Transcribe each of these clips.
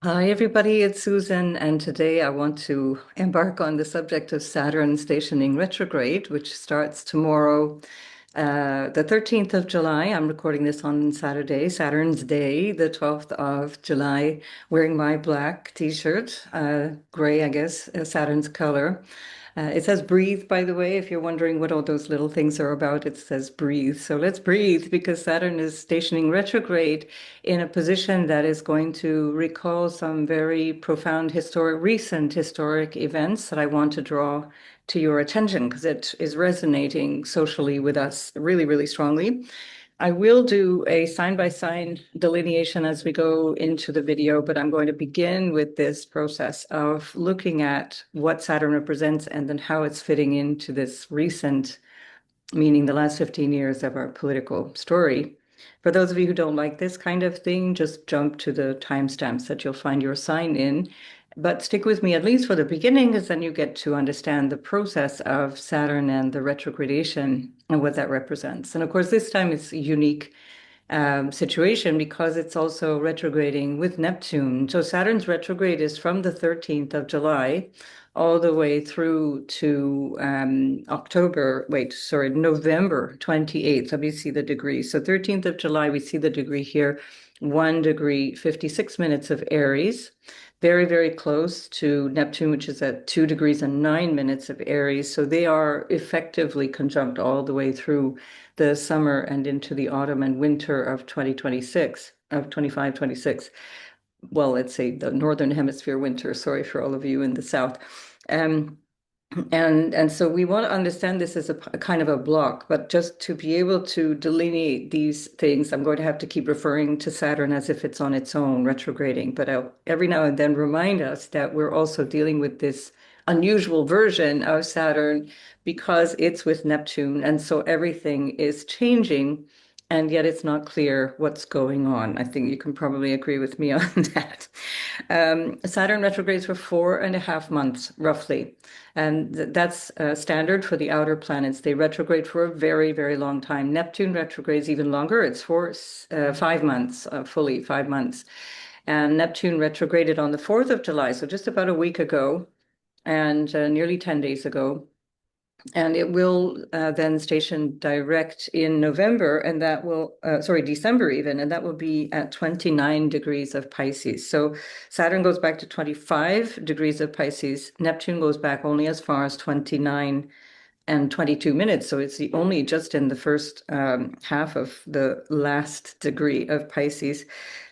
Hi, everybody, it's Susan, and today I want to embark on the subject of Saturn stationing retrograde, which starts tomorrow, the 13th of July. I'm recording this on Saturday, Saturn's Day, the 12th of July, wearing my black t-shirt, gray, I guess, Saturn's color. It says breathe, by the way, if you're wondering what all those little things are about, it says breathe. So let's breathe because Saturn is stationing retrograde in a position that is going to recall some very profound recent historic events that I want to draw to your attention because it is resonating socially with us really, really strongly. I will do a sign-by-sign delineation as we go into the video, but I'm going to begin with this process of looking at what Saturn represents and then how it's fitting into this recent, meaning the last 15 years of our political story. For those of you who don't like this kind of thing, just jump to the timestamps that you'll find your sign in. But stick with me at least for the beginning, because then you get to understand the process of Saturn and the retrogradation and what that represents. And of course, this time it's a unique situation because it's also retrograding with Neptune. So Saturn's retrograde is from the 13th of July all the way through to November 28th. Let me see the degrees. So 13th of July, we see the degree here, 1 degree, 56 minutes of Aries. Very, very close to Neptune, which is at 2 degrees and 9 minutes of Aries. So they are effectively conjunct all the way through the summer and into the autumn and winter of 2026, of 25, 26. Well, let's say the Northern Hemisphere winter. Sorry for all of you in the South. Um, and so we want to understand this as a kind of a block, but just to be able to delineate these things, I'm going to have to keep referring to Saturn as if it's on its own, retrograding. But I'll every now and then remind us that we're also dealing with this unusual version of Saturn because it's with Neptune. And so everything is changing, and yet it's not clear what's going on. I think you can probably agree with me on that. Saturn retrogrades for 4.5 months, roughly. And that's standard for the outer planets. They retrograde for a very, very long time. Neptune retrogrades even longer. It's for 5 months, fully 5 months. And Neptune retrograded on the 4th of July, so just about a week ago, and nearly 10 days ago. And it will then station direct in November, and that will, December even, and that will be at 29 degrees of Pisces. So Saturn goes back to 25 degrees of Pisces. Neptune goes back only as far as 29 and 22 minutes. So it's only just in the first half of the last degree of Pisces.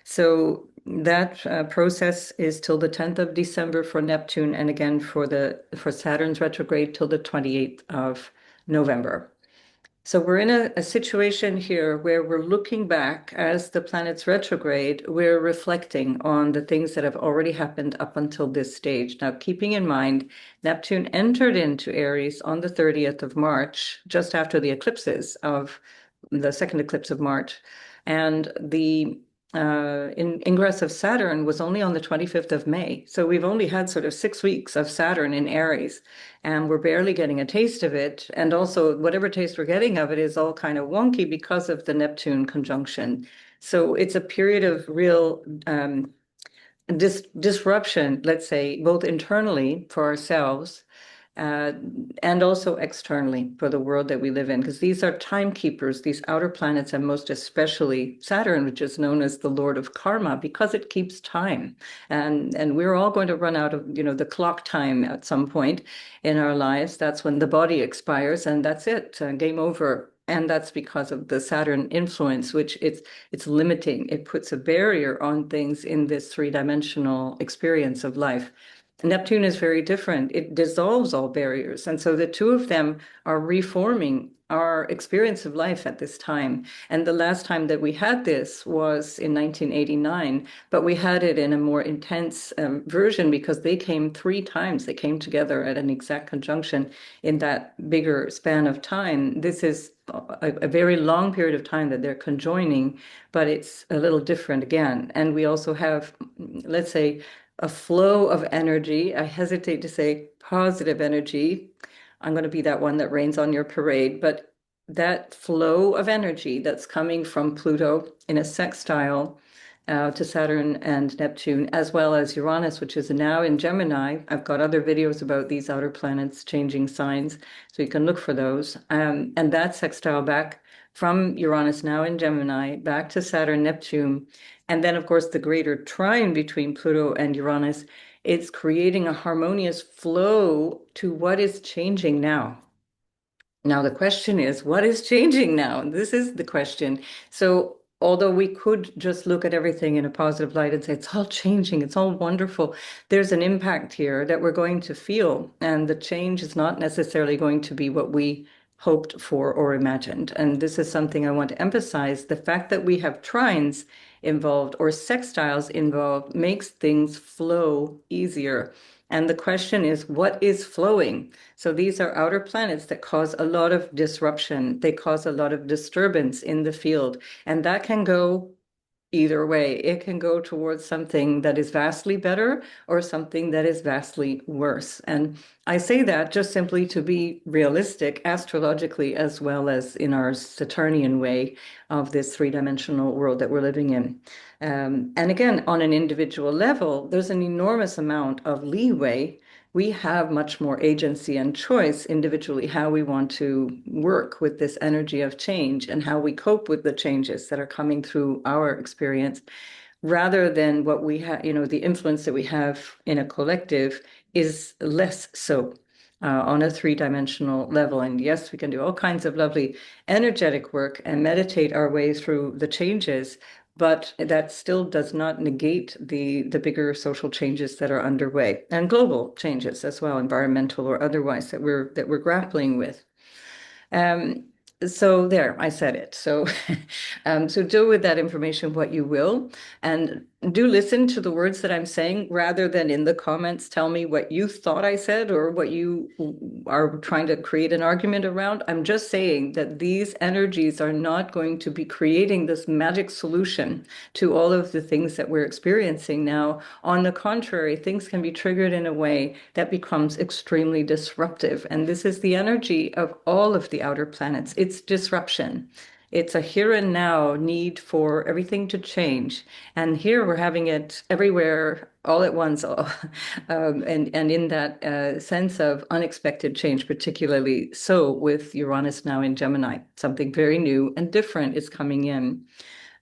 So that process is till the 10th of December for Neptune, and again for Saturn's retrograde till the 28th of November. So we're in a situation here where we're looking back as the planets retrograde, we're reflecting on the things that have already happened up until this stage. Now, keeping in mind, Neptune entered into Aries on the 30th of March, just after the eclipses of the second eclipse of March. And the ingress of Saturn was only on the 25th of May. So we've only had sort of 6 weeks of Saturn in Aries, and we're barely getting a taste of it. And also, whatever taste we're getting of it is all kind of wonky because of the Neptune conjunction. So it's a period of real disruption, let's say, both internally for ourselves uh, and also externally for the world that we live in, because these are timekeepers, these outer planets, and most especially Saturn, which is known as the Lord of Karma, because it keeps time. And we're all going to run out of, the clock time at some point in our lives. That's when the body expires, and that's it, game over. And that's because of the Saturn influence, which it's limiting. It puts a barrier on things in this three-dimensional experience of life. Neptune is very different. It dissolves all barriers. And so the two of them are reforming our experience of life at this time. And the last time that we had this was in 1989, but we had it in a more intense version because they came 3 times. They came together at an exact conjunction in that bigger span of time. This is a very long period of time that they're conjoining, but it's a little different again. And we also have, let's say, a flow of energy. I hesitate to say positive energy. I'm going to be that one that rains on your parade, but that flow of energy that's coming from Pluto in a sextile to Saturn and Neptune, as well as Uranus, which is now in Gemini. I've got other videos about these outer planets changing signs, so you can look for those. And that sextile back from Uranus, now in Gemini, back to Saturn, Neptune. And then, of course, the greater trine between Pluto and Uranus. It's creating a harmonious flow to what is changing now. Now, the question is, what is changing now? This is the question. So, although we could just look at everything in a positive light and say it's all changing, it's all wonderful, there's an impact here that we're going to feel. And the change is not necessarily going to be what we hoped for or imagined. And this is something I want to emphasize. The fact that we have trines involved or sextiles involved makes things flow easier. And the question is, what is flowing? So these are outer planets that cause a lot of disruption. They cause a lot of disturbance in the field. And that can go either way. It can go towards something that is vastly better or something that is vastly worse. And I say that just simply to be realistic astrologically, as well as in our Saturnian way of this three-dimensional world that we're living in. And again, on an individual level, there's an enormous amount of leeway. We have much more agency and choice individually how we want to work with this energy of change and how we cope with the changes that are coming through our experience, rather than what we have, the influence that we have in a collective is less so on a three-dimensional level. And yes, we can do all kinds of lovely energetic work and meditate our way through the changes, but that still does not negate the bigger social changes that are underway and global changes as well, environmental or otherwise, that we're grappling with. So there, I said it. So, so do with that information what you will, and do listen to the words that I'm saying rather than in the comments tell me what you thought I said or what you are trying to create an argument around. I'm just saying that these energies are not going to be creating this magic solution to all of the things that we're experiencing now. On the contrary, things can be triggered in a way that becomes extremely disruptive. And this is the energy of all of the outer planets. It's disruption. It's a here and now need for everything to change. And here we're having it everywhere all at once. And in that sense of unexpected change, particularly so with Uranus now in Gemini, something very new and different is coming in.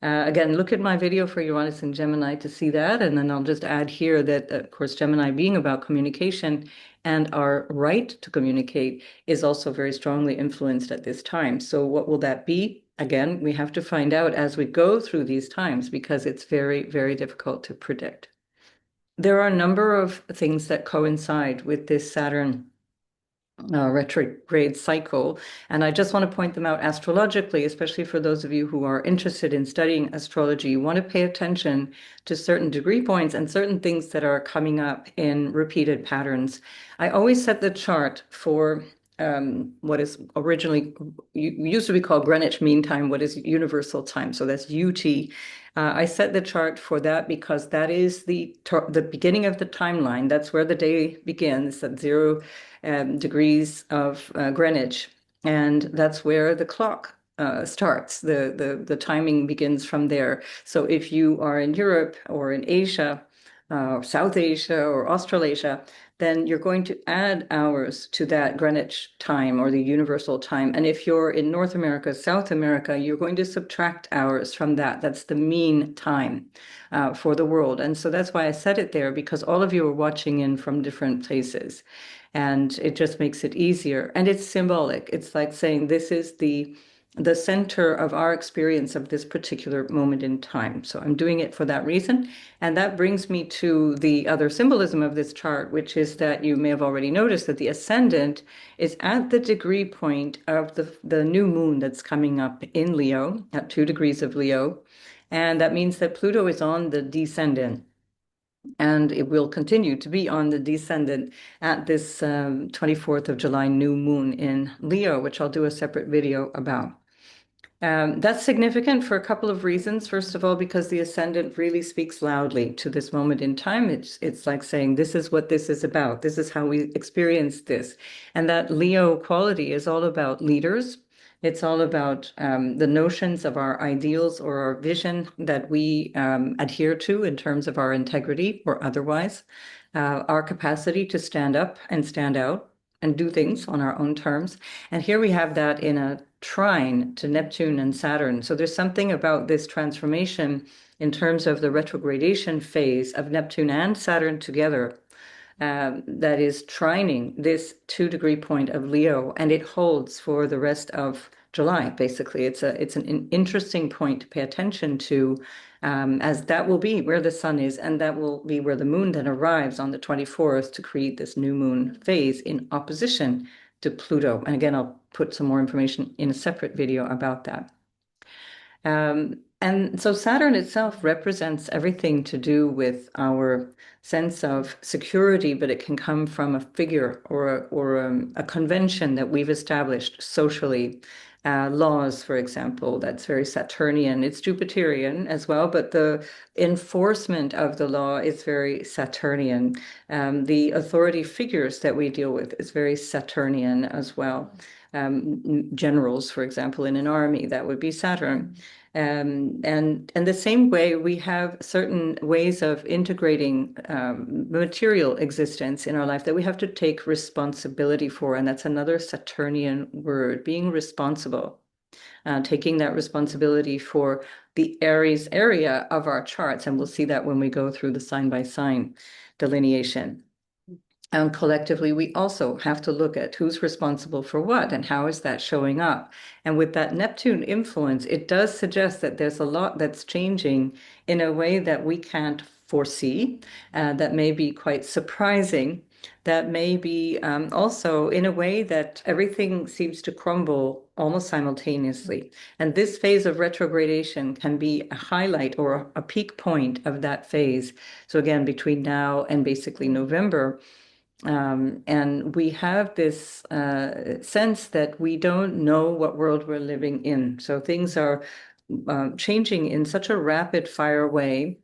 Again, look at my video for Uranus and Gemini to see that. And then I'll just add here that, of course, Gemini being about communication and our right to communicate is also very strongly influenced at this time. So what will that be? Again, we have to find out as we go through these times because it's very, very difficult to predict. There are a number of things that coincide with this Saturn retrograde cycle. And I just want to point them out astrologically, especially for those of you who are interested in studying astrology. You want to pay attention to certain degree points and certain things that are coming up in repeated patterns. I always set the chart for what is originally used to be called Greenwich Mean Time, what is universal time. So that's UT. I set the chart for that because that is the beginning of the timeline. That's where the day begins at 0 degrees of Greenwich, and that's where the clock starts. The timing begins from there. So if you are in Europe or in Asia, South Asia or Australasia, then you're going to add hours to that Greenwich time or the universal time. And if you're in North America, South America, you're going to subtract hours from that. That's the mean time for the world. And so that's why I said it there, because all of you are watching in from different places. And it just makes it easier. And it's symbolic. It's like saying this is the center of our experience of this particular moment in time. So I'm doing it for that reason. And that brings me to the other symbolism of this chart, which is that you may have already noticed that the ascendant is at the degree point of the new moon that's coming up in Leo, at 2 degrees of Leo. And that means that Pluto is on the descendant. And it will continue to be on the descendant at this 24th of July new moon in Leo, which I'll do a separate video about. That's significant for a couple of reasons. First of all, because the ascendant really speaks loudly to this moment in time. It's like saying, this is what this is about. This is how we experience this. And that Leo quality is all about leaders. It's all about the notions of our ideals or our vision that we adhere to in terms of our integrity or otherwise, our capacity to stand up and stand out and do things on our own terms. And here we have that in a trine to Neptune and Saturn. So there's something about this transformation in terms of the retrogradation phase of Neptune and Saturn together that is trining this 2-degree point of Leo, and it holds for the rest of July. Basically, it's an interesting point to pay attention to, as that will be where the sun is, and that will be where the moon then arrives on the 24th to create this new moon phase in opposition to Pluto. And again, I'll put some more information in a separate video about that. And so Saturn itself represents everything to do with our sense of security, but it can come from a figure or a convention that we've established socially. Laws, for example, that's very Saturnian. It's Jupiterian as well, but the enforcement of the law is very Saturnian. The authority figures that we deal with is very Saturnian as well. Generals, for example, in an army, that would be Saturn. And the same way, we have certain ways of integrating material existence in our life that we have to take responsibility for. And that's another Saturnian word, being responsible, taking that responsibility for the Aries area of our charts. And we'll see that when we go through the sign by sign delineation. And collectively, we also have to look at who's responsible for what and how is that showing up. And with that Neptune influence, it does suggest that there's a lot that's changing in a way that we can't foresee, that may be quite surprising, that may be also in a way that everything seems to crumble almost simultaneously. And this phase of retrogradation can be a highlight or a peak point of that phase. So again, between now and basically November, and we have this sense that we don't know what world we're living in. So things are changing in such a rapid fire way.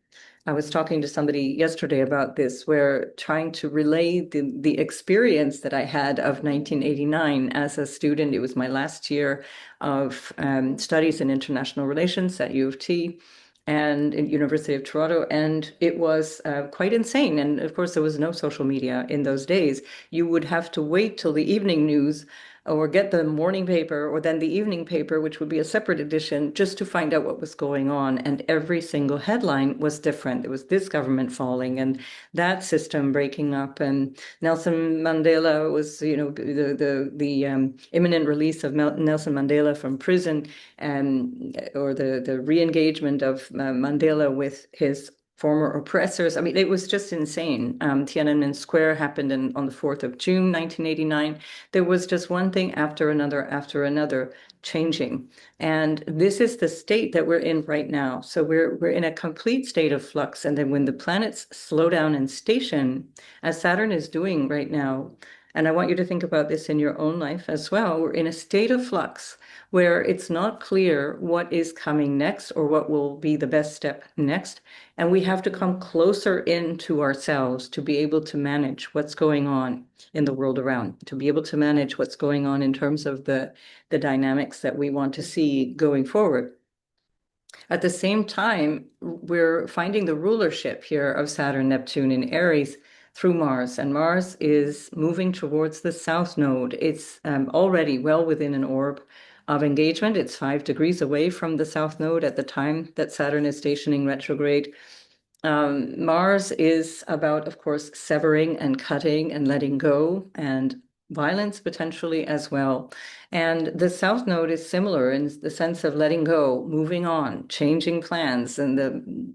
I was talking to somebody yesterday about this, where trying to relay the experience that I had of 1989 as a student. It was my last year of studies in international relations at U of T and at University of Toronto, and it was quite insane. And of course, there was no social media in those days. You would have to wait till the evening news or get the morning paper or then the evening paper, which would be a separate edition, just to find out what was going on. And every single headline was different. There was this government falling and that system breaking up, and Nelson Mandela was, the imminent release of Nelson Mandela from prison, or the re-engagement of Mandela with his former oppressors. I mean, it was just insane. Tiananmen Square happened on the 4th of June, 1989. There was just one thing after another changing. And this is the state that we're in right now. So we're in a complete state of flux. And then when the planets slow down and station, as Saturn is doing right now, and I want you to think about this in your own life as well, we're in a state of flux where it's not clear what is coming next or what will be the best step next. And we have to come closer into ourselves to be able to manage what's going on in the world around, to be able to manage what's going on in terms of the dynamics that we want to see going forward. At the same time, we're finding the rulership here of Saturn, Neptune in Aries through Mars, and Mars is moving towards the south node. It's already well within an orb of engagement. It's 5 degrees away from the south node at the time that Saturn is stationing retrograde. Mars is about, of course, severing and cutting and letting go, and violence potentially as well. And the south node is similar in the sense of letting go, moving on, changing plans. And the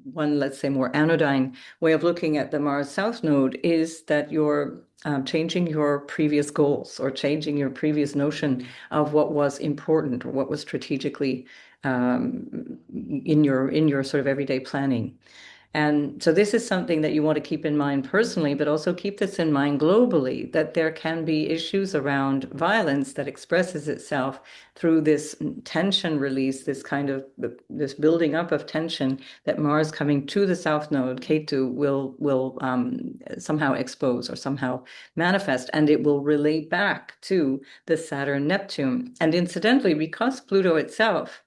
one, let's say, more anodyne way of looking at the Mars south node is that you're changing your previous goals or changing your previous notion of what was important or what was strategically in your sort of everyday planning. And so this is something that you want to keep in mind personally, but also keep this in mind globally, that there can be issues around violence that expresses itself through this tension release, this kind of this building up of tension that Mars coming to the South Node, Ketu, will somehow expose or somehow manifest, and it will relate back to the Saturn-Neptune. And incidentally, because Pluto itself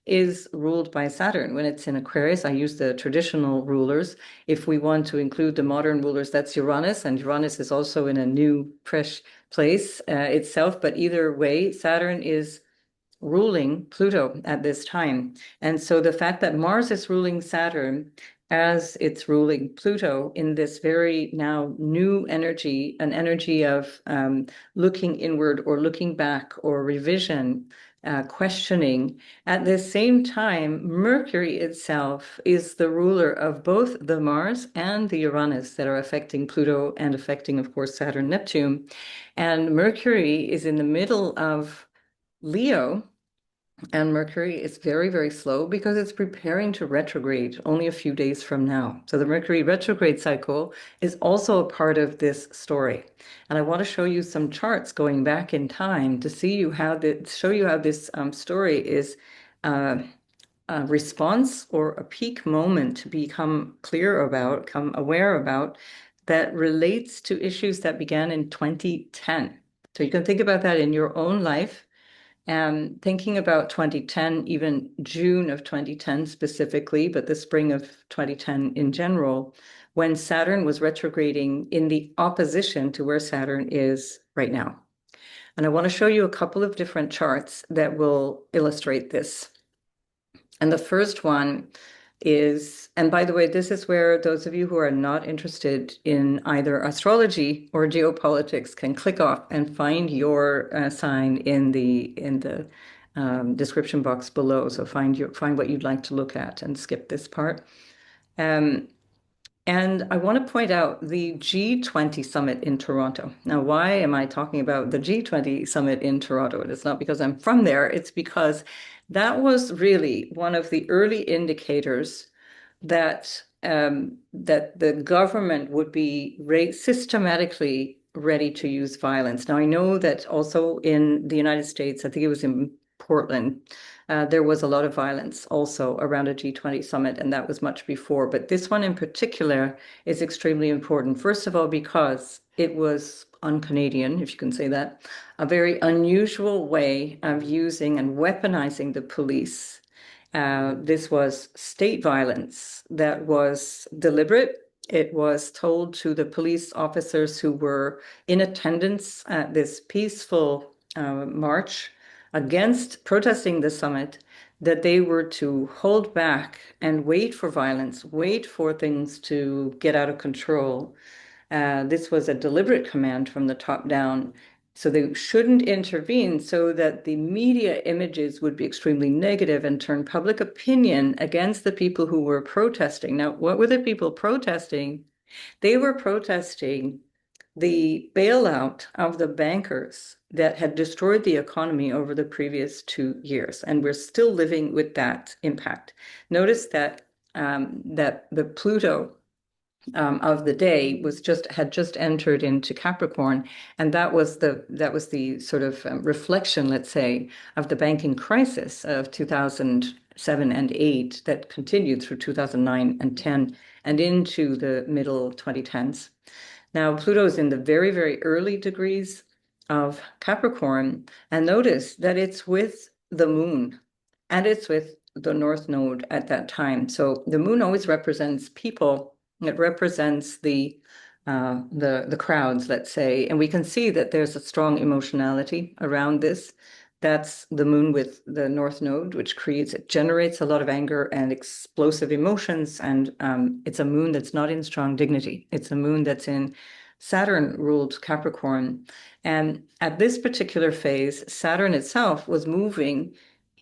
is ruled by Saturn. When it's in Aquarius, I use the traditional rulers. If we want to include the modern rulers, that's Uranus, and Uranus is also in a new, fresh place itself. But either way, Saturn is ruling Pluto at this time. And so the fact that Mars is ruling Saturn as it's ruling Pluto in this very now new energy, an energy of looking inward or looking back or revision, questioning. At the same time, Mercury itself is the ruler of both the Mars and the Uranus that are affecting Pluto and affecting, of course, Saturn, Neptune. And Mercury is in the middle of Leo, and Mercury is very, very slow because it's preparing to retrograde only a few days from now. So the Mercury retrograde cycle is also a part of this story. And I want to show you some charts going back in time to show you how this story is a response or a peak moment to become clear about, become aware about, that relates to issues that began in 2010. So you can think about that in your own life. And thinking about 2010, even June of 2010 specifically, but the spring of 2010 in general, when Saturn was retrograding in the opposition to where Saturn is right now. And I want to show you a couple of different charts that will illustrate this. And the first one is, and by the way, this is where those of you who are not interested in either astrology or geopolitics can click off and find your sign in the description box below. So find what you'd like to look at and skip this part. And I want to point out the G20 summit in Toronto. Now, why am I talking about the G20 summit in Toronto? It's not because I'm from there. It's because that was really one of the early indicators that that the government would be systematically ready to use violence. Now, I know that also in the United States, I think it was in Portland, there was a lot of violence also around a G20 summit, and that was much before. But this one in particular is extremely important. First of all, because it was un-Canadian, if you can say that, a very unusual way of using and weaponizing the police. This was state violence that was deliberate. It was told to the police officers who were in attendance at this peaceful march against protesting the summit, that they were to hold back and wait for violence, wait for things to get out of control. This was a deliberate command from the top down. So they shouldn't intervene so that the media images would be extremely negative and turn public opinion against the people who were protesting. Now, what were the people protesting? They were protesting the bailout of the bankers that had destroyed the economy over the previous 2 years, and we're still living with that impact. Notice that that the Pluto of the day had just entered into Capricorn, and that was the sort of reflection, let's say, of the banking crisis of 2007 and 8 that continued through 2009 and 10 and into the middle 2010s. Now, Pluto is in the very, very early degrees of Capricorn, and notice that it's with the moon and it's with the North Node at that time. So the moon always represents people. It represents the crowds, let's say, and we can see that there's a strong emotionality around this. That's the moon with the North Node, which generates a lot of anger and explosive emotions. And it's a moon that's not in strong dignity. It's a moon that's in Saturn-ruled Capricorn. And at this particular phase, Saturn itself was moving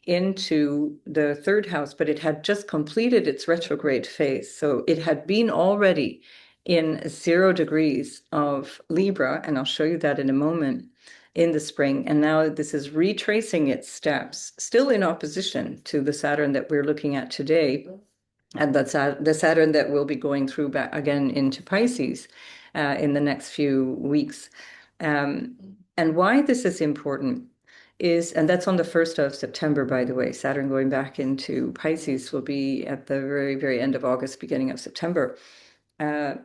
into the third house, but it had just completed its retrograde phase. So it had been already in 0 degrees of Libra, and I'll show you that in a moment, in the spring. And now this is retracing its steps, still in opposition to the Saturn that we're looking at today. And that's the Saturn that will be going through back again into Pisces in the next few weeks. And why this is important is, and that's on the 1st of September, by the way. Saturn going back into Pisces will be at the very, very end of August, beginning of September.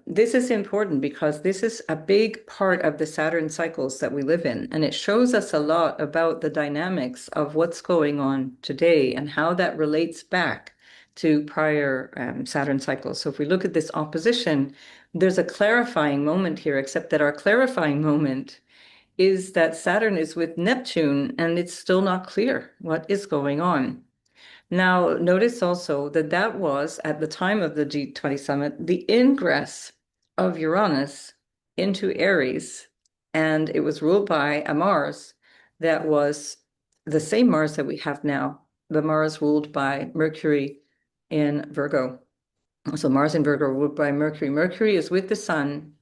This is important because this is a big part of the Saturn cycles that we live in, and it shows us a lot about the dynamics of what's going on today and how that relates back to prior Saturn cycles. So if we look at this opposition, there's a clarifying moment here, except that our clarifying moment is that Saturn is with Neptune, and it's still not clear what is going on. Now, notice also that that was, at the time of the G20 summit, the ingress of Uranus into Aries, and it was ruled by a Mars that was the same Mars that we have now, the Mars ruled by Mercury in Virgo. So Mars in Virgo ruled by Mercury. Mercury is with the Sun,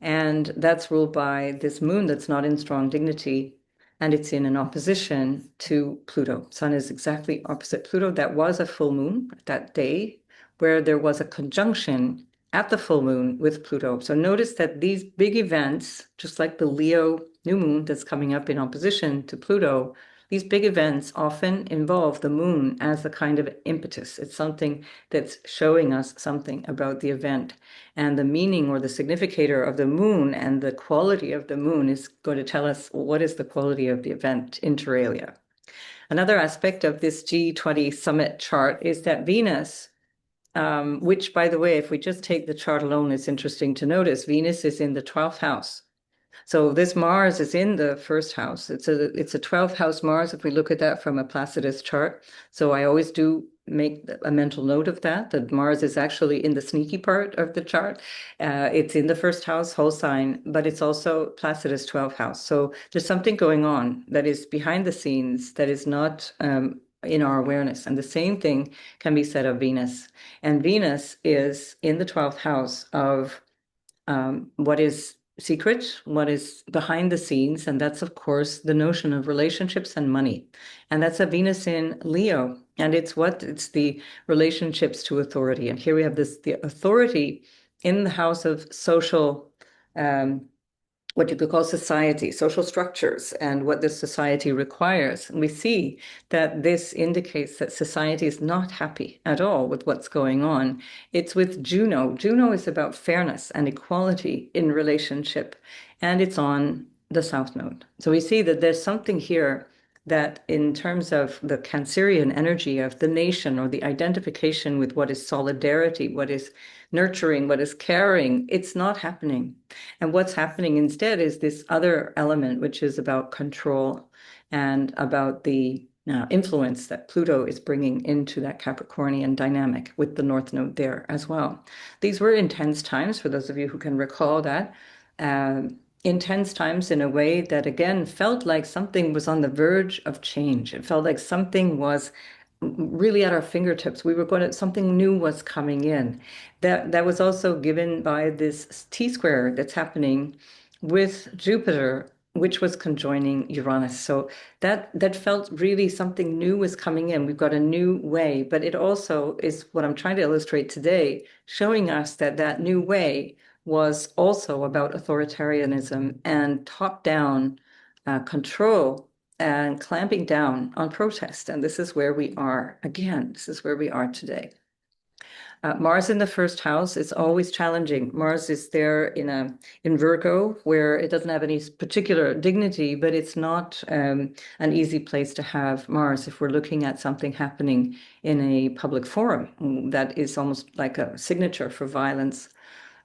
and that's ruled by this moon that's not in strong dignity, and it's in an opposition to Pluto. Sun is exactly opposite Pluto. That was a full moon that day where there was a conjunction at the full moon with Pluto. So notice that these big events, just like the Leo new moon that's coming up in opposition to Pluto, these big events often involve the moon as a kind of impetus. It's something that's showing us something about the event. And the meaning or the significator of the moon and the quality of the moon is going to tell us what is the quality of the event inter alia. Another aspect of this G20 summit chart is that Venus, which, by the way, if we just take the chart alone, it's interesting to notice Venus is in the 12th house. So this Mars is in the first house. It's a 12th house Mars if we look at that from a Placidus chart. So I always do make a mental note of that Mars is actually in the sneaky part of the chart. It's in the first house, whole sign, but it's also Placidus 12th house. So there's something going on that is behind the scenes that is not in our awareness. And the same thing can be said of Venus. And Venus is in the 12th house of what is secret, what is behind the scenes, and that's of course the notion of relationships and money. And that's a Venus in Leo, and it's the relationships to authority. And here we have the authority in the house of social what you could call society, social structures, and what this society requires. And we see that this indicates that society is not happy at all with what's going on. It's with Juno. Juno is about fairness and equality in relationship, and it's on the South Node. So we see that there's something here that in terms of the Cancerian energy of the nation or the identification with what is solidarity, what is nurturing, what is caring, it's not happening. And what's happening instead is this other element, which is about control and about the influence that Pluto is bringing into that Capricornian dynamic with the North Node there as well. These were intense times for those of you who can recall that. Intense times in a way that again felt like something was on the verge of change. It felt like something was really at our fingertips. Something new was coming in. That was also given by this T-square that's happening with Jupiter, which was conjoining Uranus. So that felt really something new was coming in. We've got a new way, but it also is what I'm trying to illustrate today, showing us that that new way was also about authoritarianism and top-down control and clamping down on protest. And this is where we are again. This is where we are today. Mars in the first house is always challenging. Mars is there in Virgo, where it doesn't have any particular dignity, but it's not an easy place to have Mars if we're looking at something happening in a public forum. That is almost like a signature for violence.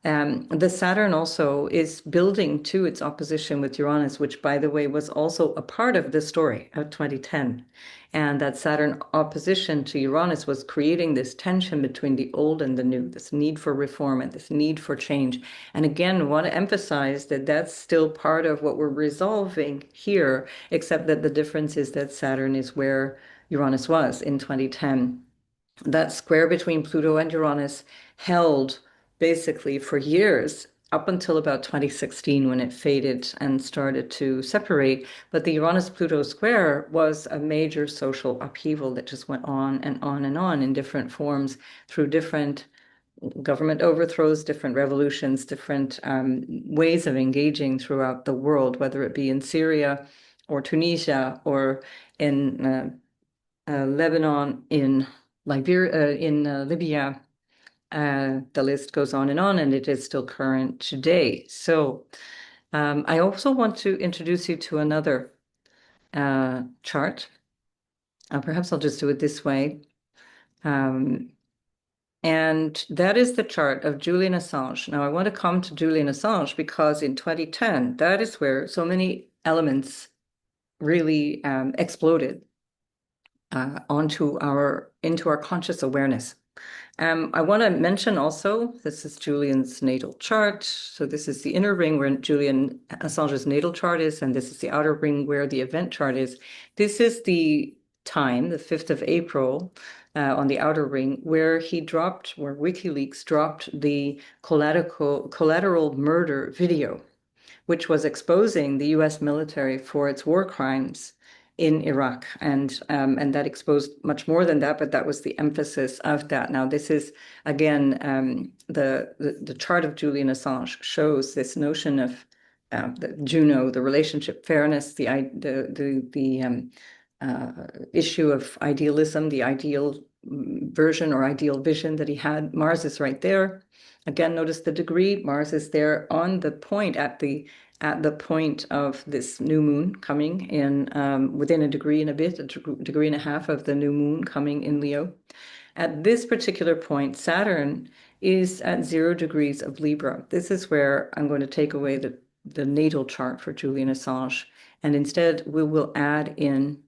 The Saturn also is building to its opposition with Uranus, which, by the way, was also a part of the story of 2010. And that Saturn opposition to Uranus was creating this tension between the old and the new, this need for reform and this need for change. And again, I want to emphasize that that's still part of what we're resolving here, except that the difference is that Saturn is where Uranus was in 2010. That square between Pluto and Uranus held basically for years up until about 2016 when it faded and started to separate. But the Uranus-Pluto square was a major social upheaval that just went on and on and on in different forms through different government overthrows, different revolutions, different ways of engaging throughout the world, whether it be in Syria or Tunisia or in Lebanon, in Liberia, in Libya. The list goes on, and it is still current today. So I also want to introduce you to another chart. Perhaps I'll just do it this way. And that is the chart of Julian Assange. Now, I want to come to Julian Assange because in 2010, that is where so many elements really exploded into our conscious awareness. I want to mention also, this is Julian's natal chart. So this is the inner ring where Julian Assange's natal chart is, and this is the outer ring where the event chart is. This is the time, the 5th of April, on the outer ring, where WikiLeaks dropped the collateral murder video, which was exposing the US military for its war crimes in Iraq. And that exposed much more than that, but that was the emphasis of that. Now, this is, again, the chart of Julian Assange shows this notion of the Juno, the relationship fairness, the issue of idealism, the ideal version or ideal vision that he had. Mars is right there. Again, notice the degree. Mars is there on the point at the point of this new moon coming in within a degree and a bit, a degree and a half of the new moon coming in Leo. At this particular point, Saturn is at 0 degrees of Libra. This is where I'm going to take away the natal chart for Julian Assange, and instead we will add in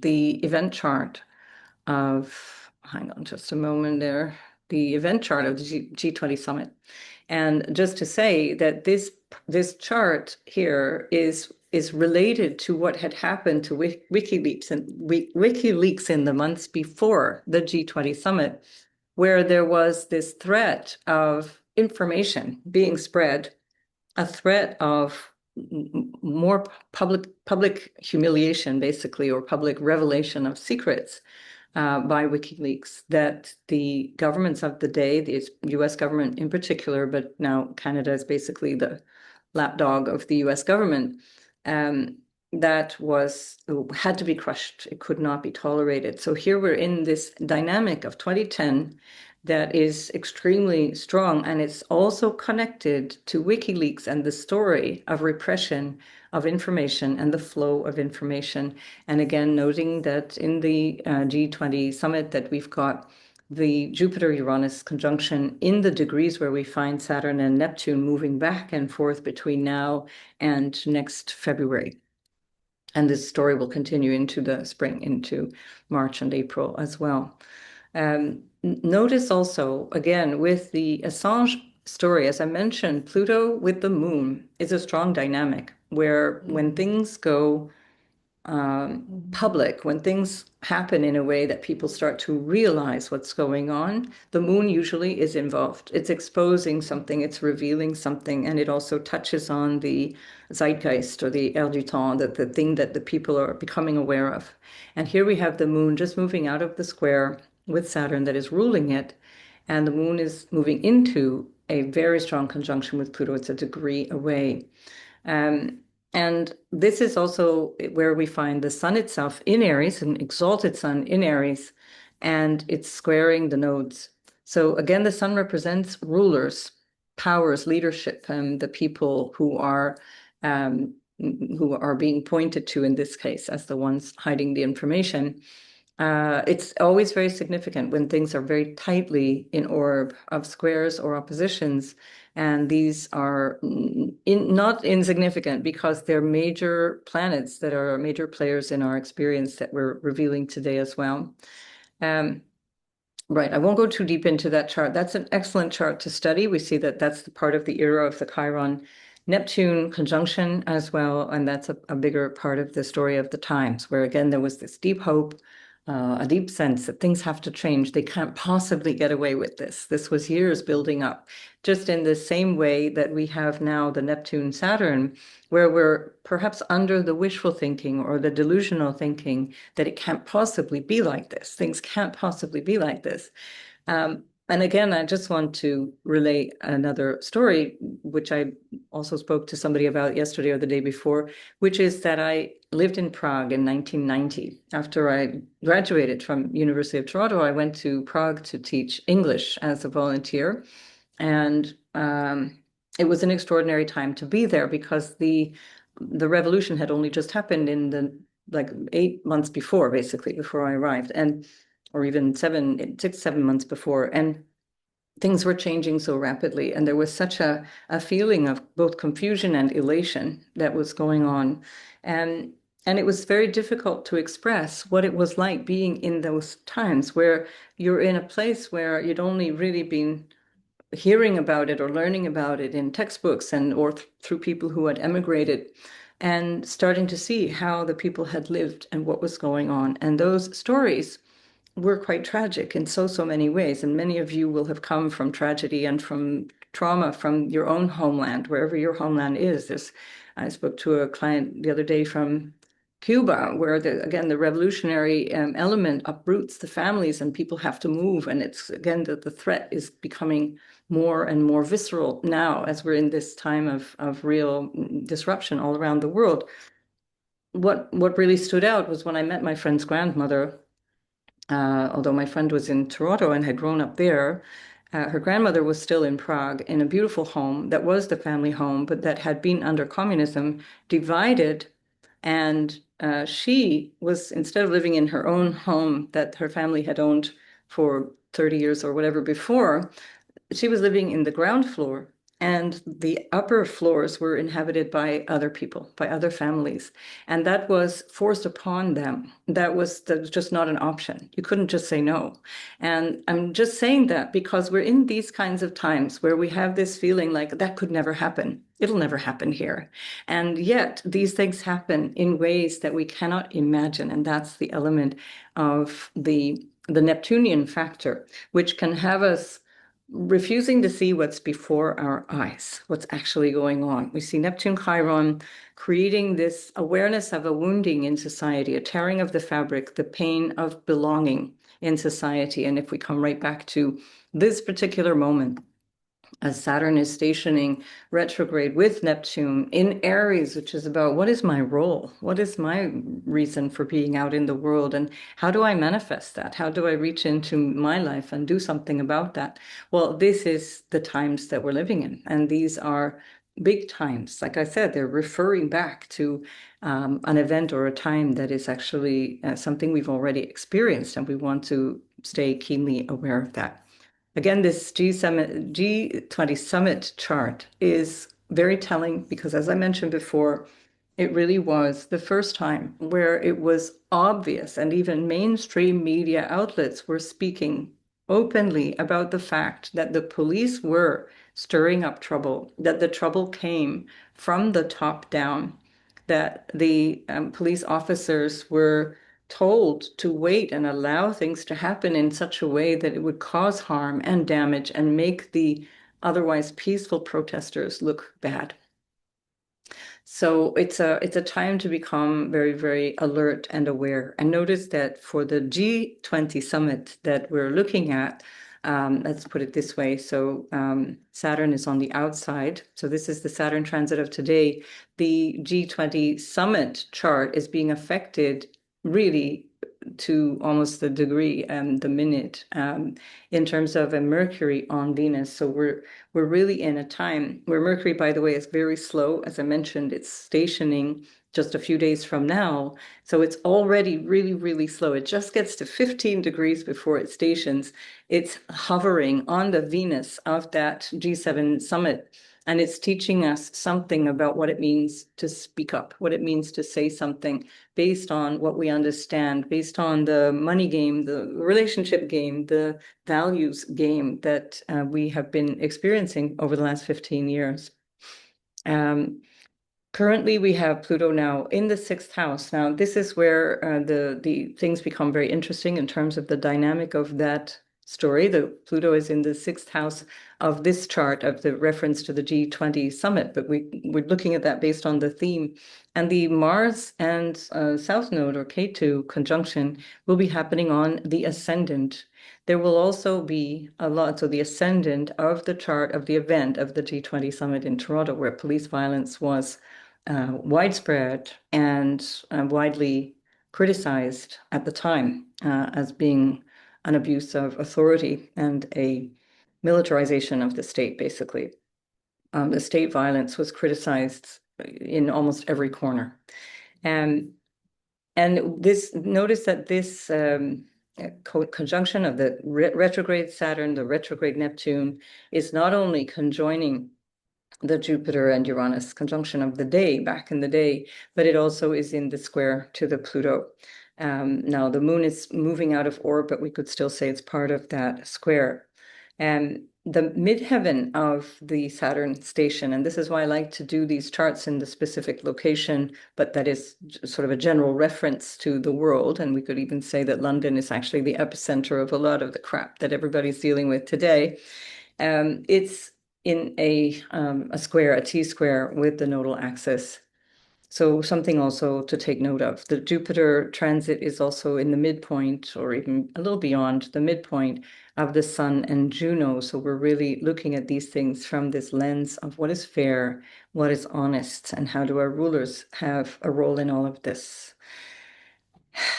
the event chart of, hang on just a moment there, the event chart of the G20 summit. And just to say that this chart here is related to what had happened to WikiLeaks in the months before the G20 summit, where there was this threat of information being spread, a threat of more public humiliation, basically, or public revelation of secrets by WikiLeaks, that the governments of the day, the US government in particular, but now Canada is basically the lapdog of the US government, that had to be crushed. It could not be tolerated. So here we're in this dynamic of 2010 that is extremely strong, and it's also connected to WikiLeaks and the story of repression of information and the flow of information. And again, noting that in the G20 summit that we've got the Jupiter-Uranus conjunction in the degrees where we find Saturn and Neptune moving back and forth between now and next February. And this story will continue into the spring, into March and April as well. Notice also, again, with the Assange story, as I mentioned, Pluto with the moon is a strong dynamic where when things go public, when things happen in a way that people start to realize what's going on, the moon usually is involved. It's exposing something, it's revealing something, and it also touches on the zeitgeist or the air du temps, the thing that the people are becoming aware of. And here we have the moon just moving out of the square with Saturn that is ruling it, and the moon is moving into a very strong conjunction with Pluto. It's a degree away. And this is also where we find the sun itself in Aries, an exalted sun in Aries, and it's squaring the nodes. So again, the sun represents rulers, powers, leadership, and the people who are being pointed to in this case as the ones hiding the information. It's always very significant when things are very tightly in orb of squares or oppositions. And these are not insignificant because they're major planets that are major players in our experience that we're revealing today as well. Right, I won't go too deep into that chart. That's an excellent chart to study. We see that that's the part of the era of the Chiron Neptune conjunction as well. And that's a bigger part of the story of the times, where again, there was this deep hope a deep sense that things have to change. They can't possibly get away with this. This was years building up, just in the same way that we have now the Neptune-Saturn, where we're perhaps under the wishful thinking or the delusional thinking that it can't possibly be like this. Things can't possibly be like this. And again, I just want to relate another story, which I also spoke to somebody about yesterday or the day before, which is that I lived in Prague in 1990. After I graduated from University of Toronto, I went to Prague to teach English as a volunteer. And it was an extraordinary time to be there because the revolution had only just happened in the 8 months before, basically, before I arrived. And or even 6, 7 months before. And things were changing so rapidly. And there was such a feeling of both confusion and elation that was going on. And it was very difficult to express what it was like being in those times where you're in a place where you'd only really been hearing about it or learning about it in textbooks or through people who had emigrated, and starting to see how the people had lived and what was going on. And those stories were quite tragic in so many ways. And many of you will have come from tragedy and from trauma from your own homeland, wherever your homeland is. I spoke to a client the other day from Cuba, where again, the revolutionary element uproots the families and people have to move. And it's again that the threat is becoming more and more visceral now as we're in this time of real disruption all around the world. What really stood out was when I met my friend's grandmother. Although my friend was in Toronto and had grown up there, her grandmother was still in Prague in a beautiful home that was the family home, but that had been under communism, divided. And she was, instead of living in her own home that her family had owned for 30 years or whatever before, she was living in the ground floor. And the upper floors were inhabited by other people, by other families. And that was forced upon them. That was just not an option. You couldn't just say no. And I'm just saying that because we're in these kinds of times where we have this feeling like that could never happen. It'll never happen here. And yet these things happen in ways that we cannot imagine. And that's the element of the Neptunian factor, which can have us refusing to see what's before our eyes, what's actually going on. We see Neptune Chiron creating this awareness of a wounding in society, a tearing of the fabric, the pain of belonging in society. And if we come right back to this particular moment, as Saturn is stationing retrograde with Neptune in Aries, which is about what is my role? What is my reason for being out in the world? And how do I manifest that? How do I reach into my life and do something about that? Well, this is the times that we're living in. And these are big times. Like I said, they're referring back to an event or a time that is actually something we've already experienced. And we want to stay keenly aware of that. Again, this G20 summit chart is very telling because, as I mentioned before, it really was the first time where it was obvious, and even mainstream media outlets were speaking openly about the fact that the police were stirring up trouble, that the trouble came from the top down, that the police officers were told to wait and allow things to happen in such a way that it would cause harm and damage and make the otherwise peaceful protesters look bad. So it's a time to become very, very alert and aware. And notice that for the G20 summit that we're looking at, let's put it this way. So Saturn is on the outside. So this is the Saturn transit of today. The G20 summit chart is being affected really to almost the degree and the minute in terms of a Mercury on Venus. So we're really in a time where Mercury, by the way, is very slow. As I mentioned, it's stationing just a few days from now. So it's already really, really slow. It just gets to 15 degrees before it stations. It's hovering on the Venus of that G7 summit. And it's teaching us something about what it means to speak up, what it means to say something based on what we understand, based on the money game, the relationship game, the values game that we have been experiencing over the last 15 years. Currently, we have Pluto now in the sixth house. Now, this is where the things become very interesting in terms of the dynamic of that story. The Pluto is in the sixth house of this chart of the reference to the G20 summit, but we're looking at that based on the theme. And the Mars and South Node or K2 conjunction will be happening on the ascendant. There will also be a lot, so the ascendant of the chart of the event of the G20 summit in Toronto, where police violence was widespread and widely criticized at the time as being an abuse of authority and a militarization of the state, basically. The state violence was criticized in almost every corner. And notice that this conjunction of the retrograde Saturn, the retrograde Neptune, is not only conjoining the Jupiter and Uranus conjunction of the day, back in the day, but it also is in the square to the Pluto. Now, the moon is moving out of orb, but we could still say it's part of that square. And the midheaven of the Saturn station, and this is why I like to do these charts in the specific location, but that is sort of a general reference to the world. And we could even say that London is actually the epicenter of a lot of the crap that everybody's dealing with today. It's in a square, a T-square with the nodal axis. So something also to take note of. The Jupiter transit is also in the midpoint or even a little beyond the midpoint of the Sun and Juno. So we're really looking at these things from this lens of what is fair, what is honest, and how do our rulers have a role in all of this.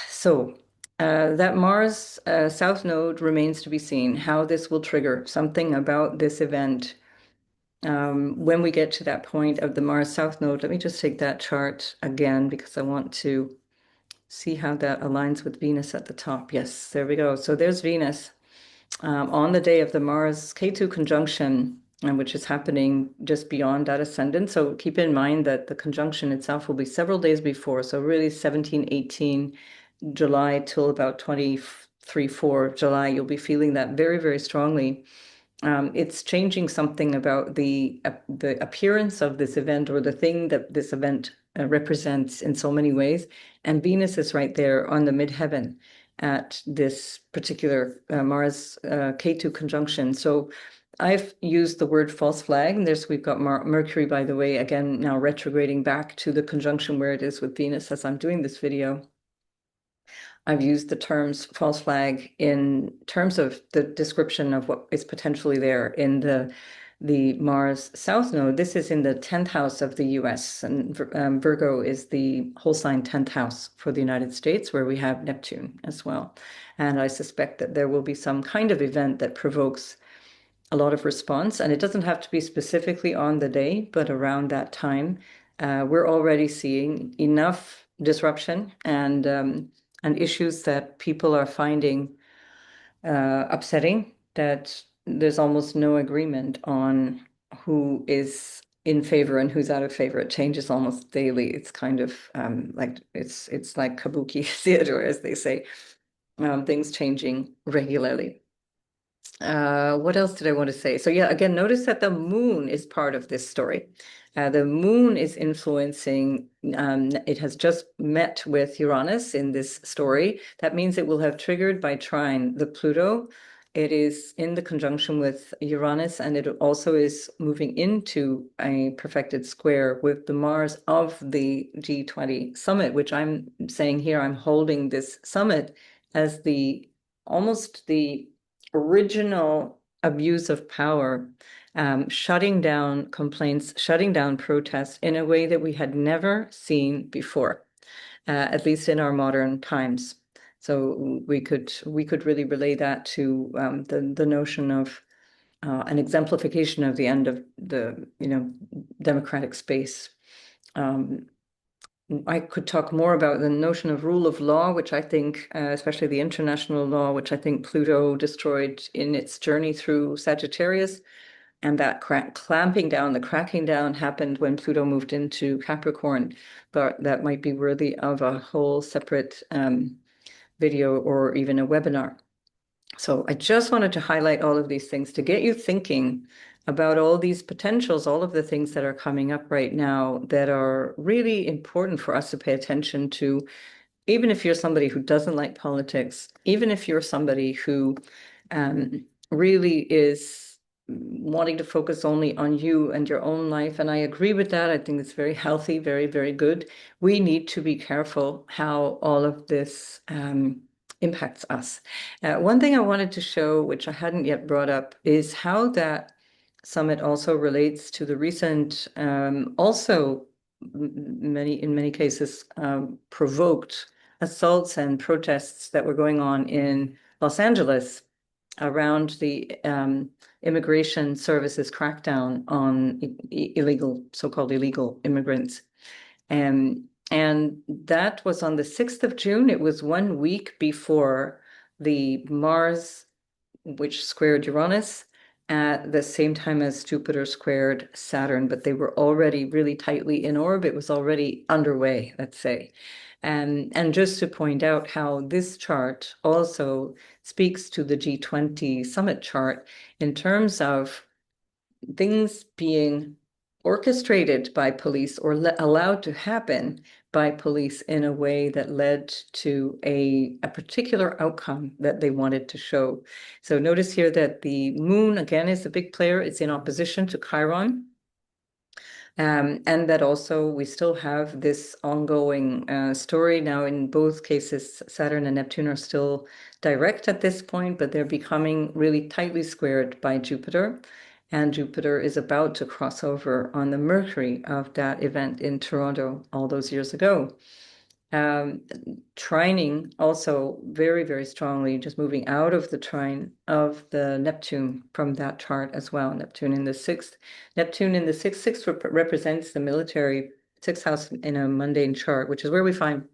So that Mars South Node remains to be seen, how this will trigger something about this event. When we get to that point of the Mars South Node, let me just take that chart again because I want to see how that aligns with Venus at the top. Yes, there we go. So there's Venus on the day of the Mars K2 conjunction, which is happening just beyond that ascendant. So keep in mind that the conjunction itself will be several days before. So really 17, 18 July till about 23, 4 July, you'll be feeling that very, very strongly. It's changing something about the appearance of this event or the thing that this event represents in so many ways. And Venus is right there on the midheaven at this particular Mars K2 conjunction. So I've used the word false flag. And we've got Mercury, by the way, again, now retrograding back to the conjunction where it is with Venus as I'm doing this video. I've used the terms false flag in terms of the description of what is potentially there in the Mars South Node. This is in the 10th house of the US, and Virgo is the whole sign 10th house for the United States, where we have Neptune as well. And I suspect that there will be some kind of event that provokes a lot of response, and it doesn't have to be specifically on the day, but around that time, we're already seeing enough disruption and issues that people are finding upsetting, that there's almost no agreement on who is in favor and who's out of favor. It changes almost daily. It's kind of like it's like kabuki theater, as they say, things changing regularly. What else did I want to say? So yeah, again, notice that the moon is part of this story. The moon is influencing, it has just met with Uranus in this story. That means it will have triggered by trine the Pluto. It is in the conjunction with Uranus, and it also is moving into a perfected square with the Mars of the G20 summit, which I'm saying here, I'm holding this summit as almost the original abuse of power, shutting down complaints, shutting down protests in a way that we had never seen before, at least in our modern times. So we could really relay that to the notion of an exemplification of the end of the democratic space. I could talk more about the notion of rule of law, which I think, especially the international law, which I think Pluto destroyed in its journey through Sagittarius. And that clamping down, the cracking down happened when Pluto moved into Capricorn. But that might be worthy of a whole separate video or even a webinar. So I just wanted to highlight all of these things to get you thinking about all these potentials, all of the things that are coming up right now that are really important for us to pay attention to, even if you're somebody who doesn't like politics, even if you're somebody who really is wanting to focus only on you and your own life. And I agree with that. I think it's very healthy, very, very good. We need to be careful how all of this impacts us. One thing I wanted to show, which I hadn't yet brought up, is how that summit also relates to the recent, also in many cases, provoked assaults and protests that were going on in Los Angeles around the immigration services crackdown on illegal, so-called illegal immigrants. And that was on the 6th of June. It was 1 week before the Mars, which squared Uranus, at the same time as Jupiter squared Saturn, but they were already really tightly in orbit. It was already underway, let's say. And just to point out how this chart also speaks to the G20 summit chart in terms of things being orchestrated by police or allowed to happen by police in a way that led to a particular outcome that they wanted to show. So notice here that the moon, again, is a big player. It's in opposition to Chiron. And that also we still have this ongoing story. Now, in both cases, Saturn and Neptune are still direct at this point, but they're becoming really tightly squared by Jupiter. And Jupiter is about to cross over on the Mercury of that event in Toronto all those years ago. Trining also very, very strongly, just moving out of the trine of the Neptune from that chart as well. Neptune in the sixth. Neptune in the sixth represents the military sixth house in a mundane chart, which is where we find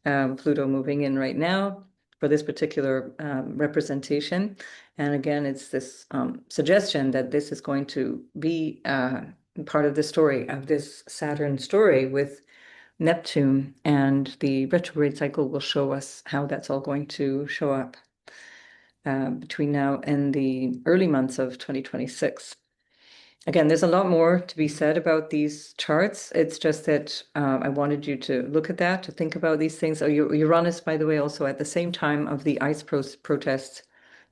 Pluto moving in right now for this particular representation. And again, it's this suggestion that this is going to be part of the story of this Saturn story with Neptune, and the retrograde cycle will show us how that's all going to show up between now and the early months of 2026. Again, there's a lot more to be said about these charts. It's just that I wanted you to look at that, to think about these things. Oh, Uranus, by the way, also at the same time of the ICE protests,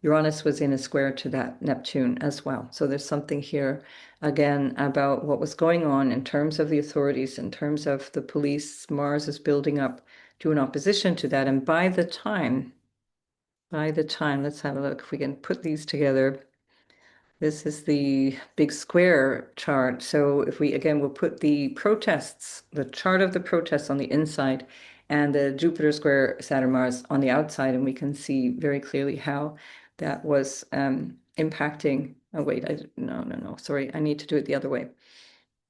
Uranus was in a square to that Neptune as well. So there's something here, again, about what was going on in terms of the authorities, in terms of the police. Mars is building up to an opposition to that. And by the time, let's have a look if we can put these together. This is the big square chart. So if we, again, we'll put the protests, the chart of the protests on the inside and the Jupiter square Saturn Mars on the outside, and we can see very clearly how that was impacting. Oh, wait, no, sorry, I need to do it the other way.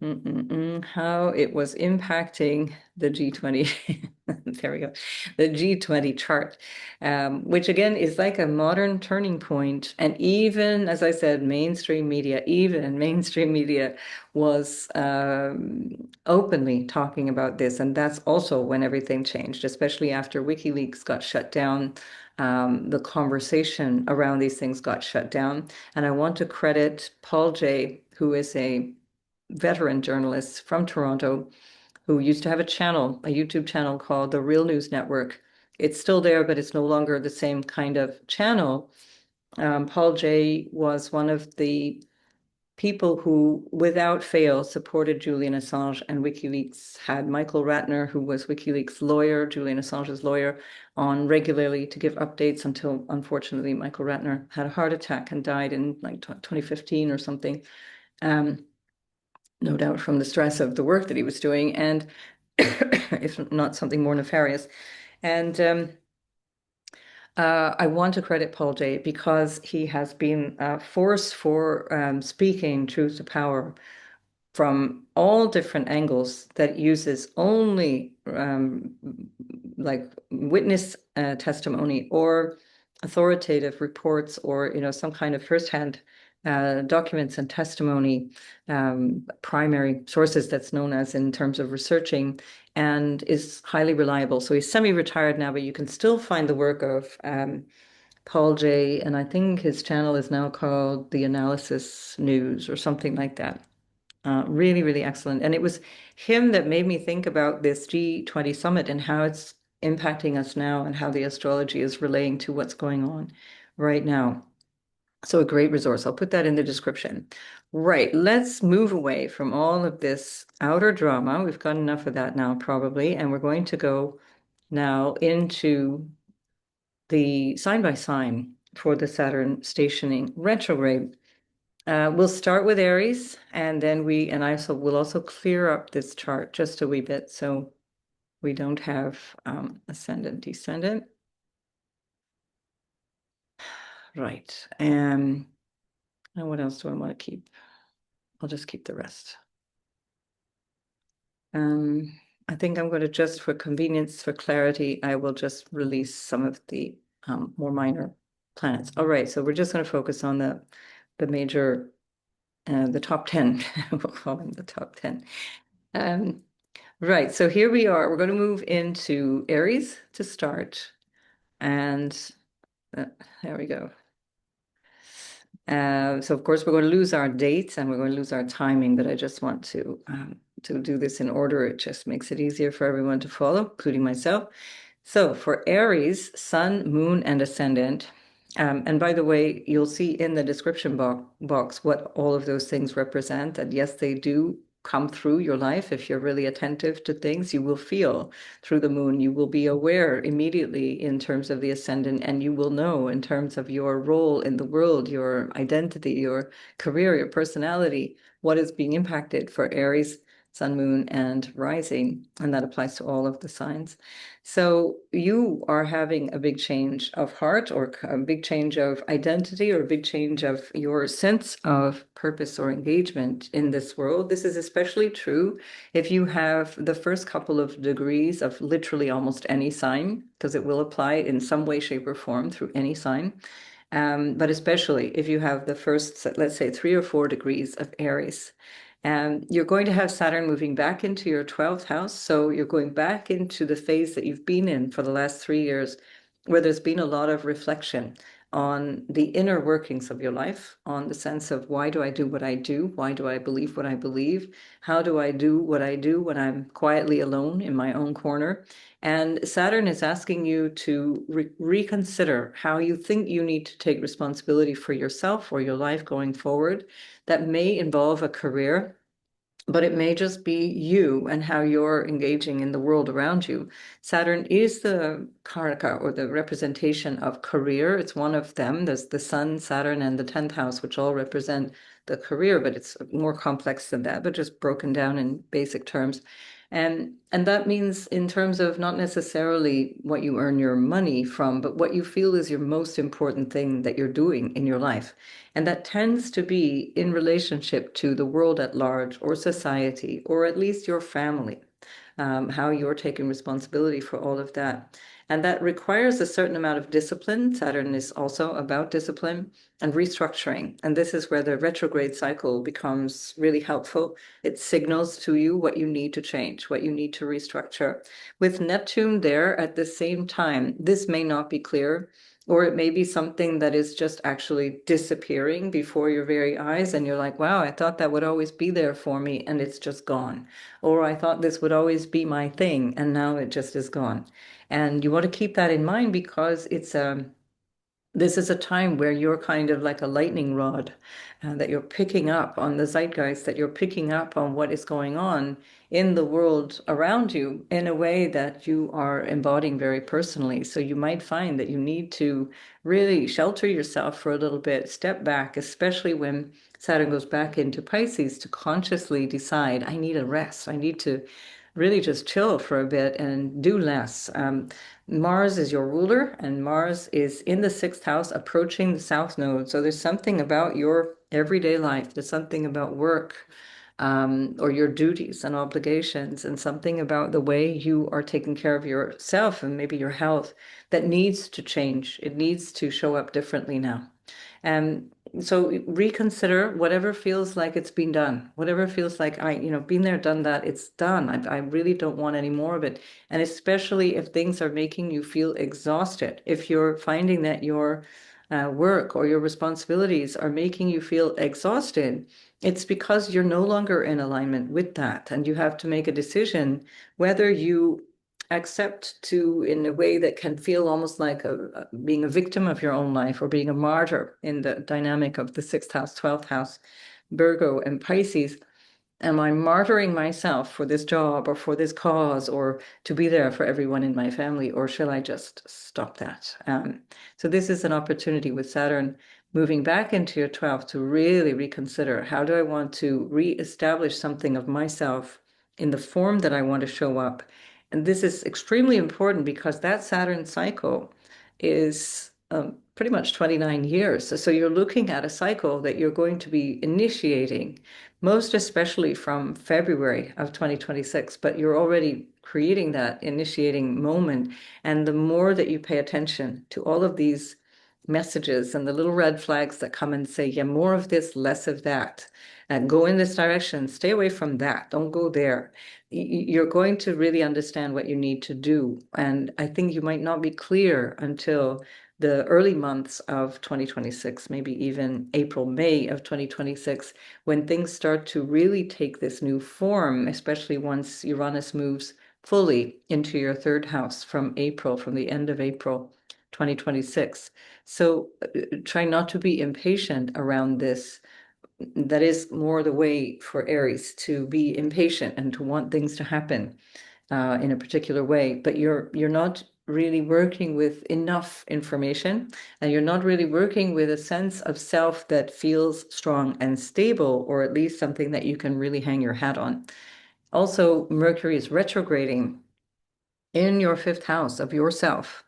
How it was impacting the G20. There we go. The G20 chart, which again is like a modern turning point. And even, as I said, mainstream media was openly talking about this. And that's also when everything changed, especially after WikiLeaks got shut down. The conversation around these things got shut down. And I want to credit Paul Jay, who is a veteran journalist from Toronto who used to have a YouTube channel called The Real News Network. It's still there, but it's no longer the same kind of channel. Paul Jay was one of the people who, without fail, supported Julian Assange, and WikiLeaks had Michael Ratner, who was WikiLeaks' lawyer, Julian Assange's lawyer, on regularly to give updates until, unfortunately, Michael Ratner had a heart attack and died in like 2015 or something. No doubt from the stress of the work that he was doing, and if not something more nefarious. And I want to credit Paul Jay because he has been a force for speaking truth to power from all different angles that uses only like witness testimony or authoritative reports or some kind of firsthand documents and testimony, primary sources that's known as in terms of researching, and is highly reliable. So he's semi-retired now, but you can still find the work of Paul J, and I think his channel is now called The Analysis News or something like that. Really, really excellent. And it was him that made me think about this G20 summit and how it's impacting us now and how the astrology is relating to what's going on right now. So a great resource. I'll put that in the description. Right, let's move away from all of this outer drama. We've got enough of that now, probably, and we're going to go now into the sign by sign for the Saturn stationing retrograde. We'll start with Aries, and then we'll also clear up this chart just a wee bit so we don't have ascendant, descendant. Right. And what else do I want to keep? I'll just keep the rest. I think I'm going to just, for convenience, for clarity, I will just release some of the more minor planets. All right, so we're just going to focus on the major, the top 10. We'll call them the top 10. Right, so here we are. We're going to move into Aries to start. And there we go. So of course we're going to lose our dates and we're going to lose our timing, but I just want to do this in order. It just makes it easier for everyone to follow, including myself. So for Aries, Sun, Moon, and Ascendant. And by the way, you'll see in the description box what all of those things represent. And yes, they do come through your life. If you're really attentive to things, you will feel through the moon. You will be aware immediately in terms of the ascendant, and you will know in terms of your role in the world, your identity, your career, your personality, what is being impacted for Aries, Sun, Moon, and Rising. And that applies to all of the signs. So you are having a big change of heart or a big change of identity or a big change of your sense of purpose or engagement in this world. This is especially true if you have the first couple of degrees of literally almost any sign, because it will apply in some way, shape, or form through any sign. But especially if you have the first, let's say, 3 or 4 degrees of Aries. And you're going to have Saturn moving back into your 12th house. So you're going back into the phase that you've been in for the last 3 years, where there's been a lot of reflection on the inner workings of your life, on the sense of why do I do what I do? Why do I believe what I believe? How do I do what I do when I'm quietly alone in my own corner? And Saturn is asking you to reconsider how you think you need to take responsibility for yourself or your life going forward. That may involve a career, but it may just be you and how you're engaging in the world around you. Saturn is the karaka or the representation of career. It's one of them. There's the Sun, Saturn, and the 10th house, which all represent the career, but it's more complex than that, but just broken down in basic terms. And that means in terms of not necessarily what you earn your money from, but what you feel is your most important thing that you're doing in your life. And that tends to be in relationship to the world at large or society, or at least your family, how you're taking responsibility for all of that. And that requires a certain amount of discipline. Saturn is also about discipline and restructuring. And this is where the retrograde cycle becomes really helpful. It signals to you what you need to change, what you need to restructure. With Neptune there at the same time, this may not be clear, or it may be something that is just actually disappearing before your very eyes. And you're like, wow, I thought that would always be there for me, and it's just gone. Or I thought this would always be my thing, and now it just is gone. And you want to keep that in mind because this is a time where you're kind of like a lightning rod, that you're picking up on the zeitgeist, that you're picking up on what is going on in the world around you in a way that you are embodying very personally. So you might find that you need to really shelter yourself for a little bit, step back, especially when Saturn goes back into Pisces, to consciously decide, I need a rest. I need to really just chill for a bit and do less. Mars is your ruler, and Mars is in the 6th house approaching the South Node. So there's something about your everyday life. There's something about work, or your duties and obligations, and something about the way you are taking care of yourself and maybe your health that needs to change. It needs to show up differently now. So reconsider whatever feels like it's been done, whatever feels like been there, done that, it's done. I really don't want any more of it. And especially if things are making you feel exhausted, if you're finding that your work or your responsibilities are making you feel exhausted, it's because you're no longer in alignment with that. And you have to make a decision whether you accept to in a way that can feel almost like being a victim of your own life or being a martyr in the dynamic of the 6th house, 12th house, Virgo and Pisces. Am I martyring myself for this job or for this cause or to be there for everyone in my family, or shall I just stop that? So this is an opportunity with Saturn moving back into your 12th to really reconsider, how do I want to reestablish something of myself in the form that I want to show up? And this is extremely important because that Saturn cycle is pretty much 29 years. So you're looking at a cycle that you're going to be initiating, most especially from February of 2026, but you're already creating that initiating moment. And the more that you pay attention to all of these messages and the little red flags that come and say, yeah, more of this, less of that, and go in this direction, stay away from that, don't go there, you're going to really understand what you need to do. And I think you might not be clear until the early months of 2026, maybe even April, May of 2026, when things start to really take this new form, especially once Uranus moves fully into your 3rd house from the end of April 2026. So try not to be impatient around this. That is more the way for Aries, to be impatient and to want things to happen in a particular way, but you're not really working with enough information, and you're not really working with a sense of self that feels strong and stable, or at least something that you can really hang your hat on. Also, Mercury is retrograding in your 5th house of yourself.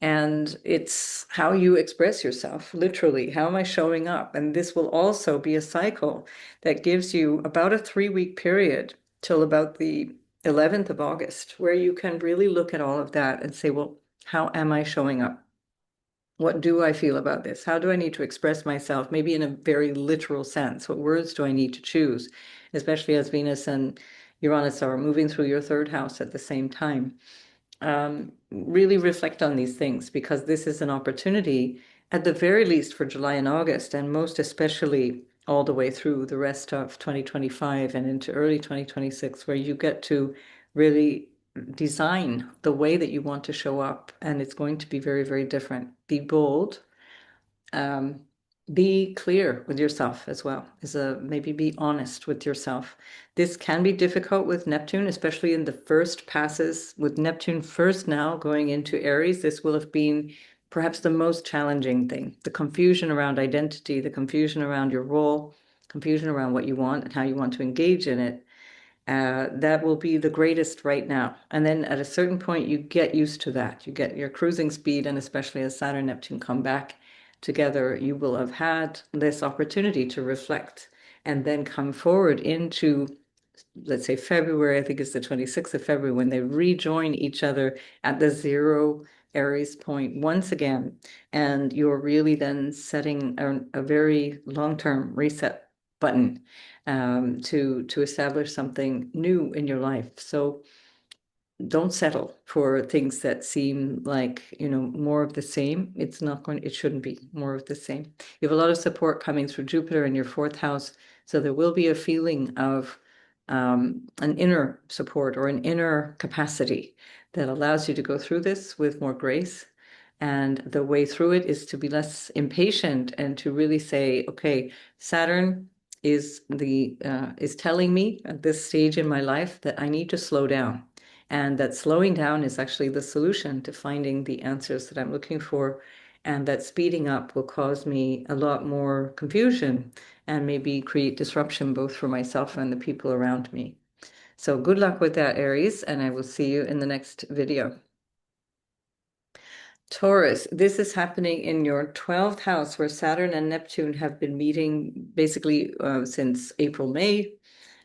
And it's how you express yourself, literally. How am I showing up? And this will also be a cycle that gives you about a 3-week period till about the 11th of August, where you can really look at all of that and say, well, how am I showing up? What do I feel about this? How do I need to express myself? Maybe in a very literal sense. What words do I need to choose? Especially as Venus and Uranus are moving through your 3rd house at the same time. Really reflect on these things, because this is an opportunity, at the very least, for July and August, and most especially all the way through the rest of 2025 and into early 2026, where you get to really design the way that you want to show up. And it's going to be very, very different. Be bold. Be clear with yourself as well, maybe be honest with yourself. This can be difficult with Neptune, especially in the first passes. With Neptune first now going into Aries, this will have been perhaps the most challenging thing. The confusion around identity, the confusion around your role, confusion around what you want and how you want to engage in it. That will be the greatest right now. And then at a certain point, you get used to that. You get your cruising speed, and especially as Saturn Neptune come back together, you will have had this opportunity to reflect and then come forward into, let's say, February. I think it's the 26th of February, when they rejoin each other at the 0 Aries point once again. And you're really then setting a very long-term reset button to establish something new in your life. So don't settle for things that seem like, more of the same. It shouldn't be more of the same. You have a lot of support coming through Jupiter in your 4th house. So there will be a feeling of an inner support or an inner capacity that allows you to go through this with more grace. And the way through it is to be less impatient and to really say, okay, Saturn is telling me at this stage in my life that I need to slow down. And that slowing down is actually the solution to finding the answers that I'm looking for. And that speeding up will cause me a lot more confusion and maybe create disruption both for myself and the people around me. So good luck with that, Aries, and I will see you in the next video. Taurus, this is happening in your 12th house, where Saturn and Neptune have been meeting basically since April, May.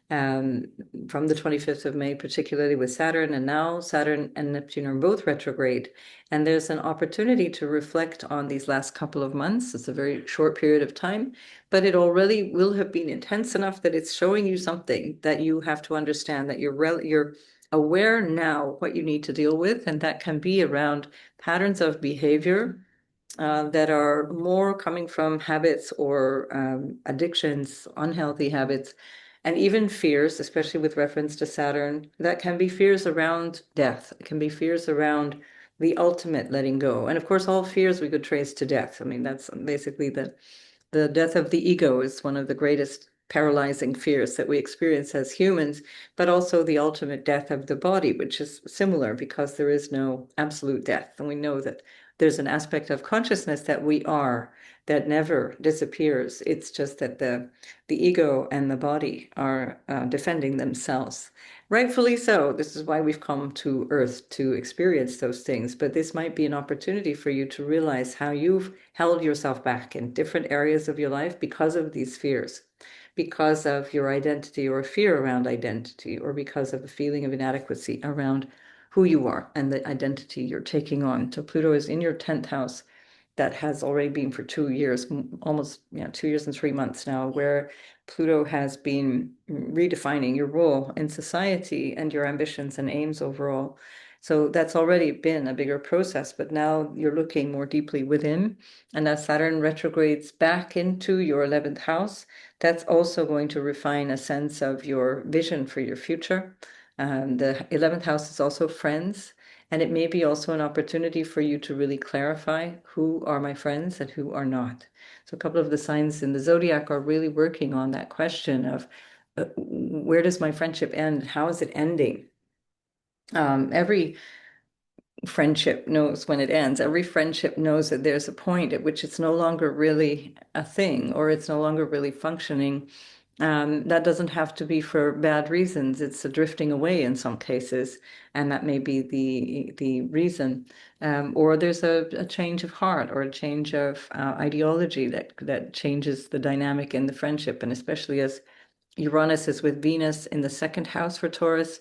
from the 25th of May, particularly with Saturn, and now Saturn and Neptune are both retrograde. And there's an opportunity to reflect on these last couple of months. It's a very short period of time, but it already will have been intense enough that it's showing you something that you have to understand, that you're aware now what you need to deal with, and that can be around patterns of behavior that are more coming from habits or addictions, unhealthy habits, and even fears, especially with reference to Saturn, that can be fears around death. It can be fears around the ultimate letting go. And of course, all fears we could trace to death. I mean, that's basically the death of the ego is one of the greatest paralyzing fears that we experience as humans, but also the ultimate death of the body, which is similar because there is no absolute death. And we know that there's an aspect of consciousness that we are that never disappears. It's just that the ego and the body are defending themselves. Rightfully so. This is why we've come to Earth to experience those things. But this might be an opportunity for you to realize how you've held yourself back in different areas of your life because of these fears, because of your identity or fear around identity, or because of a feeling of inadequacy around who you are and the identity you're taking on. So Pluto is in your 10th house. That has already been for 2 years, almost 2 years and 3 months now, where Pluto has been redefining your role in society and your ambitions and aims overall. So that's already been a bigger process, but now you're looking more deeply within. And as Saturn retrogrades back into your 11th house, that's also going to refine a sense of your vision for your future. The 11th house is also friends. And it may be also an opportunity for you to really clarify who are my friends and who are not. So a couple of the signs in the zodiac are really working on that question of where does my friendship end? How is it ending? Every friendship knows when it ends. Every friendship knows that there's a point at which it's no longer really a thing, or it's no longer really functioning. That doesn't have to be for bad reasons. It's a drifting away in some cases, and that may be the reason. Or there's a change of heart or a change of ideology that changes the dynamic in the friendship. And especially as Uranus is with Venus in the second house for Taurus,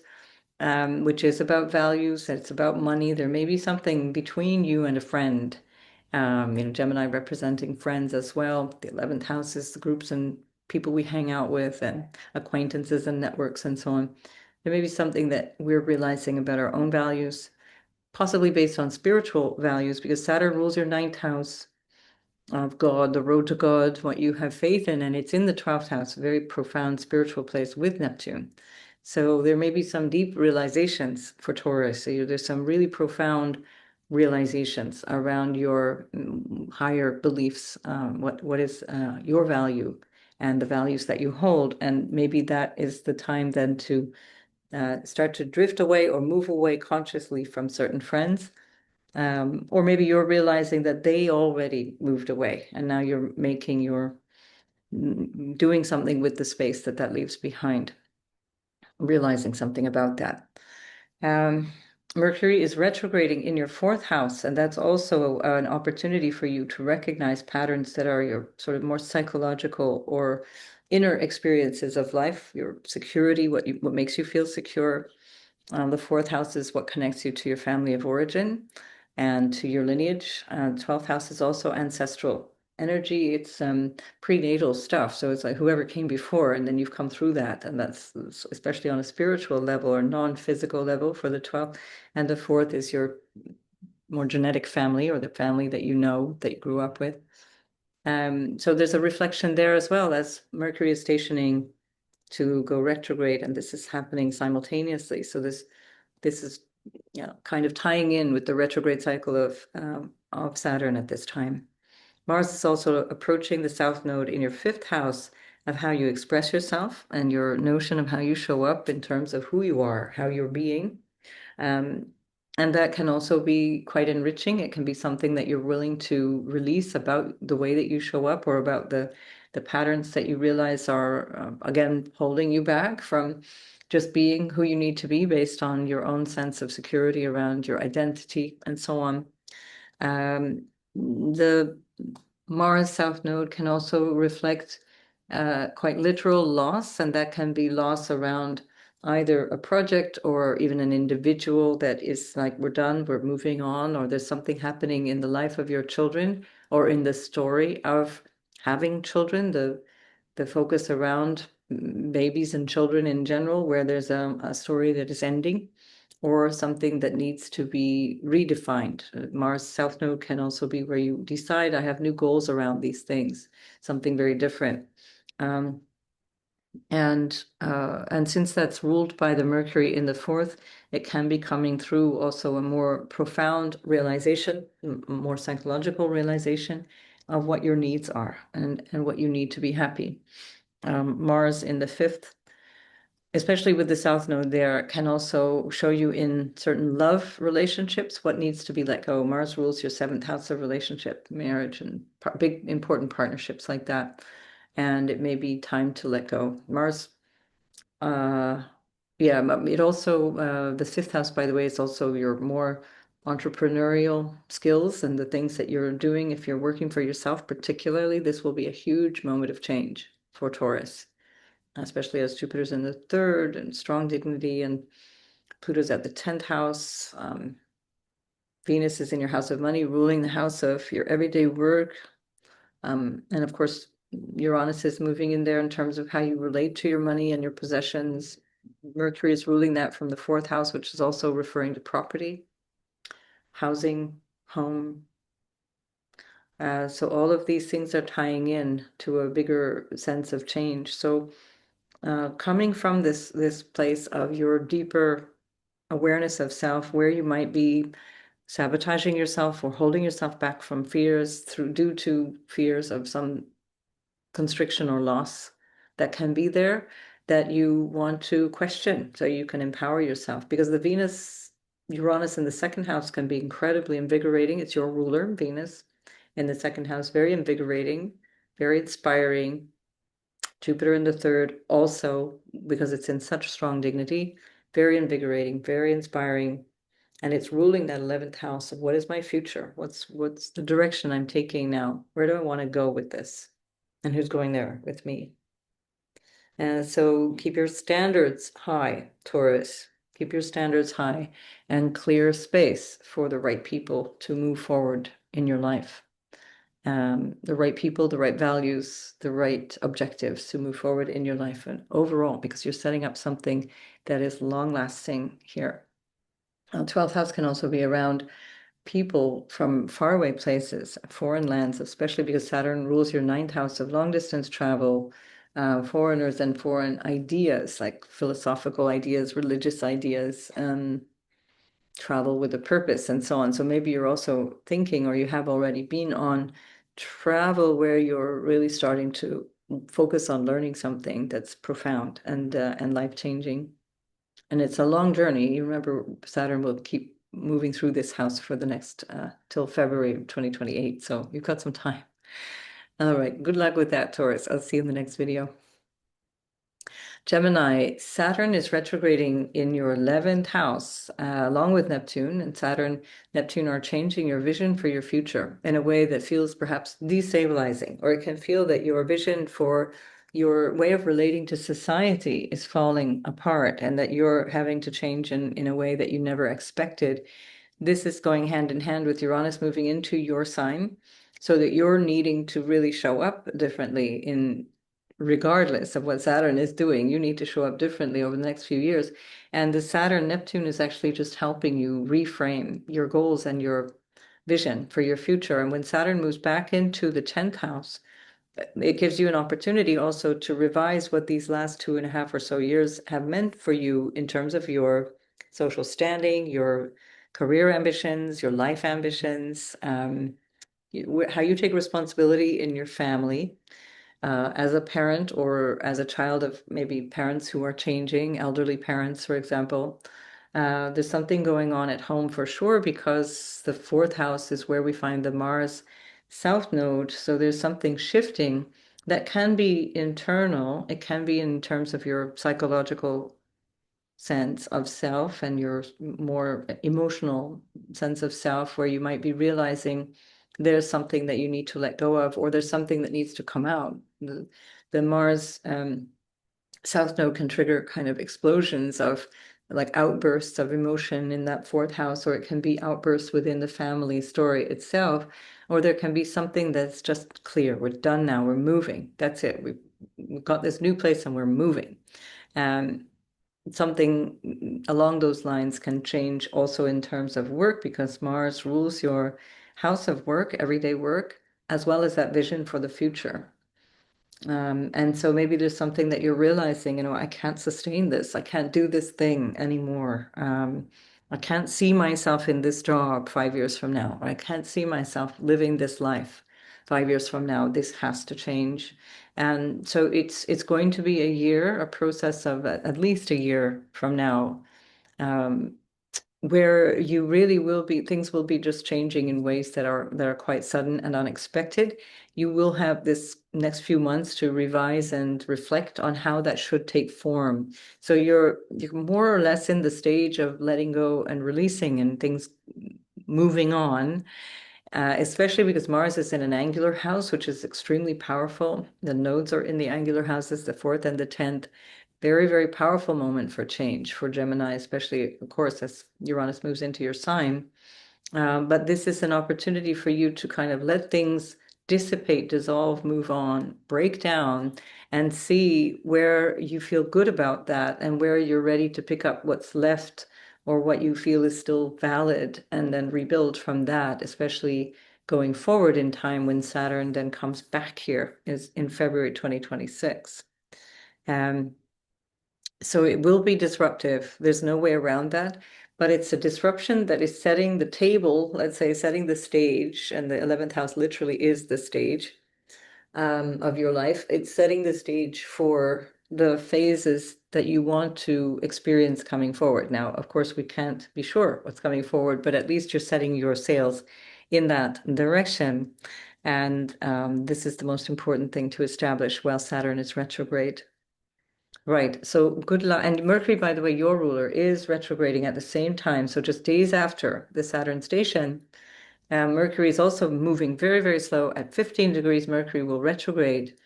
which is about values, it's about money. There may be something between you and a friend. Gemini representing friends as well. The 11th house is the groups and people we hang out with and acquaintances and networks and so on. There may be something that we're realizing about our own values, possibly based on spiritual values, because Saturn rules your 9th house of God, the road to God, what you have faith in, and it's in the 12th house, a very profound spiritual place with Neptune. So there may be some deep realizations for Taurus. So there's some really profound realizations around your higher beliefs, what is your value and the values that you hold. And maybe that is the time then to start to drift away or move away consciously from certain friends. Or maybe you're realizing that they already moved away and now you're doing something with the space that leaves behind, realizing something about that. Mercury is retrograding in your 4th house, and that's also an opportunity for you to recognize patterns that are your sort of more psychological or inner experiences of life, your security, what makes you feel secure. The 4th house is what connects you to your family of origin and to your lineage. 12th house is also ancestral energy. It's prenatal stuff. So it's like whoever came before, and then you've come through that. And that's especially on a spiritual level or non-physical level for the 12th. And the 4th is your more genetic family or the family that you know, that you grew up with. So there's a reflection there as well as Mercury is stationing to go retrograde, and this is happening simultaneously. So this is kind of tying in with the retrograde cycle of Saturn at this time. Mars is also approaching the South Node in your 5th house of how you express yourself and your notion of how you show up in terms of who you are, how you're being. And that can also be quite enriching. It can be something that you're willing to release about the way that you show up or about the patterns that you realize are, again, holding you back from just being who you need to be based on your own sense of security around your identity and so on. The Mars South Node can also reflect quite literal loss, and that can be loss around either a project or even an individual that is like, we're done, we're moving on, or there's something happening in the life of your children or in the story of having children, the focus around babies and children in general, where there's a story that is ending or something that needs to be redefined. Mars South Node can also be where you decide, I have new goals around these things, something very different. And since that's ruled by the Mercury in the fourth, it can be coming through also a more profound realization, more psychological realization of what your needs are and what you need to be happy. Mars in the fifth, especially with the South Node there, can also show you in certain love relationships what needs to be let go. Mars rules your seventh house of relationship, marriage, and big important partnerships like that. And it may be time to let go. Mars, yeah, it also, the fifth house, by the way, is also your more entrepreneurial skills and the things that you're doing. If you're working for yourself, particularly, this will be a huge moment of change for Taurus, especially as Jupiter's in the third and strong dignity, and Pluto's at the 10th house. Venus is in your house of money, ruling the house of your everyday work. And of course, Uranus is moving in there in terms of how you relate to your money and your possessions. Mercury is ruling that from the fourth house, which is also referring to property, housing, home. So all of these things are tying in to a bigger sense of change. So coming from this place of your deeper awareness of self, where you might be sabotaging yourself or holding yourself back from fears due to fears of some constriction or loss that can be there, that you want to question so you can empower yourself. Because the Venus, Uranus in the second house can be incredibly invigorating. It's your ruler, Venus, in the second house, very invigorating, very inspiring. Jupiter in the third, also, because it's in such strong dignity, very invigorating, very inspiring. And it's ruling that 11th house of what is my future? What's the direction I'm taking now? Where do I want to go with this? And who's going there with me? And so keep your standards high, Taurus. Keep your standards high and clear space for the right people to move forward in your life. The right people, the right values, the right objectives to move forward in your life and overall, because you're setting up something that is long lasting here. 12th house can also be around people from faraway places, foreign lands, especially because Saturn rules your ninth house of long distance travel, foreigners and foreign ideas, like philosophical ideas, religious ideas, travel with a purpose and so on. So maybe you're also thinking, or you have already been on travel where you're really starting to focus on learning something that's profound and life-changing. And it's a long journey. You remember Saturn will keep moving through this house for the next till February 2028. So you've got some time. All right. Good luck with that, Taurus. I'll see you in the next video. Gemini, Saturn is retrograding in your 11th house, along with Neptune, and Saturn, Neptune are changing your vision for your future in a way that feels perhaps destabilizing, or it can feel that your vision for your way of relating to society is falling apart and that you're having to change in a way that you never expected. This is going hand in hand with Uranus moving into your sign, so that you're needing to really show up differently regardless of what Saturn is doing. You need to show up differently over the next few years. And the Saturn-Neptune is actually just helping you reframe your goals and your vision for your future. And when Saturn moves back into the 10th house, it gives you an opportunity also to revise what these last 2.5 or so years have meant for you in terms of your social standing, your career ambitions, your life ambitions, how you take responsibility in your family, as a parent or as a child of maybe parents who are changing, elderly parents, for example. There's something going on at home for sure, because the fourth house is where we find the Mars South Node. So there's something shifting that can be internal. It can be in terms of your psychological sense of self and your more emotional sense of self, where you might be realizing there's something that you need to let go of, or there's something that needs to come out. the Mars South Node can trigger kind of explosions of like outbursts of emotion in that fourth house, or it can be outbursts within the family story itself, or there can be something that's just clear. We're done now. We're moving. That's it. We've got this new place and we're moving. Something along those lines can change also in terms of work, because Mars rules your house of work, everyday work, as well as that vision for the future. And so maybe there's something that you're realizing, I can't sustain this. I can't do this thing anymore. I can't see myself in this job 5 years from now. I can't see myself living this life 5 years from now. This has to change. And so it's going to be a year, a process of at least a year from now, where you really will be, things will be just changing in ways that are quite sudden and unexpected. You will have this next few months to revise and reflect on how that should take form. So you're more or less in the stage of letting go and releasing and things moving on, especially because Mars is in an angular house, which is extremely powerful. The nodes are in the angular houses, the 4th and the 10th. Very, very powerful moment for change for Gemini, especially, of course, as Uranus moves into your sign. But this is an opportunity for you to kind of let things dissipate, dissolve, move on, break down, and see where you feel good about that and where you're ready to pick up what's left or what you feel is still valid, and then rebuild from that, especially going forward in time when Saturn then comes back here is in February 2026. So it will be disruptive. There's no way around that. But it's a disruption that is setting the table, let's say, setting the stage, and the 11th house literally is the stage of your life. It's setting the stage for the phases that you want to experience coming forward. Now, of course, we can't be sure what's coming forward, but at least you're setting your sails in that direction. And this is the most important thing to establish while Saturn is retrograde. Right. So good luck. And Mercury, by the way, your ruler, is retrograding at the same time. So just days after the Saturn station, Mercury is also moving very, very slow. At 15 degrees, Mercury will retrograde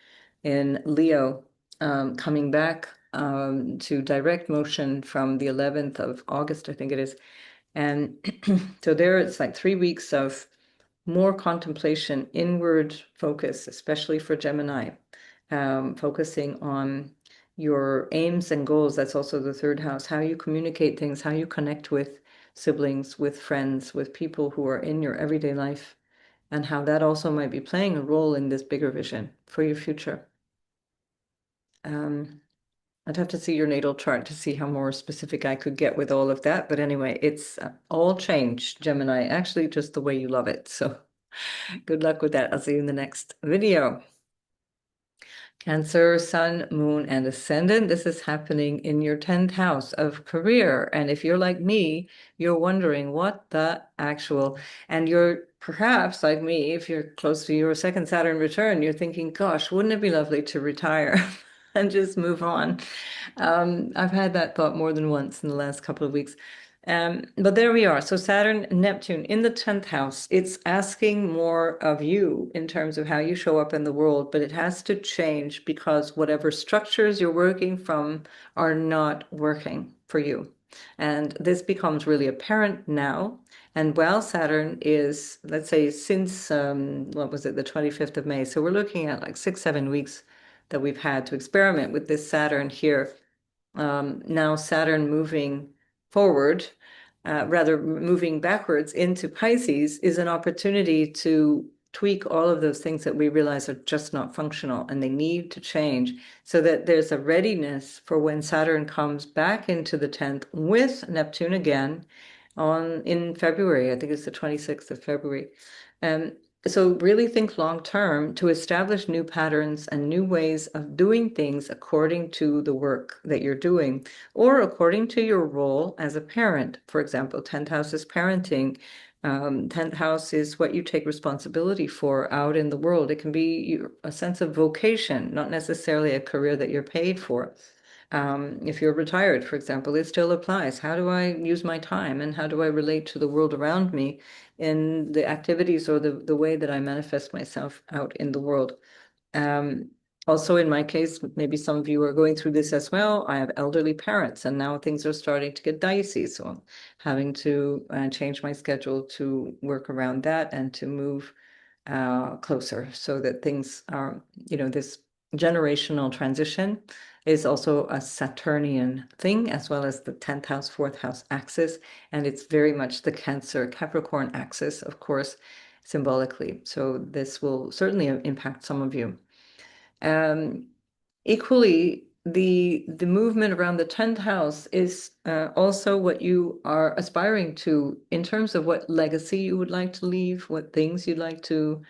in Leo, coming back to direct motion from the 11th of August, I think it is. And so there it's like 3 weeks of more contemplation, inward focus, especially for Gemini, focusing on your aims and goals. That's also the 3rd house, how you communicate things, how you connect with siblings, with friends, with people who are in your everyday life, and how that also might be playing a role in this bigger vision for your future. I'd have to see your natal chart to see how more specific I could get with all of that. But anyway, it's all change, Gemini, actually just the way you love it. So good luck with that. I'll see you in the next video. Cancer, Sun, Moon, and Ascendant. This is happening in your 10th house of career. And if you're like me, you're wondering what the actual, and you're perhaps like me, if you're close to your 2nd Saturn return, you're thinking, gosh, wouldn't it be lovely to retire and just move on? I've had that thought more than once in the last couple of weeks. But there we are. So Saturn, Neptune in the 10th house, it's asking more of you in terms of how you show up in the world, but it has to change because whatever structures you're working from are not working for you. And this becomes really apparent now. And while Saturn is, let's say, since, what was it, the 25th of May. So we're looking at like 6-7 weeks that we've had to experiment with this Saturn here. Now Saturn moving forward, rather moving backwards into Pisces, is an opportunity to tweak all of those things that we realize are just not functional and they need to change, so that there's a readiness for when Saturn comes back into the 10th with Neptune again in February. I think it's the 26th of February. So really think long term to establish new patterns and new ways of doing things according to the work that you're doing, or according to your role as a parent. For example, 10th house is parenting. 10th house is what you take responsibility for out in the world. It can be a sense of vocation, not necessarily a career that you're paid for. If you're retired, for example, it still applies. How do I use my time, and how do I relate to the world around me in the activities or the way that I manifest myself out in the world? Also, in my case, maybe some of you are going through this as well. I have elderly parents, and now things are starting to get dicey. So I'm having to change my schedule to work around that and to move closer so that things are, this generational transition is also a Saturnian thing, as well as the 10th house, fourth house axis. And it's very much the Cancer Capricorn axis, of course, symbolically. So this will certainly impact some of you. Equally, the movement around the 10th house is also what you are aspiring to in terms of what legacy you would like to leave, what things you'd like to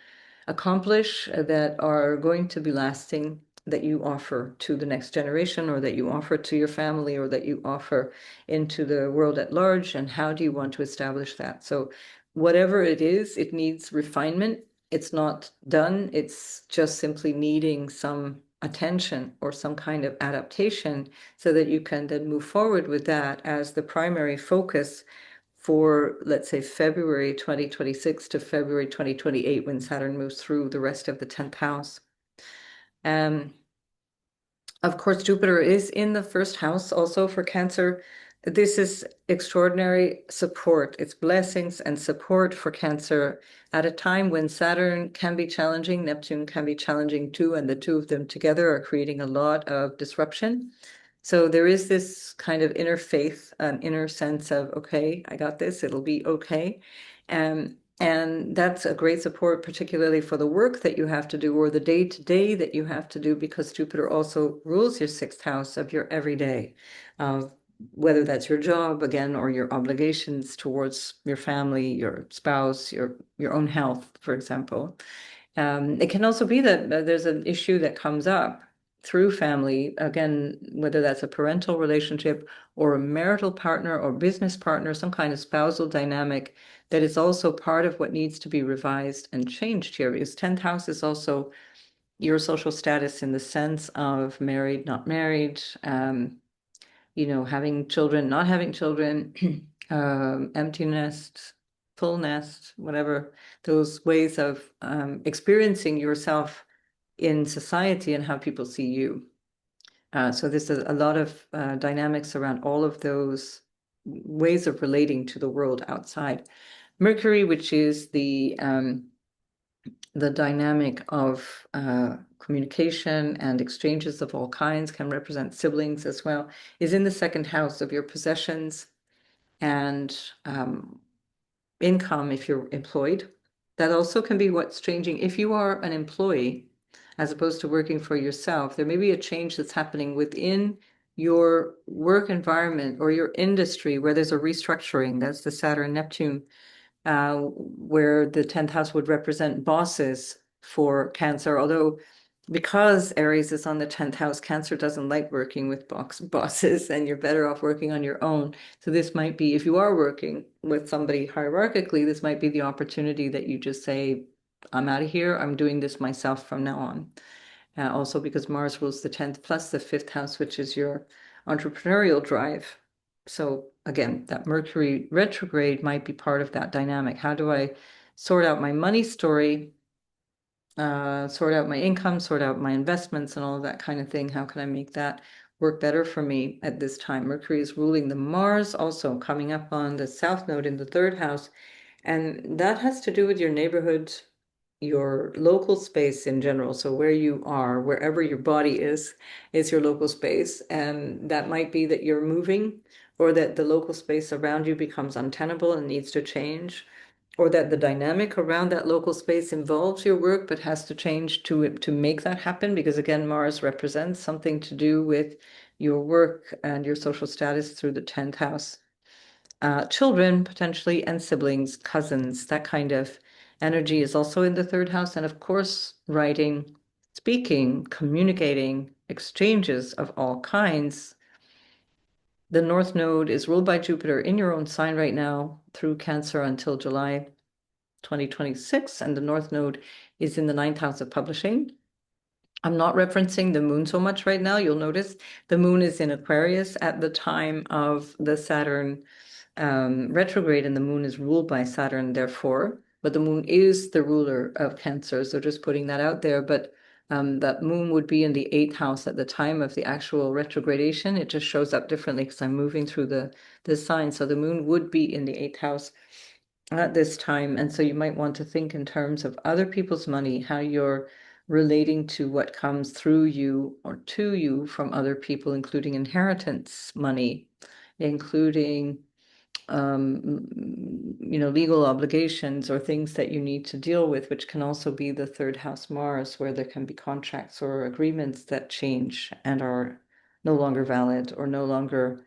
accomplish that are going to be lasting, that you offer to the next generation, or that you offer to your family, or that you offer into the world at large, and how do you want to establish that? So whatever it is, it needs refinement. It's not done. It's just simply needing some attention or some kind of adaptation so that you can then move forward with that as the primary focus for, let's say, February 2026 to February 2028, when Saturn moves through the rest of the 10th house. Of course, Jupiter is in the first house also for Cancer. This is extraordinary support. It's blessings and support for Cancer at a time when Saturn can be challenging, Neptune can be challenging too, and the two of them together are creating a lot of disruption. So there is this kind of inner faith, an inner sense of, okay, I got this, it'll be okay. And that's a great support, particularly for the work that you have to do or the day-to-day that you have to do, because Jupiter also rules your sixth house of your everyday, whether that's your job, again, or your obligations towards your family, your spouse, your own health, for example. It can also be that there's an issue that comes up through family, again, whether that's a parental relationship or a marital partner or business partner, some kind of spousal dynamic that is also part of what needs to be revised and changed here. Because 10th house is also your social status in the sense of married, not married, having children, not having children, empty nest, full nest, whatever, those ways of experiencing yourself in society and how people see you. So there's a lot of dynamics around all of those ways of relating to the world outside. Mercury, which is the dynamic of communication and exchanges of all kinds, can represent siblings as well, is in the second house of your possessions and income if you're employed. That also can be what's changing. If you are an employee, as opposed to working for yourself, there may be a change that's happening within your work environment or your industry where there's a restructuring. That's the Saturn-Neptune, where the 10th house would represent bosses for Cancer. Although, because Aries is on the 10th house, Cancer doesn't like working with bosses, and you're better off working on your own. So this might be, if you are working with somebody hierarchically, this might be the opportunity that you just say, I'm out of here. I'm doing this myself from now on. Also because Mars rules the 10th plus the 5th house, which is your entrepreneurial drive. So again, that Mercury retrograde might be part of that dynamic. How do I sort out my money story, sort out my income, sort out my investments and all of that kind of thing? How can I make that work better for me at this time? Mercury is ruling the Mars, also coming up on the South Node in the 3rd house. And that has to do with your neighborhood, your local space in general. So where you are, wherever your body is your local space. And that might be that you're moving, or that the local space around you becomes untenable and needs to change, or that the dynamic around that local space involves your work but has to change to make that happen. Because again, Mars represents something to do with your work and your social status through the 10th house. Children potentially, and siblings, cousins, that kind of energy is also in the 3rd house. And of course, writing, speaking, communicating, exchanges of all kinds. The North Node is ruled by Jupiter in your own sign right now through Cancer until July 2026. And the North Node is in the 9th house of publishing. I'm not referencing the moon so much right now. You'll notice the moon is in Aquarius at the time of the Saturn retrograde, and the moon is ruled by Saturn, therefore, but the moon is the ruler of Cancer. So just putting that out there. But That moon would be in the 8th house at the time of the actual retrogradation. It just shows up differently because I'm moving through the sign. So the moon would be in the 8th house at this time. And so you might want to think in terms of other people's money, how you're relating to what comes through you or to you from other people, including inheritance money, including legal obligations or things that you need to deal with, which can also be the 3rd house Mars, where there can be contracts or agreements that change and are no longer valid or no longer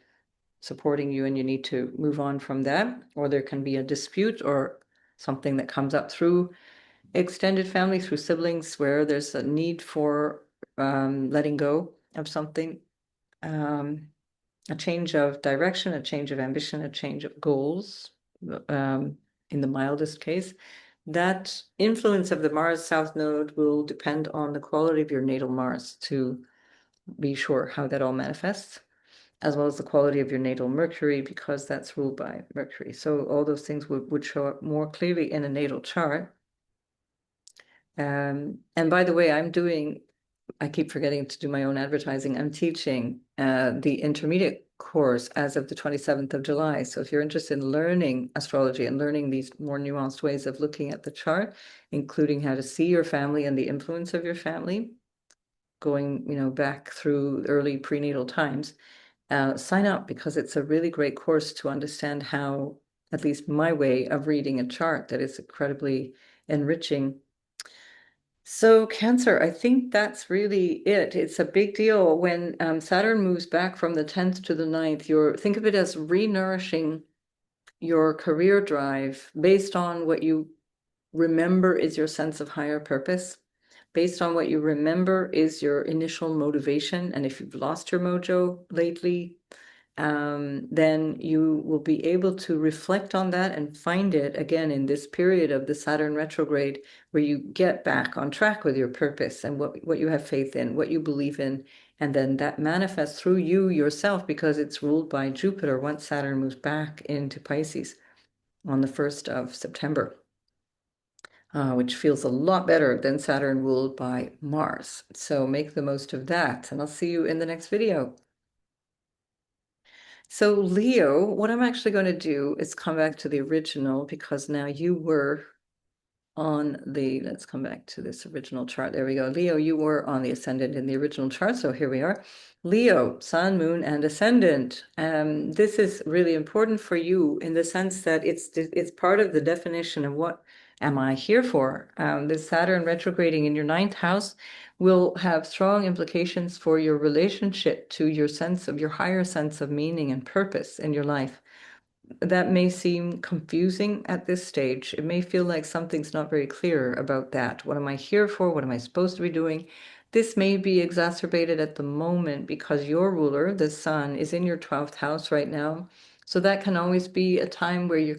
supporting you, and you need to move on from that. Or there can be a dispute or something that comes up through extended family, through siblings, where there's a need for letting go of something. A change of direction, a change of ambition, a change of goals, in the mildest case. That influence of the Mars South Node will depend on the quality of your natal Mars to be sure how that all manifests, as well as the quality of your natal Mercury, because that's ruled by Mercury. So all those things would show up more clearly in a natal chart. And by the way, I keep forgetting to do my own advertising. I'm teaching the intermediate course as of the 27th of July. So if you're interested in learning astrology and learning these more nuanced ways of looking at the chart, including how to see your family and the influence of your family, going, back through early prenatal times, sign up, because it's a really great course to understand how, at least my way of reading a chart, that is incredibly enriching. So Cancer, I think that's really it. It's a big deal when Saturn moves back from the 10th to the 9th. Think of it as re-nourishing your career drive based on what you remember is your sense of higher purpose, based on what you remember is your initial motivation. And if you've lost your mojo lately, then you will be able to reflect on that and find it again in this period of the Saturn retrograde, where you get back on track with your purpose and what you have faith in, what you believe in. And then that manifests through you yourself, because it's ruled by Jupiter once Saturn moves back into Pisces on the 1st of September. Which feels a lot better than Saturn ruled by Mars. So make the most of that, and I'll see you in the next video. So Leo, what I'm actually going to do is come back to the original, because now you were on let's come back to this original chart. There we go. Leo, you were on the ascendant in the original chart. So here we are. Leo, sun, moon, and ascendant. This is really important for you in the sense that it's part of the definition of what am I here for. The Saturn retrograding in your 9th house will have strong implications for your relationship to your higher sense of meaning and purpose in your life. That may seem confusing at this stage. It may feel like something's not very clear about that. What am I here for? What am I supposed to be doing? This may be exacerbated at the moment because your ruler, the sun, is in your 12th house right now. So that can always be a time where you're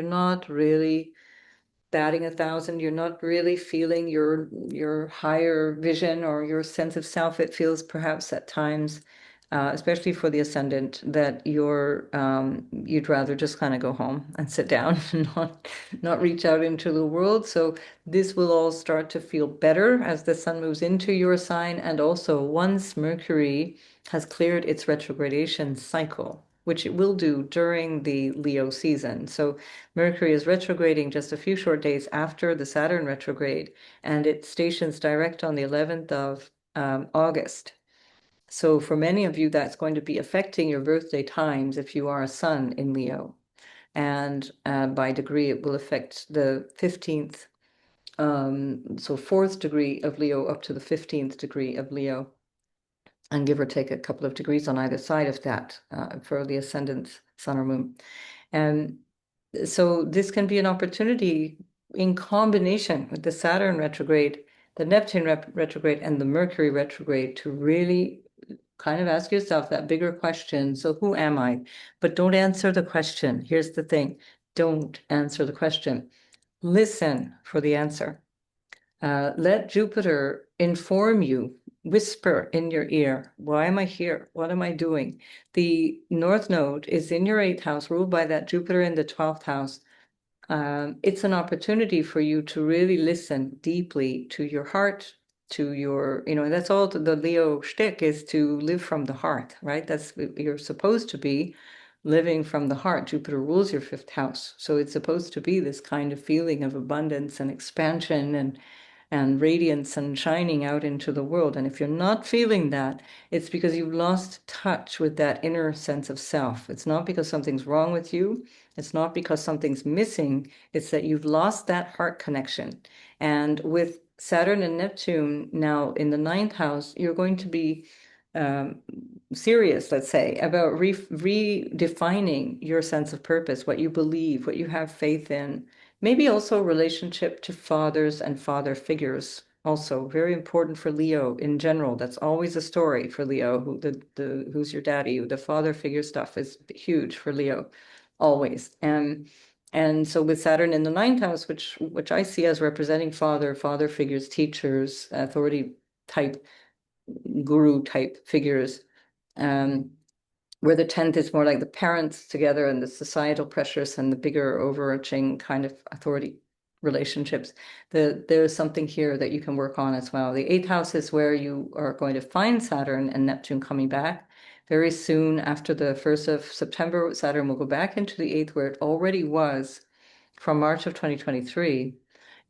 not really batting 1,000. You're not really feeling your higher vision or your sense of self. It feels perhaps at times, especially for the ascendant, that you'd rather just kind of go home and sit down and not reach out into the world. So this will all start to feel better as the sun moves into your sign, and also once Mercury has cleared its retrogradation cycle, which it will do during the Leo season. So Mercury is retrograding just a few short days after the Saturn retrograde, and it stations direct on the 11th of August. So for many of you, that's going to be affecting your birthday times if you are a sun in Leo. And by degree, it will affect the 15th, so 4th degree of Leo up to the 15th degree of Leo, and give or take a couple of degrees on either side of that for the ascendant sun or moon. And so this can be an opportunity in combination with the Saturn retrograde, the Neptune retrograde, and the Mercury retrograde to really kind of ask yourself that bigger question. So who am I? But don't answer the question. Here's the thing. Don't answer the question. Listen for the answer. Let Jupiter inform you, whisper in your ear, why am I here? What am I doing? The North Node is in your 8th house, ruled by that Jupiter in the 12th house. It's an opportunity for you to really listen deeply to your heart, to your, that's all the Leo shtick is, to live from the heart, right? That's, you're supposed to be living from the heart. Jupiter rules your fifth house. So it's supposed to be this kind of feeling of abundance and expansion and radiance and shining out into the world. And if you're not feeling that, it's because you've lost touch with that inner sense of self. It's not because something's wrong with you. It's not because something's missing. It's that you've lost that heart connection. And with Saturn and Neptune now in the ninth house, you're going to be um, serious, let's say, about redefining your sense of purpose, what you believe, what you have faith in. Maybe also relationship to fathers and father figures. Also very important for Leo in general. That's always a story for Leo. Who's your daddy? The father figure stuff is huge for Leo, always. And so with Saturn in the ninth house, which I see as representing father figures, teachers, authority type, guru type figures, where the 10th is more like the parents together and the societal pressures and the bigger overarching kind of authority relationships. There's something here that you can work on as well. The eighth house is where you are going to find Saturn and Neptune coming back. Very soon after the 1st of September, Saturn will go back into the eighth where it already was from March of 2023,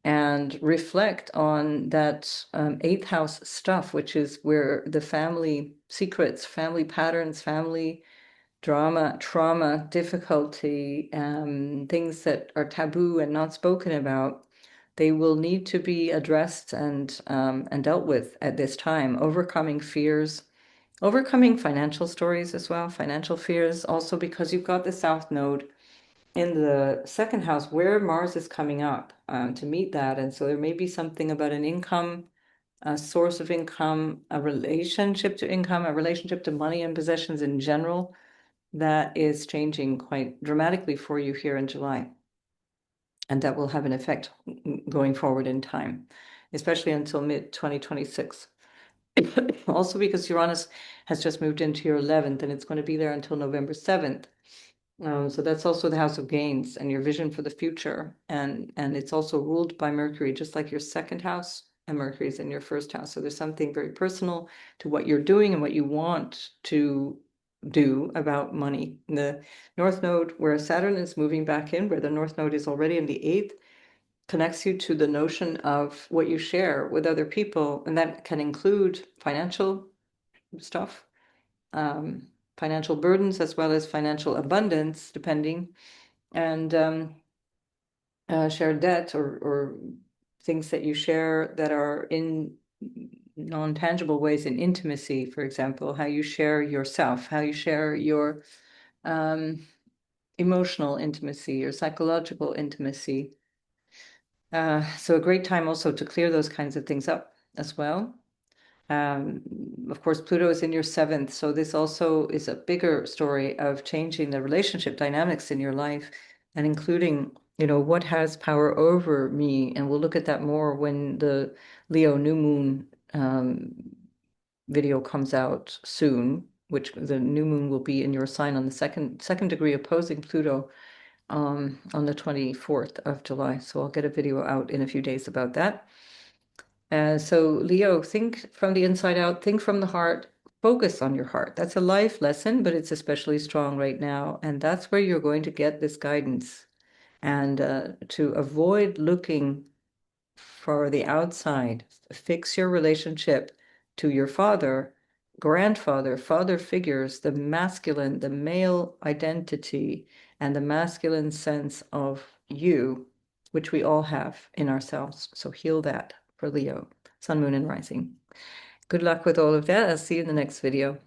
and reflect on that eighth house stuff, which is where the family secrets, family patterns, family drama, trauma, difficulty, things that are taboo and not spoken about, they will need to be addressed and dealt with at this time. Overcoming fears, overcoming financial stories as well, financial fears, also because you've got the South Node in the second house where Mars is coming up to meet that. And so there may be something about an income, a source of income, a relationship to income, a relationship to money and possessions in general that is changing quite dramatically for you here in July. And that will have an effect going forward in time, especially until mid-2026. Also because Uranus has just moved into your 11th and it's going to be there until November 7th. So that's also the house of gains and your vision for the future. And it's also ruled by Mercury, just like your second house, and Mercury is in your first house. So there's something very personal to what you're doing and what you want to do about money. The North Node, where Saturn is moving back in, where the North Node is already in the eighth, connects you to the notion of what you share with other people. And that can include financial stuff, financial burdens, as well as financial abundance, depending, and shared debt or things that you share that are in non-tangible ways, in intimacy, for example, how you share yourself, how you share your emotional intimacy, your psychological intimacy. So a great time also to clear those kinds of things up as well. Of course, Pluto is in your seventh, so this also is a bigger story of changing the relationship dynamics in your life and including, what has power over me. And we'll look at that more when the Leo new moon video comes out soon, which the new moon will be in your sign on the second degree opposing Pluto on the 24th of July. So I'll get a video out in a few days about that. So Leo, think from the inside out, think from the heart, focus on your heart. That's a life lesson, but it's especially strong right now. And that's where you're going to get this guidance. And to avoid looking for the outside, fix your relationship to your father, grandfather, father figures, the masculine, the male identity, and the masculine sense of you, which we all have in ourselves. So heal that for Leo, Sun, Moon, and Rising. Good luck with all of that. I'll see you in the next video.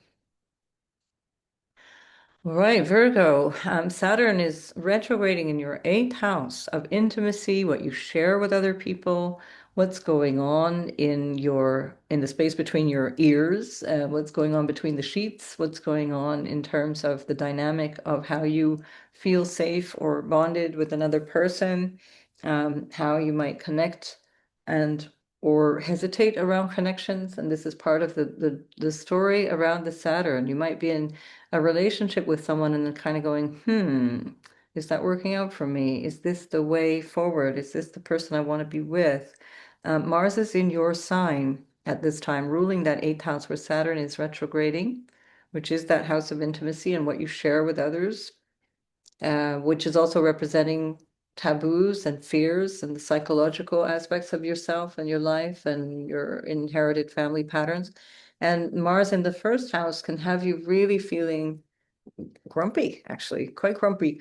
All right, Virgo, Saturn is retrograding in your eighth house of intimacy, what you share with other people, what's going on in the space between your ears, what's going on between the sheets, what's going on in terms of the dynamic of how you feel safe or bonded with another person, how you might connect and or hesitate around connections. And this is part of the story around the Saturn. You might be in a relationship with someone and then kind of going, is that working out for me? Is this the way forward? Is this the person I want to be with? Mars is in your sign. at this time, ruling that 8th house where Saturn is retrograding, which is that house of intimacy and what you share with others, which is also representing taboos and fears and the psychological aspects of yourself and your life and your inherited family patterns. And Mars in the 1st house can have you really feeling grumpy, actually, quite grumpy,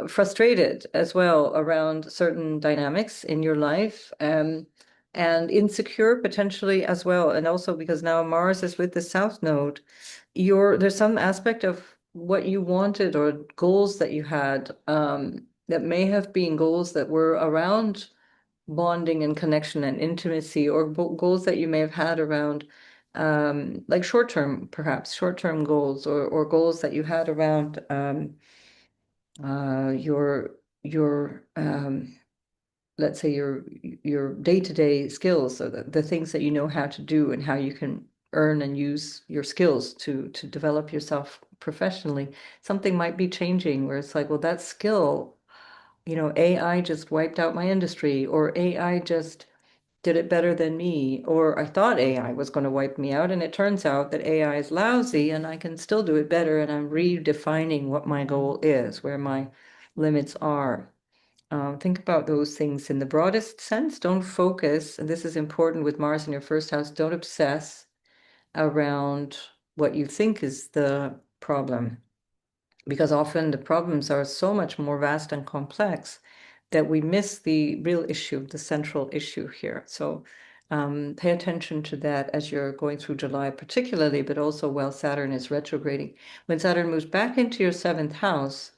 frustrated as well around certain dynamics in your life, and insecure potentially as well. And also because now Mars is with the South Node, there's some aspect of what you wanted or goals that you had, that may have been goals that were around bonding and connection and intimacy, or goals that you may have had around like short-term, perhaps short-term goals, or goals that you had around your let's say your day-to-day skills, so the things that you know how to do and how you can earn and use your skills to develop yourself professionally. Something might be changing where it's like, well, that skill, AI just wiped out my industry, or AI just did it better than me, or I thought AI was going to wipe me out, and it turns out that AI is lousy and I can still do it better, and I'm redefining what my goal is, where my limits are. Think about those things in the broadest sense. Don't focus, and this is important with Mars in your 1st house, don't obsess around what you think is the problem, because often the problems are so much more vast and complex that we miss the real issue, the central issue here. So pay attention to that as you're going through July particularly, but also while Saturn is retrograding. When Saturn moves back into your 7th house,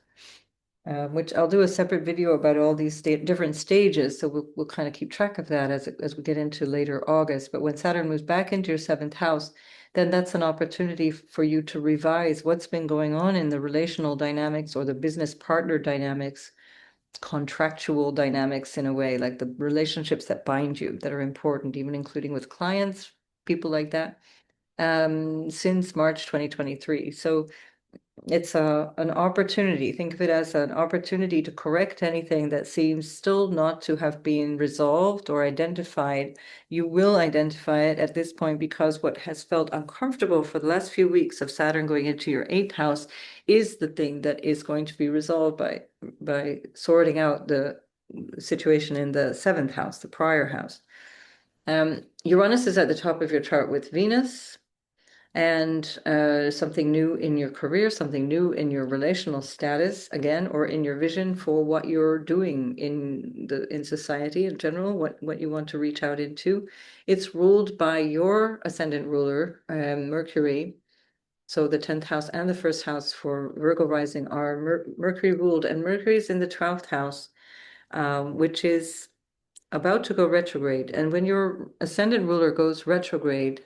which I'll do a separate video about all these different stages, so we'll kind of keep track of that as we get into later August. But when Saturn moves back into your 7th house, then that's an opportunity for you to revise what's been going on in the relational dynamics or the business partner dynamics, contractual dynamics in a way, like the relationships that bind you, that are important, even including with clients, people like that, since March 2023. So it's an opportunity. Think of it as an opportunity to correct anything that seems still not to have been resolved or identified. You will identify it at this point, because what has felt uncomfortable for the last few weeks of Saturn going into your 8th house is the thing that is going to be resolved by sorting out the situation in the 7th house, the prior house. Uranus is at the top of your chart with Venus, and something new in your career, something new in your relational status, again, or in your vision for what you're doing in society in general, what you want to reach out into. It's ruled by your ascendant ruler, Mercury. So the 10th house and the 1st house for Virgo rising are Mercury ruled, and Mercury is in the 12th house, which is about to go retrograde. And when your ascendant ruler goes retrograde,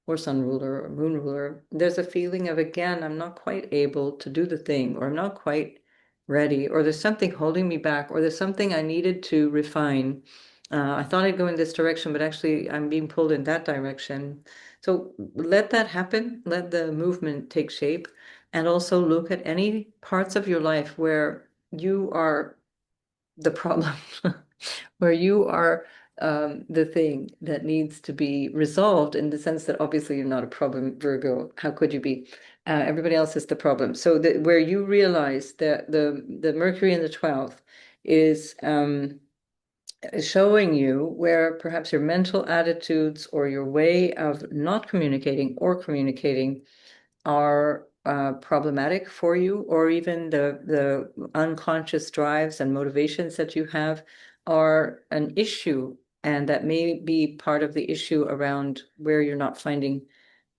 or sun ruler or moon ruler, there's a feeling of, again, I'm not quite able to do the thing, or I'm not quite ready, or there's something holding me back, or there's something I needed to refine. I thought I'd go in this direction, but actually I'm being pulled in that direction. So let that happen, let the movement take shape, and also look at any parts of your life where you are the problem, where you are the thing that needs to be resolved, in the sense that obviously you're not a problem, Virgo. How could you be? Everybody else is the problem. So where you realize that the Mercury in the 12th is showing you where perhaps your mental attitudes or your way of not communicating or communicating are problematic for you, or even the unconscious drives and motivations that you have are an issue, and that may be part of the issue around where you're not finding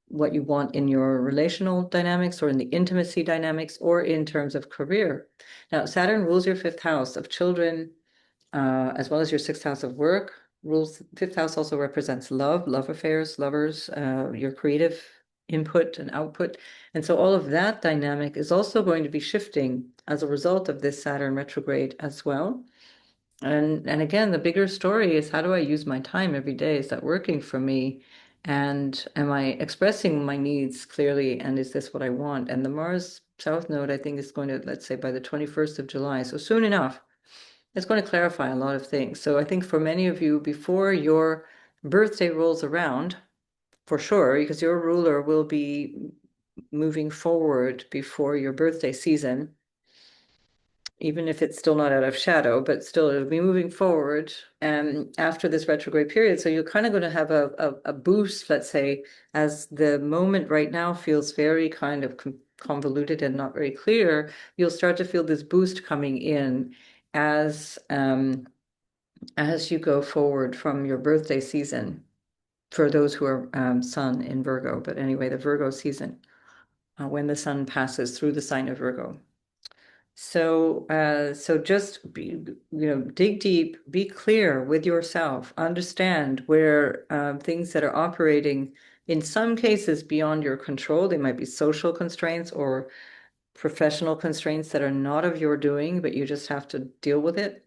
what you want in your relational dynamics, or in the intimacy dynamics, or in terms of career. Now, Saturn rules your 5th house of children, as well as your 6th house of work. Rules 5th house also represents love affairs, lovers, your creative input and output. And so all of that dynamic is also going to be shifting as a result of this Saturn retrograde as well. And again, the bigger story is, how do I use my time every day? Is that working for me? And am I expressing my needs clearly? And is this what I want? And the Mars South Node, I think, is going to, let's say, by the 21st of July, so soon enough, it's going to clarify a lot of things. So I think for many of you, before your birthday rolls around, for sure, because your ruler will be moving forward before your birthday season, even if it's still not out of shadow, but still it'll be moving forward after this retrograde period. So you're kind of going to have a boost, let's say, as the moment right now feels very kind of convoluted and not very clear. You'll start to feel this boost coming in as you go forward from your birthday season for those who are sun in Virgo. But anyway, the Virgo season, when the sun passes through the sign of Virgo. So just dig deep, be clear with yourself, understand where things that are operating in some cases beyond your control. They might be social constraints or professional constraints that are not of your doing, but you just have to deal with it.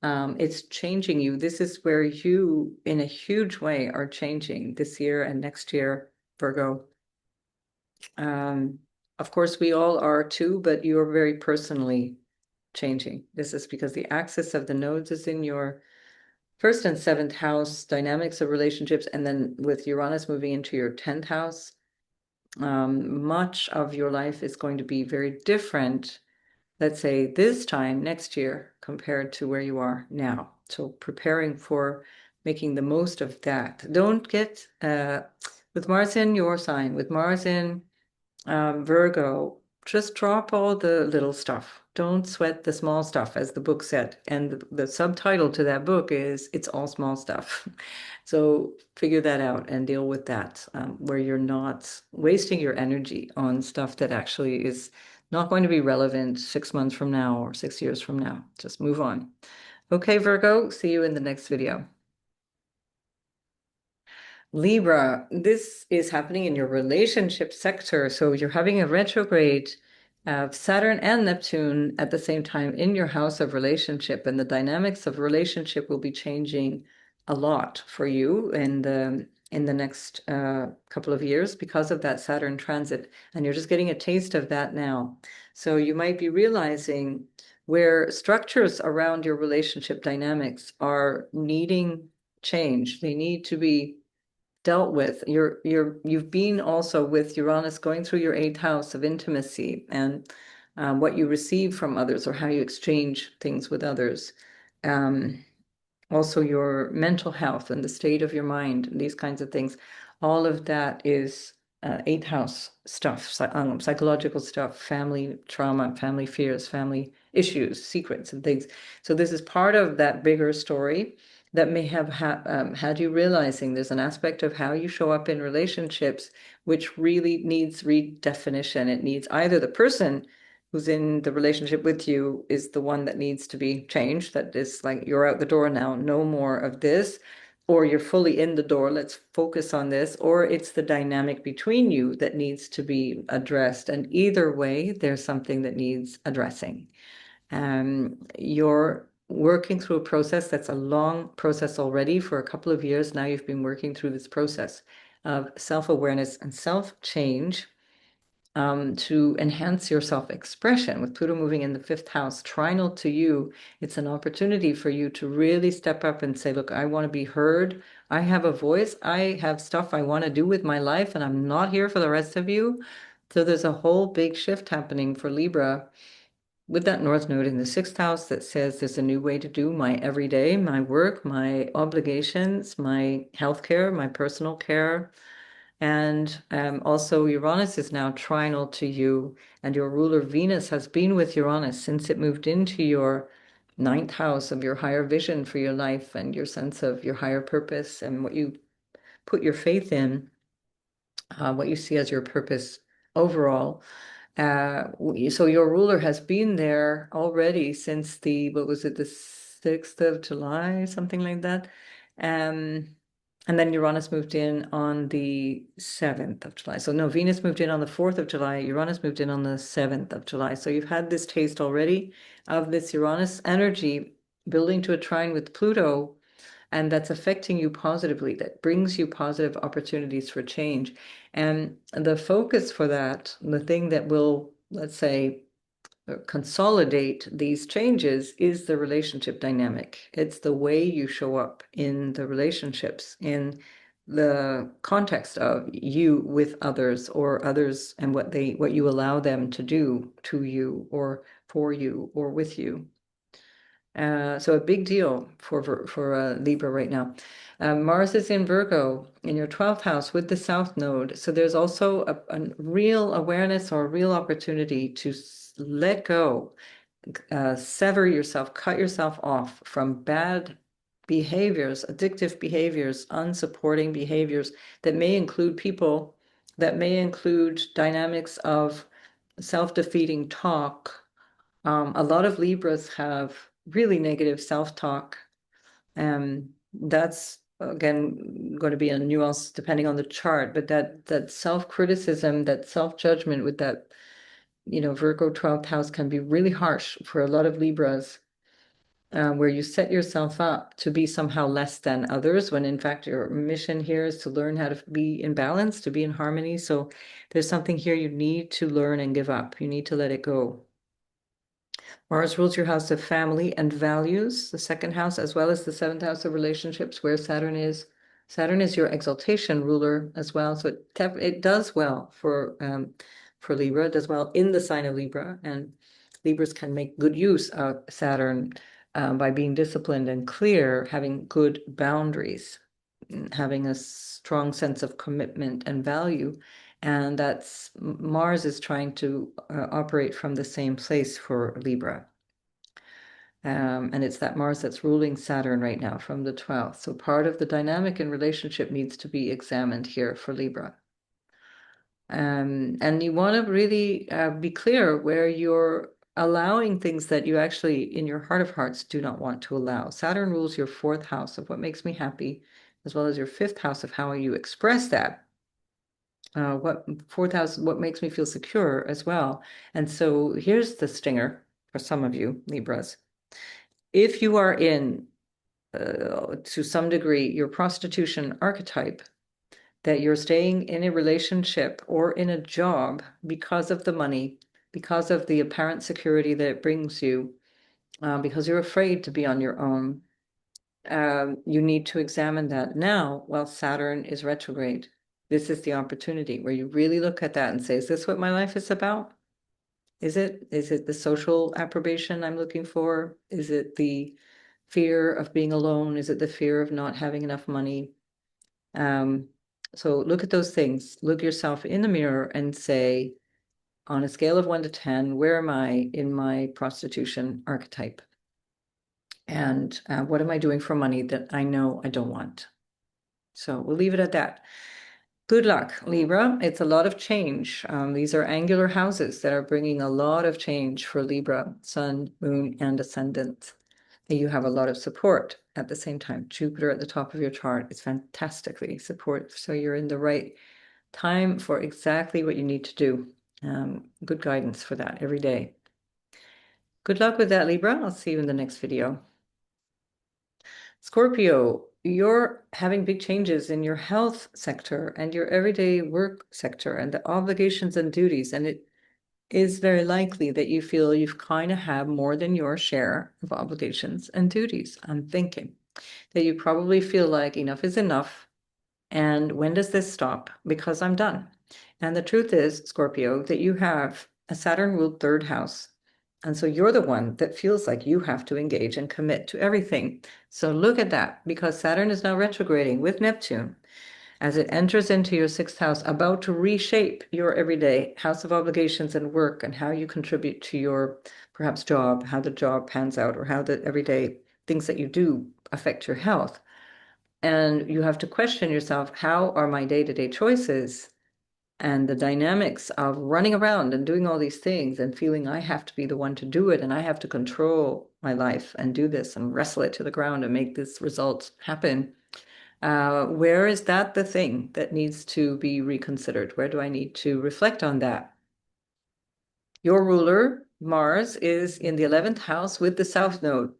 It's changing you. This is where you, in a huge way, are changing this year and next year, Virgo. Of course, we all are too, but you're very personally changing. This is because the axis of the nodes is in your first and seventh house, dynamics of relationships, and then with Uranus moving into your 10th house, much of your life is going to be very different, let's say this time next year compared to where you are now. So preparing for making the most of that. Don't get with Mars in your sign, with Mars in Virgo, just drop all the little stuff. Don't sweat the small stuff, as the book said. And the subtitle to that book is It's All Small Stuff. So figure that out and deal with that, where you're not wasting your energy on stuff that actually is not going to be relevant 6 months from now or 6 years from now. Just move on. Okay, Virgo, see you in the next video. Libra, this is happening in your relationship sector. So you're having a retrograde of Saturn and Neptune at the same time in your house of relationship, and the dynamics of relationship will be changing a lot for you in the next couple of years because of that Saturn transit, and you're just getting a taste of that now. So you might be realizing where structures around your relationship dynamics are needing change. They need to be dealt with. You've been also with Uranus going through your 8th house of intimacy and what you receive from others or how you exchange things with others. Also your mental health and the state of your mind, and these kinds of things. All of that is 8th house stuff, psychological stuff, family trauma, family fears, family issues, secrets and things. So this is part of that bigger story that may have had you realizing there's an aspect of how you show up in relationships which really needs redefinition. It needs either the person who's in the relationship with you is the one that needs to be changed, that is like, you're out the door now, no more of this, or you're fully in the door, let's focus on this, or it's the dynamic between you that needs to be addressed. And either way, there's something that needs addressing. You're working through a process that's a long process already. For a couple of years now, you've been working through this process of self-awareness and self-change to enhance your self-expression. With Pluto moving in the 5th house, trinal to you, it's an opportunity for you to really step up and say, look, I want to be heard. I have a voice. I have stuff I want to do with my life, and I'm not here for the rest of you. So there's a whole big shift happening for Libra with that North Node in the 6th house that says there's a new way to do my everyday, my work, my obligations, my healthcare, my personal care. And also Uranus is now trinal to you, and your ruler Venus has been with Uranus since it moved into your 9th house of your higher vision for your life and your sense of your higher purpose and what you put your faith in, what you see as your purpose overall. So your ruler has been there already since what was it, the 6th of July, something like that. And then Uranus moved in on the 7th of July. So no, Venus moved in on the 4th of July. Uranus moved in on the 7th of July. So you've had this taste already of this Uranus energy building to a trine with Pluto, and that's affecting you positively. That brings you positive opportunities for change. And the focus for that, the thing that will, let's say, consolidate these changes is the relationship dynamic. It's the way you show up in the relationships, in the context of you with others, or others and what you allow them to do to you or for you or with you. So a big deal for Libra right now. Mars is in Virgo in your 12th house with the South Node. So there's also a real awareness or a real opportunity to let go, sever yourself, cut yourself off from bad behaviors, addictive behaviors, unsupporting behaviors that may include people, that may include dynamics of self-defeating talk. A lot of Libras have really negative self-talk. That's again going to be a nuance depending on the chart, but that self-criticism, that self-judgment with that, Virgo 12th house can be really harsh for a lot of Libras, where you set yourself up to be somehow less than others, when in fact your mission here is to learn how to be in balance, to be in harmony. So there's something here you need to learn and give up. You need to let it go. Mars rules your house of family and values, the second house, as well as the seventh house of relationships, where Saturn is. Saturn is your exaltation ruler as well. So it does well for Libra. It does well in the sign of Libra. And Libras can make good use of Saturn by being disciplined and clear, having good boundaries, having a strong sense of commitment and value. And that's Mars is trying to operate from the same place for Libra. And it's that Mars that's ruling Saturn right now from the 12th. So part of the dynamic in relationship needs to be examined here for Libra. And you want to really be clear where you're allowing things that you actually, in your heart of hearts, do not want to allow. Saturn rules your 4th house of what makes me happy, as well as your 5th house of how you express that. What 4th house, what makes me feel secure as well. And so here's the stinger for some of you, Libras. If you are in, to some degree, your prostitution archetype, that you're staying in a relationship or in a job because of the money, because of the apparent security that it brings you, because you're afraid to be on your own, you need to examine that now while Saturn is retrograde. This is the opportunity where you really look at that and say, is this what my life is about? Is it the social approbation I'm looking for? Is it the fear of being alone? Is it the fear of not having enough money? So look at those things. Look yourself in the mirror and say, on a scale of 1 to 10, where am I in my prostitution archetype? And what am I doing for money that I know I don't want? So we'll leave it at that. Good luck, Libra. It's a lot of change. These are angular houses that are bringing a lot of change for Libra, Sun, Moon, and Ascendant. You have a lot of support at the same time. Jupiter at the top of your chart is fantastically support. So you're in the right time for exactly what you need to do. Good guidance for that every day. Good luck with that, Libra. I'll see you in the next video. Scorpio, you're having big changes in your health sector and your everyday work sector and the obligations and duties. And it is very likely that you feel you've kind of have more than your share of obligations and duties. I'm thinking that you probably feel like enough is enough. And when does this stop? Because I'm done. And the truth is, Scorpio, that you have a Saturn-ruled 3rd house. And so you're the one that feels like you have to engage and commit to everything. So look at that, because Saturn is now retrograding with Neptune as it enters into your 6th house, about to reshape your everyday house of obligations and work and how you contribute to your perhaps job, how the job pans out, or how the everyday things that you do affect your health. And you have to question yourself, how are my day-to-day choices and the dynamics of running around and doing all these things and feeling I have to be the one to do it and I have to control my life and do this and wrestle it to the ground and make this result happen. Where is that the thing that needs to be reconsidered? Where do I need to reflect on that? Your ruler, Mars, is in the 11th house with the South Node.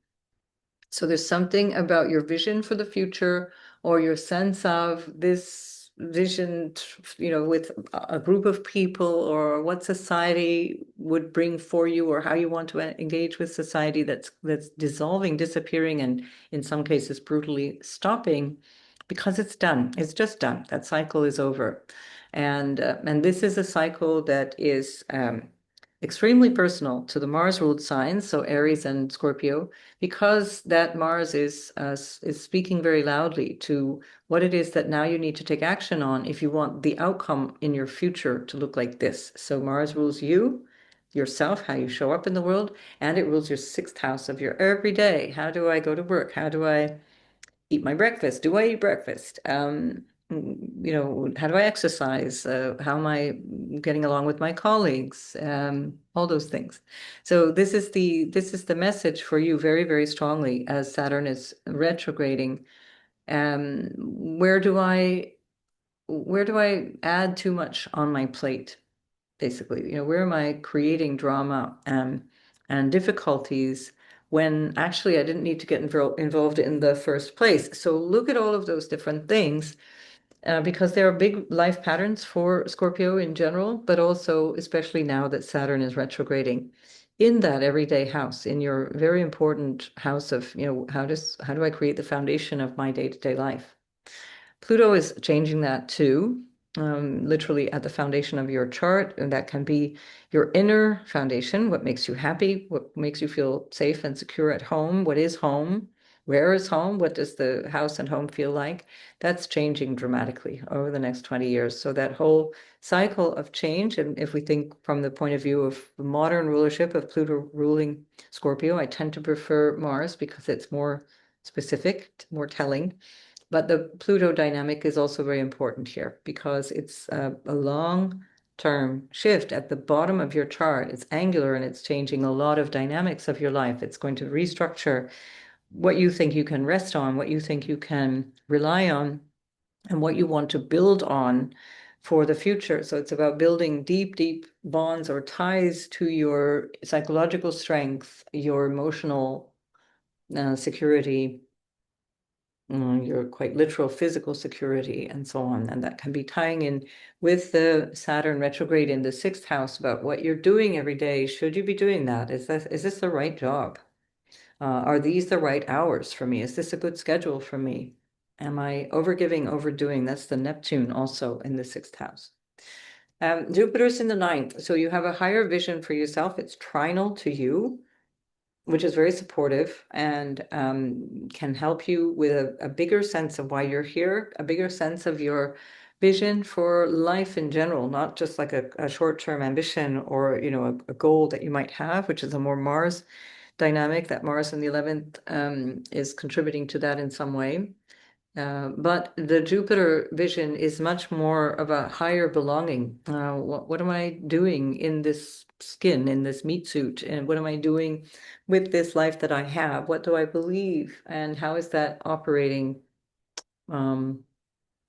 So there's something about your vision for the future or your sense of this visioned, with a group of people, or what society would bring for you, or how you want to engage with society that's dissolving, disappearing, and in some cases brutally stopping, because it's done. It's just done. That cycle is over. And this is a cycle that is extremely personal to the Mars ruled signs, so Aries and Scorpio, because that Mars is speaking very loudly to what it is that now you need to take action on if you want the outcome in your future to look like this. So Mars rules you, yourself, how you show up in the world, and it rules your sixth house of your everyday. How do I go to work? How do I eat my breakfast? Do I eat breakfast? How do I exercise? How am I getting along with my colleagues? All those things. So this is the message for you very, very strongly as Saturn is retrograding. Where do I add too much on my plate? Basically, where am I creating drama and difficulties when actually I didn't need to get involved in the first place? So look at all of those different things, because there are big life patterns for Scorpio in general, but also especially now that Saturn is retrograding in that everyday house, in your very important house of, how do I create the foundation of my day-to-day life? Pluto is changing that too, literally at the foundation of your chart, and that can be your inner foundation, what makes you happy, what makes you feel safe and secure at home, what is home, where is home, what does the house and home feel like? That's changing dramatically over the next 20 years. So that whole cycle of change, and if we think from the point of view of the modern rulership of Pluto ruling Scorpio, I tend to prefer Mars because it's more specific, more telling. But the Pluto dynamic is also very important here because it's a long-term shift at the bottom of your chart. It's angular and it's changing a lot of dynamics of your life. It's going to restructure what you think you can rest on, what you think you can rely on, and what you want to build on for the future. So it's about building deep, deep bonds or ties to your psychological strength, your emotional security, your quite literal physical security, and so on. And that can be tying in with the Saturn retrograde in the sixth house about what you're doing every day. Should you be doing that? Is this the right job? Are these the right hours for me? Is this a good schedule for me? Am I overgiving, overdoing? That's the Neptune also in the sixth house. Jupiter's in the ninth. So you have a higher vision for yourself. It's trinal to you, which is very supportive and can help you with a bigger sense of why you're here, a bigger sense of your vision for life in general, not just like a short-term ambition or, a goal that you might have, which is a more Mars dynamic. That Mars in the 11th is contributing to that in some way. But the Jupiter vision is much more of a higher belonging. What am I doing in this skin, in this meat suit? And what am I doing with this life that I have? What do I believe? And how is that operating in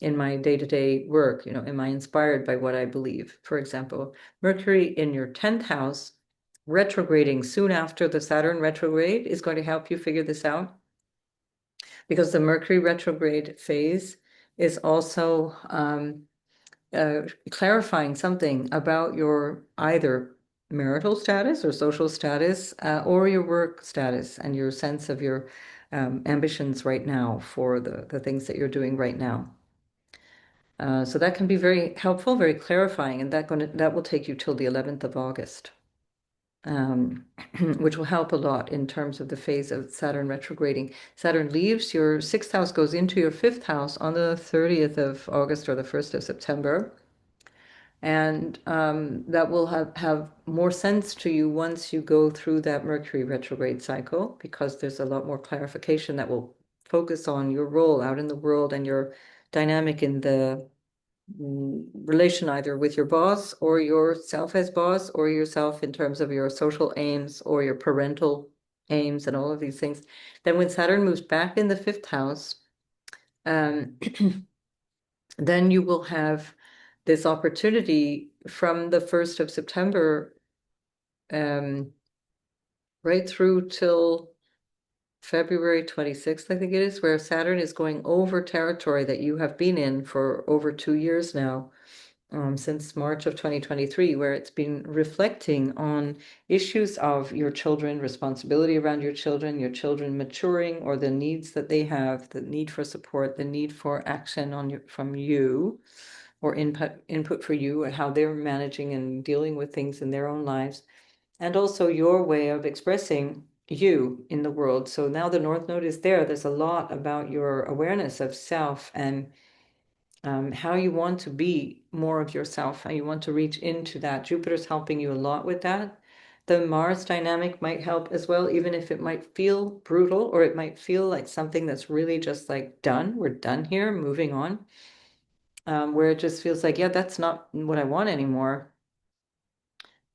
my day-to-day work? Am I inspired by what I believe? For example, Mercury in your 10th house, retrograding soon after the Saturn retrograde, is going to help you figure this out, because the Mercury retrograde phase is also clarifying something about your either marital status or social status, or your work status and your sense of your ambitions right now for the things that you're doing right now. So that can be very helpful, very clarifying, and that will take you till the 11th of August. Which will help a lot in terms of the phase of Saturn retrograding. Saturn leaves your sixth house, goes into your fifth house on the 30th of August or the 1st of September. And that will have more sense to you once you go through that Mercury retrograde cycle, because there's a lot more clarification that will focus on your role out in the world and your dynamic in the relation either with your boss or yourself as boss, or yourself in terms of your social aims or your parental aims and all of these things. Then when Saturn moves back in the fifth house, then you will have this opportunity from the 1st of September right through till February 26th, I think it is, where Saturn is going over territory that you have been in for over 2 years now, since March of 2023, where it's been reflecting on issues of your children, responsibility around your children maturing, or the needs that they have, the need for support, the need for action from you, or input for you, and how they're managing and dealing with things in their own lives, and also your way of expressing you in the world. So now the North Node is there. There's a lot about your awareness of self and how you want to be more of yourself, how you want to reach into that. Jupiter's helping you a lot with that. The Mars dynamic might help as well, even if it might feel brutal, or it might feel like something that's really just like done. We're done here, moving on. Where it just feels like, yeah, that's not what I want anymore.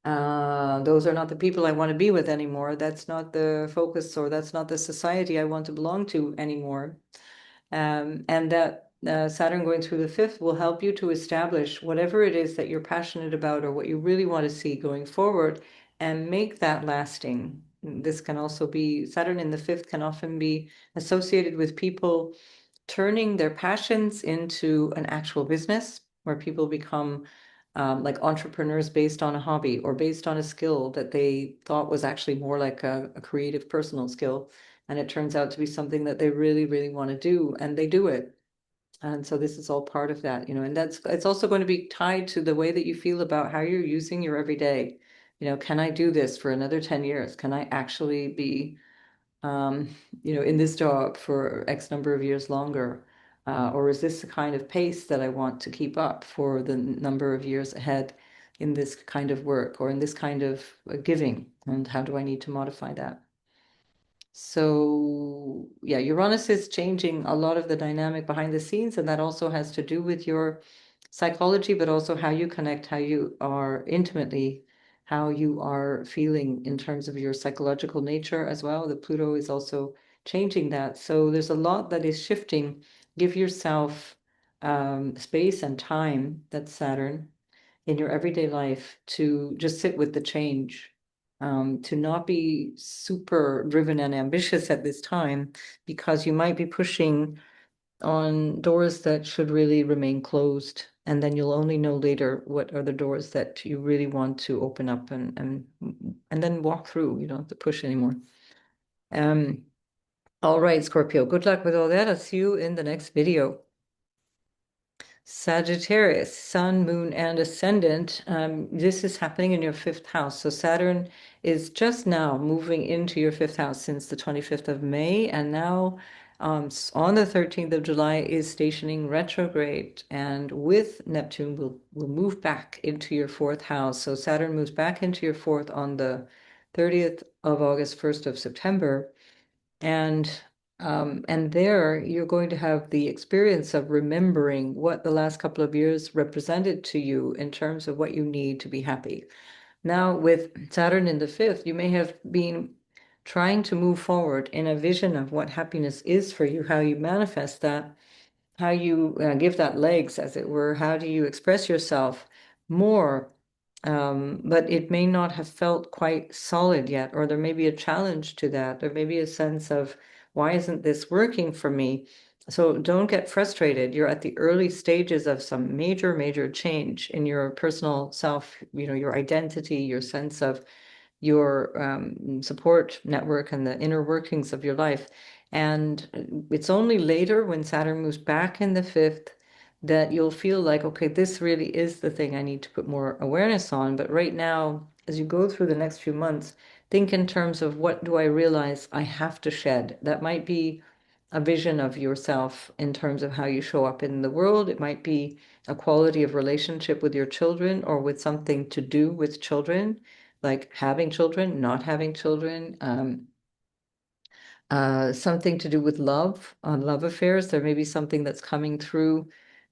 Those are not the people I want to be with anymore. That's not the focus, or that's not the society I want to belong to anymore. And that Saturn going through the fifth will help you to establish whatever it is that you're passionate about, or what you really want to see going forward, and make that lasting. This can also be, Saturn in the fifth can often be associated with people turning their passions into an actual business, where people become like entrepreneurs based on a hobby, or based on a skill that they thought was actually more like a creative personal skill. And it turns out to be something that they really, really want to do, and they do it. And so this is all part of that, and it's also going to be tied to the way that you feel about how you're using your everyday. Can I do this for another 10 years? Can I actually be um, in this job for X number of years longer? Or is this the kind of pace that I want to keep up for the number of years ahead in this kind of work, or in this kind of giving? And how do I need to modify that? So yeah, Uranus is changing a lot of the dynamic behind the scenes, and that also has to do with your psychology, but also how you connect, how you are intimately, how you are feeling in terms of your psychological nature as well. The Pluto is also changing that. So there's a lot that is shifting. Give yourself space and time, that's Saturn, in your everyday life, to just sit with the change, to not be super driven and ambitious at this time, because you might be pushing on doors that should really remain closed. And then you'll only know later what are the doors that you really want to open up, and then walk through. You don't have to push anymore. Um, all right, Scorpio, good luck with all that. I'll see you in the next video. Sagittarius, Sun, Moon, and Ascendant. This is happening in your fifth house. So Saturn is just now moving into your fifth house since the 25th of May. And now on the 13th of July is stationing retrograde. And with Neptune, will move back into your fourth house. So Saturn moves back into your fourth on the 30th of August, 1st of September. And there you're going to have the experience of remembering what the last couple of years represented to you in terms of what you need to be happy. Now, with Saturn in the fifth, you may have been trying to move forward in a vision of what happiness is for you, how you manifest that, how you give that legs, as it were, how do you express yourself more. But it may not have felt quite solid yet, or there may be a challenge to that. There may be a sense of, why isn't this working for me? So don't get frustrated. You're at the early stages of some major, major change in your personal self, your identity, your sense of your support network, and the inner workings of your life. And it's only later, when Saturn moves back in the fifth, that you'll feel like, okay, this really is the thing I need to put more awareness on. But right now, as you go through the next few months, think in terms of, what do I realize I have to shed? That might be a vision of yourself in terms of how you show up in the world. It might be a quality of relationship with your children, or with something to do with children, like having children, not having children, something to do with love, love affairs. There may be something that's coming through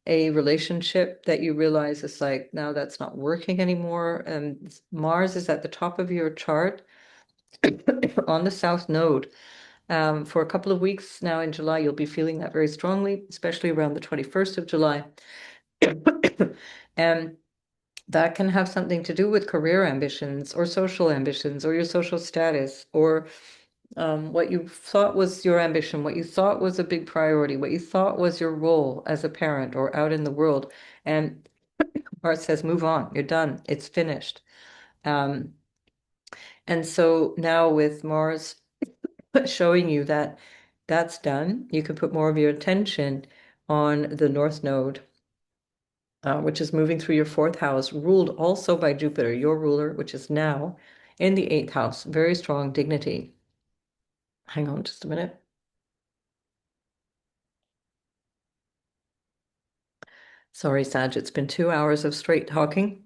a relationship that you realize is like, now that's not working anymore. And Mars is at the top of your chart on the South Node. For a couple of weeks now in July, you'll be feeling that very strongly, especially around the 21st of July. And that can have something to do with career ambitions, or social ambitions, or your social status, or what you thought was your ambition, what you thought was a big priority, what you thought was your role as a parent or out in the world. And Mars says, move on, you're done, it's finished. Um, and so now with Mars showing you that that's done, you can put more of your attention on the North Node, which is moving through your fourth house, ruled also by Jupiter, your ruler, which is now in the eighth house. Very strong dignity. Hang on just a minute. Sorry, Sag, it's been 2 hours of straight talking.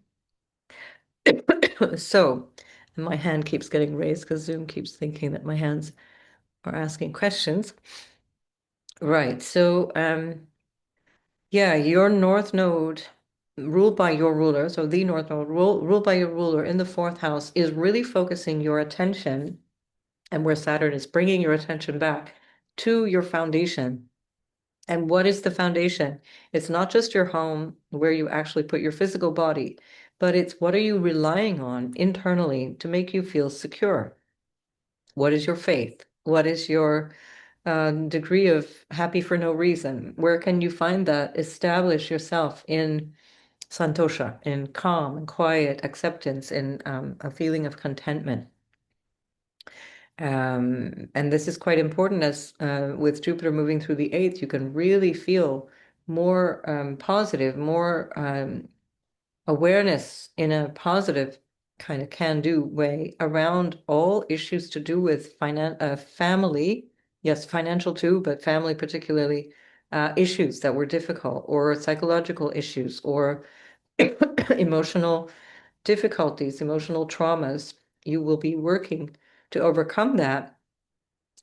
So, my hand keeps getting raised because Zoom keeps thinking that my hands are asking questions. Right. So, yeah, your North Node, ruled by your ruler, so the North Node, ruled by your ruler in the fourth house, is really focusing your attention, and where Saturn is bringing your attention back to your foundation. And what is the foundation? It's not just your home where you actually put your physical body, but it's what are you relying on internally to make you feel secure? What is your faith? What is your degree of happy for no reason? Where can you find that? Establish yourself in santosha, in calm and quiet acceptance, in a feeling of contentment. And this is quite important as with Jupiter moving through the eighth, you can really feel more positive, more awareness in a positive kind of can-do way around all issues to do with family. Yes, financial too, but family particularly, issues that were difficult, or psychological issues, or emotional difficulties, emotional traumas. You will be working to overcome that,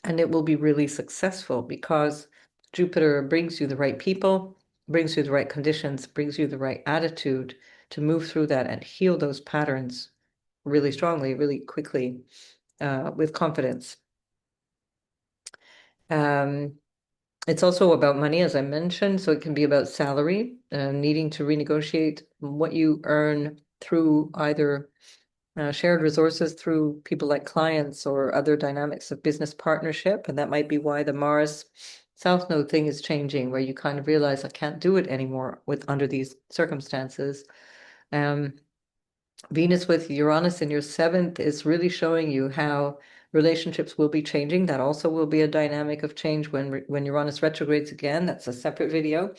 and it will be really successful because Jupiter brings you the right people, brings you the right conditions, brings you the right attitude to move through that and heal those patterns really strongly, really quickly, with confidence. It's also about money, as I mentioned, so it can be about salary, needing to renegotiate what you earn through either shared resources through people like clients or other dynamics of business partnership. And that might be why the Mars South Node thing is changing, where you kind of realize I can't do it anymore under these circumstances. Venus with Uranus in your seventh is really showing you how relationships will be changing. That also will be a dynamic of change when Uranus retrogrades again. That's a separate video.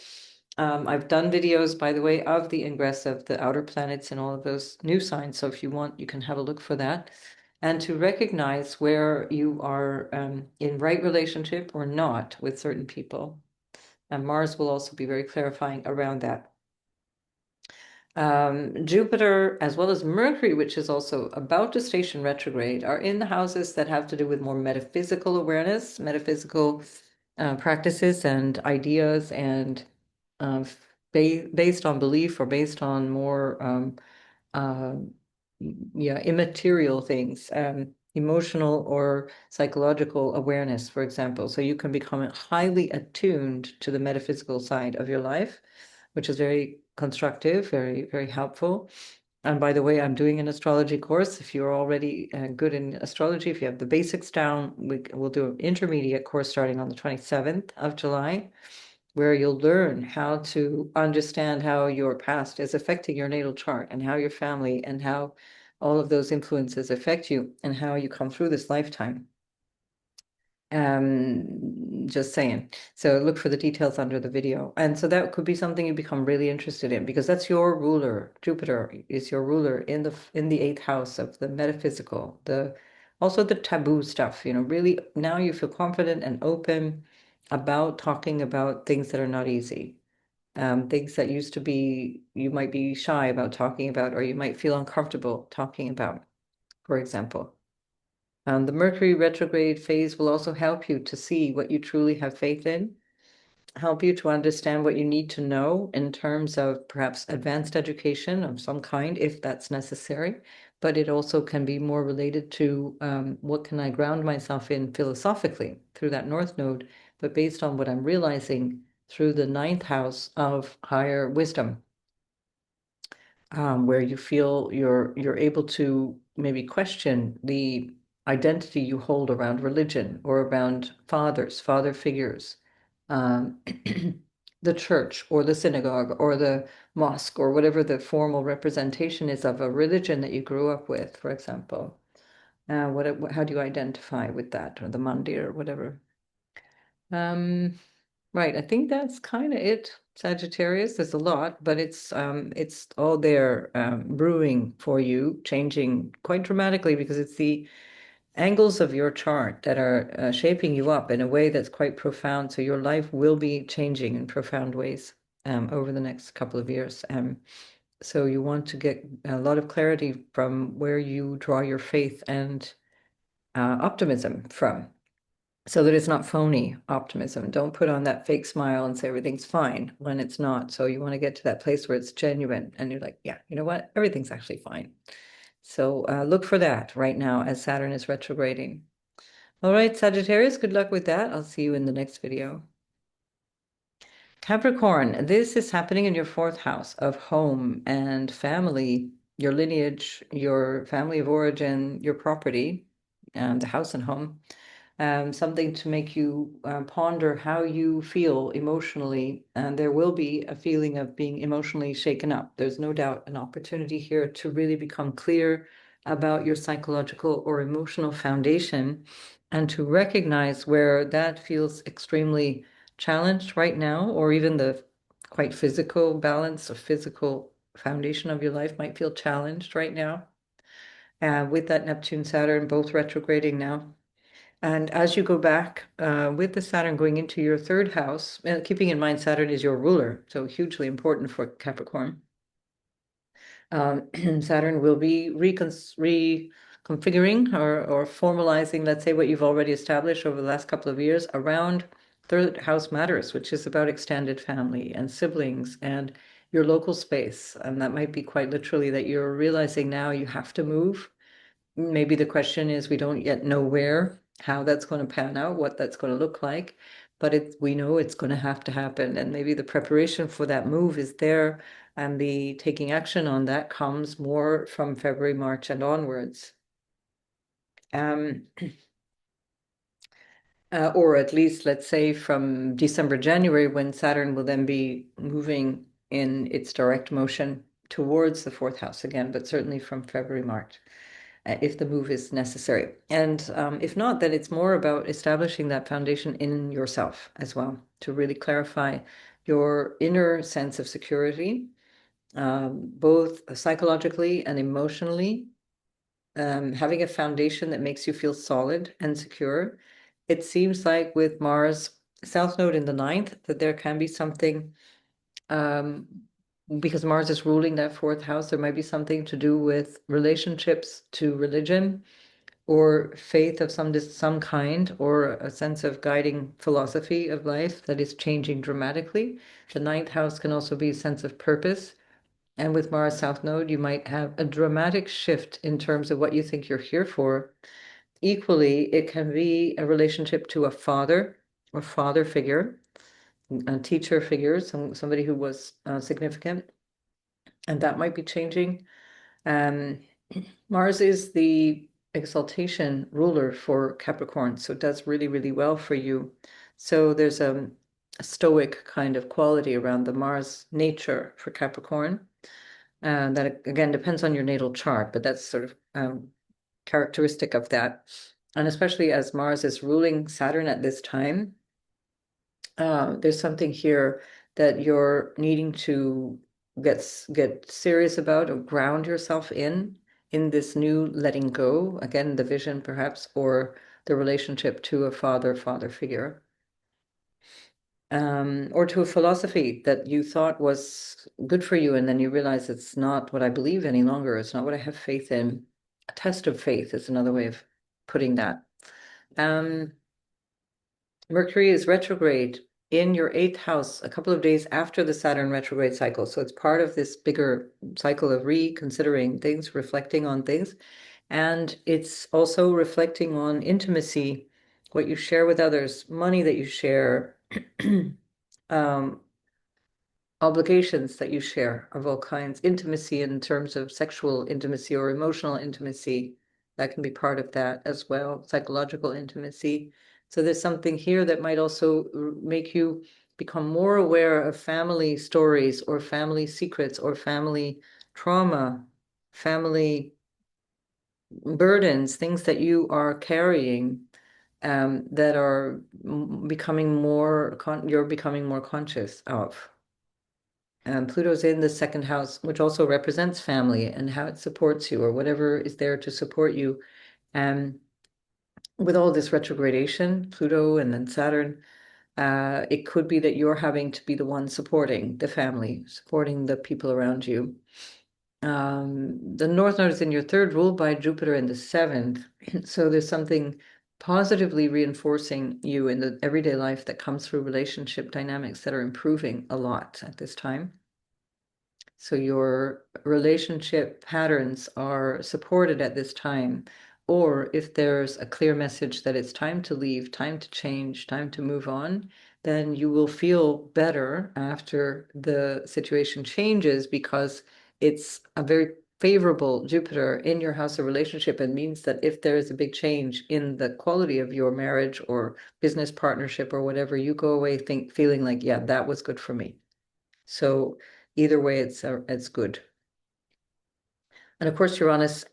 I've done videos, by the way, of the ingress of the outer planets and all of those new signs. So if you want, you can have a look for that. And to recognize where you are in right relationship or not with certain people. And Mars will also be very clarifying around that. Jupiter, as well as Mercury, which is also about to station retrograde, are in the houses that have to do with more metaphysical awareness, metaphysical practices and ideas, and based on belief or based on more immaterial things, emotional or psychological awareness, for example. So you can become highly attuned to the metaphysical side of your life, which is very constructive, very, very helpful. And by the way, I'm doing an astrology course. If you're already good in astrology, if you have the basics down, we'll do an intermediate course starting on the 27th of July, where you'll learn how to understand how your past is affecting your natal chart and how your family and how all of those influences affect you and how you come through this lifetime. Just saying. So look for the details under the video. And so that could be something you become really interested in, because that's your ruler. Jupiter is your ruler in the eighth house of the metaphysical, also the taboo stuff, really now you feel confident and open about talking about things that are not easy. Things that used to be, you might be shy about talking about, or you might feel uncomfortable talking about, for example. The Mercury retrograde phase will also help you to see what you truly have faith in, help you to understand what you need to know in terms of perhaps advanced education of some kind, if that's necessary. But it also can be more related to what can I ground myself in philosophically through that North Node, but based on what I'm realizing through the ninth house of higher wisdom, where you feel you're able to maybe question the identity you hold around religion or around father figures, um, the church or the synagogue or the mosque or whatever the formal representation is of a religion that you grew up with, for example. How do you identify with that, or the mandir or whatever? Right, I think that's kind of it, Sagittarius. There's a lot, but it's all there brewing for you, changing quite dramatically because it's the angles of your chart that are shaping you up in a way that's quite profound. So your life will be changing in profound ways over the next couple of years. So you want to get a lot of clarity from where you draw your faith and optimism from, so that it's not phony optimism. Don't put on that fake smile and say everything's fine when it's not. So you want to get to that place where it's genuine and you're like, yeah, you know what? Everything's actually fine. So look for that right now as Saturn is retrograding. All right, Sagittarius, good luck with that. I'll see you in the next video. Capricorn, this is happening in your fourth house of home and family, your lineage, your family of origin, your property, and the house and home. Something to make you ponder how you feel emotionally. And there will be a feeling of being emotionally shaken up. There's no doubt an opportunity here to really become clear about your psychological or emotional foundation and to recognize where that feels extremely challenged right now, or even the quite physical balance or physical foundation of your life might feel challenged right now. With that Neptune Saturn both retrograding now. And as you go back with the Saturn going into your third house, keeping in mind Saturn is your ruler, so hugely important for Capricorn. Saturn will be reconfiguring or formalizing, let's say, what you've already established over the last couple of years around third house matters, which is about extended family and siblings and your local space. And that might be quite literally that you're realizing now you have to move. Maybe the question is we don't yet know where, how that's going to pan out, what that's going to look like, but we know it's going to have to happen. And maybe the preparation for that move is there, and the taking action on that comes more from February, March, and onwards. Or at least, let's say, from December, January, when Saturn will then be moving in its direct motion towards the fourth house again, but certainly from February, March, if the move is necessary. And if not, then it's more about establishing that foundation in yourself as well, to really clarify your inner sense of security, both psychologically and emotionally, having a foundation that makes you feel solid and secure. It seems like with Mars South Node in the ninth, that there can be something, because Mars is ruling that fourth house, there might be something to do with relationships to religion or faith of some kind, or a sense of guiding philosophy of life that is changing dramatically. The ninth house can also be a sense of purpose. And with Mars South Node, you might have a dramatic shift in terms of what you think you're here for. Equally, it can be a relationship to a father or father figure, a teacher figure, somebody who was significant, and that might be changing. Mars is the exaltation ruler for Capricorn, so it does really, really well for you. So there's a stoic kind of quality around the Mars nature for Capricorn. That again depends on your natal chart, but that's sort of characteristic of that. And especially as Mars is ruling Saturn at this time, there's something here that you're needing to get serious about or ground yourself in this new letting go, again, the vision perhaps, or the relationship to a father figure, or to a philosophy that you thought was good for you, and then you realize it's not what I believe any longer. It's not what I have faith in. A test of faith is another way of putting that. Mercury is retrograde in your eighth house a couple of days after the Saturn retrograde cycle. So it's part of this bigger cycle of reconsidering things, reflecting on things. And it's also reflecting on intimacy, what you share with others, money that you share, obligations that you share of all kinds, intimacy in terms of sexual intimacy or emotional intimacy, That can be part of that as well, psychological intimacy. So there's something here that might also make you become more aware of family stories or family secrets or family trauma, family burdens, things that you are carrying that are becoming more, you're becoming more conscious of. Pluto's in the second house, which also represents family and how it supports you or whatever is there to support you. Um, with all this retrogradation, Pluto and then Saturn, it could be that you're having to be the one supporting the family, supporting the people around you. The North Node is in your third, ruled by Jupiter in the seventh. So there's something positively reinforcing you in the everyday life that comes through relationship dynamics that are improving a lot at this time. So your relationship patterns are supported at this time. Or if there's a clear message that it's time to leave, time to change, time to move on, then you will feel better after the situation changes because it's a very favorable Jupiter in your house of relationship and means that if there is a big change in the quality of your marriage or business partnership or whatever, you go away feeling like, yeah, that was good for me. So either way, it's good. And of course, Uranus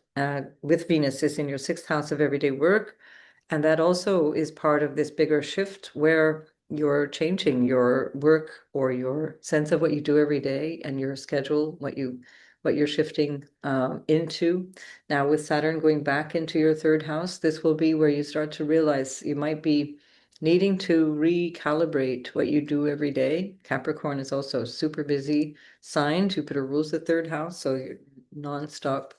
with Venus is in your sixth house of everyday work. And that also is part of this bigger shift where you're changing your work or your sense of what you do every day and your schedule, what you're shifting into. Now, with Saturn going back into your third house, this will be where you start to realize you might be needing to recalibrate what you do every day. Capricorn is also a super busy sign. Jupiter rules the third house, so you're nonstop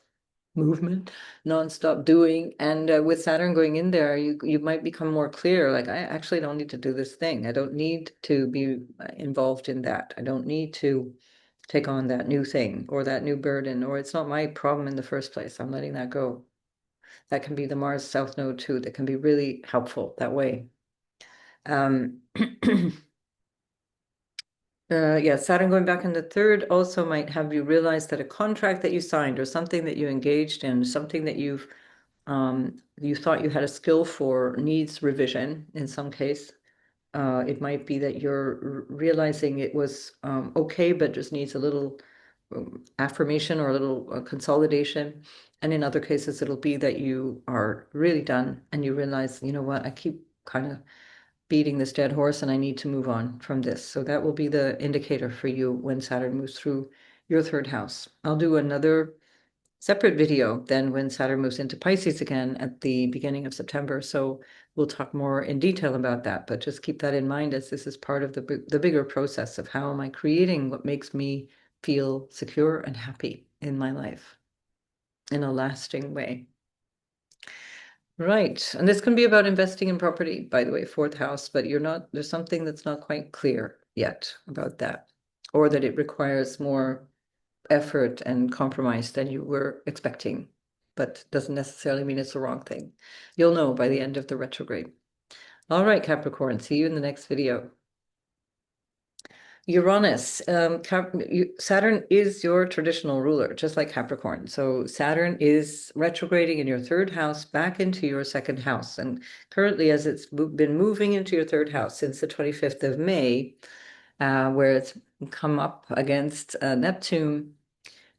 movement, nonstop doing. And with Saturn going in there, you might become more clear, like, I actually don't need to do this thing. I don't need to be involved in that. I don't need to take on that new thing or that new burden, or it's not my problem in the first place. I'm letting that go. That can be the Mars South Node too. That can be really helpful that way. Yeah, Saturn going back in the third also might have you realize that a contract that you signed or something that you engaged in, something that you thought you had a skill for needs revision in some case. It might be that you're realizing it was okay, but just needs a little affirmation or a little consolidation. And in other cases, it'll be that you are really done and you realize, you know what, I keep kind of beating this dead horse and I need to move on from this. So that will be the indicator for you when Saturn moves through your third house. I'll do another separate video then when Saturn moves into Pisces again at the beginning of September. So we'll talk more in detail about that, but just keep that in mind as this is part of the bigger process of how am I creating what makes me feel secure and happy in my life in a lasting way. Right. And this can be about investing in property, by the way, fourth house, but there's something that's not quite clear yet about that, or that it requires more effort and compromise than you were expecting, but doesn't necessarily mean it's the wrong thing. You'll know by the end of the retrograde. All right, Capricorn, see you in the next video. Uranus, Saturn is your traditional ruler, just like Capricorn. So Saturn is retrograding in your third house back into your second house. And currently, as it's been moving into your third house since the 25th of May, where it's come up against Neptune,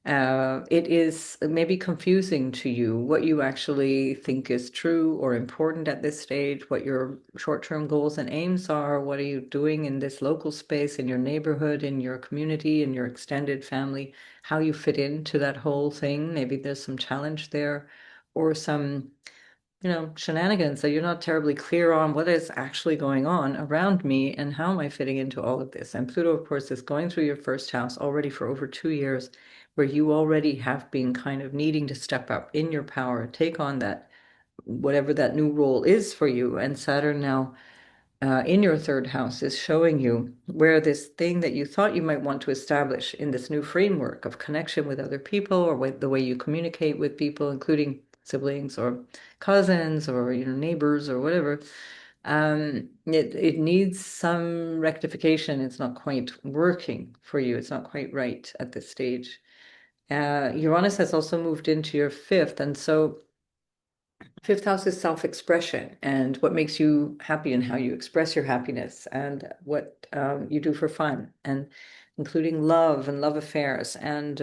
it is maybe confusing to you what you actually think is true or important at this stage, what your short-term goals and aims are, what are you doing in this local space, in your neighborhood, in your community, in your extended family, how you fit into that whole thing. Maybe there's some challenge there or some shenanigans that you're not terribly clear on what is actually going on around me and how am I fitting into all of this. And Pluto, of course, is going through your first house already for over 2 years, where you already have been kind of needing to step up in your power, take on that, whatever that new role is for you. And Saturn now in your third house is showing you where this thing that you thought you might want to establish in this new framework of connection with other people or with the way you communicate with people, including siblings or cousins or neighbors or whatever, it needs some rectification. It's not quite working for you. It's not quite right at this stage. Uranus has also moved into your fifth, and so Fifth house is self-expression and what makes you happy and how you express your happiness and what you do for fun, and including love and love affairs, and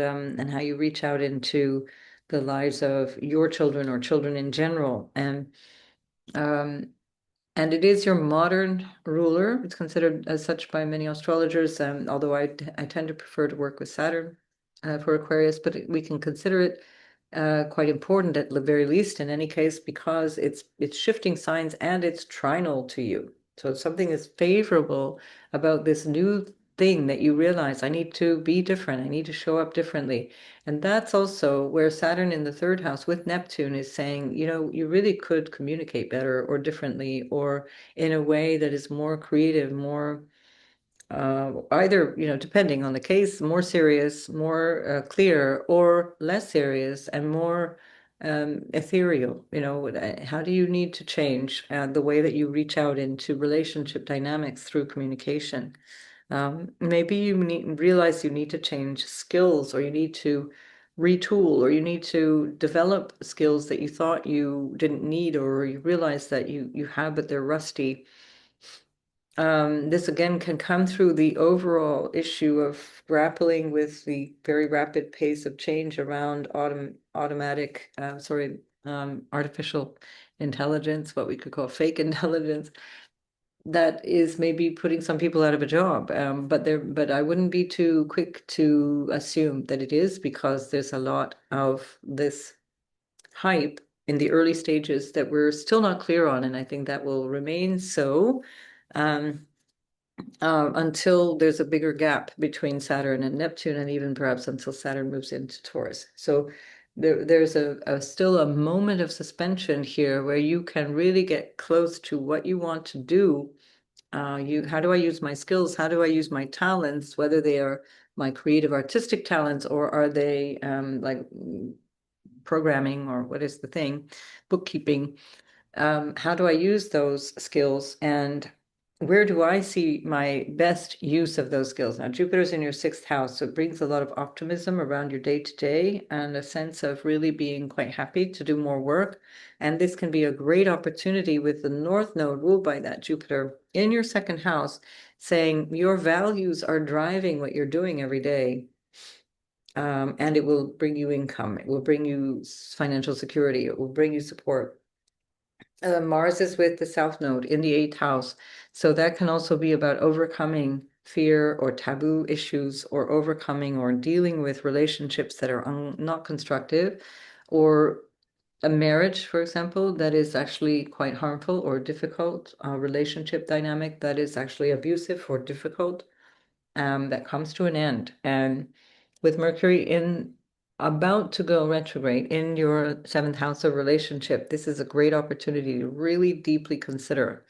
how you reach out into the lives of your children or children in general. Um, and it is your modern ruler. It's considered as such by many astrologers, although I tend to prefer to work with Saturn for Aquarius, but we can consider it quite important at the very least in any case, because it's shifting signs and it's trinal to you. So something is favorable about this new thing that you realize, I need to be different. I need to show up differently. And that's also where Saturn in the third house with Neptune is saying, you really could communicate better or differently or in a way that is more creative, more either, depending on the case, more serious, more clear, or less serious and more ethereal. How do you need to change the way that you reach out into relationship dynamics through communication? Maybe you realize you need to change skills, or you need to retool, or you need to develop skills that you thought you didn't need, or you realize that you have, but they're rusty. This again can come through the overall issue of grappling with the very rapid pace of change around artificial intelligence, what we could call fake intelligence, that is maybe putting some people out of a job. But I wouldn't be too quick to assume that it is, because there's a lot of this hype in the early stages that we're still not clear on, and I think that will remain so. Until there's a bigger gap between Saturn and Neptune, and even perhaps until Saturn moves into Taurus. So there's still a moment of suspension here where you can really get close to what you want to do. How do I use my skills? How do I use my talents, whether they are my creative artistic talents, or are they like programming, or what is the thing, bookkeeping? How do I use those skills, and where do I see my best use of those skills? Now, Jupiter's in your sixth house, so it brings a lot of optimism around your day-to-day and a sense of really being quite happy to do more work. And this can be a great opportunity with the North Node ruled by that Jupiter in your second house, saying your values are driving what you're doing every day. And it will bring you income. It will bring you financial security. It will bring you support. Mars is with the South Node in the eighth house. So that can also be about overcoming fear or taboo issues, or overcoming or dealing with relationships that are not constructive, or a marriage, for example, that is actually quite harmful or difficult, a relationship dynamic that is actually abusive or difficult, that comes to an end. And with Mercury about to go retrograde in your seventh house of relationship, this is a great opportunity to really deeply consider,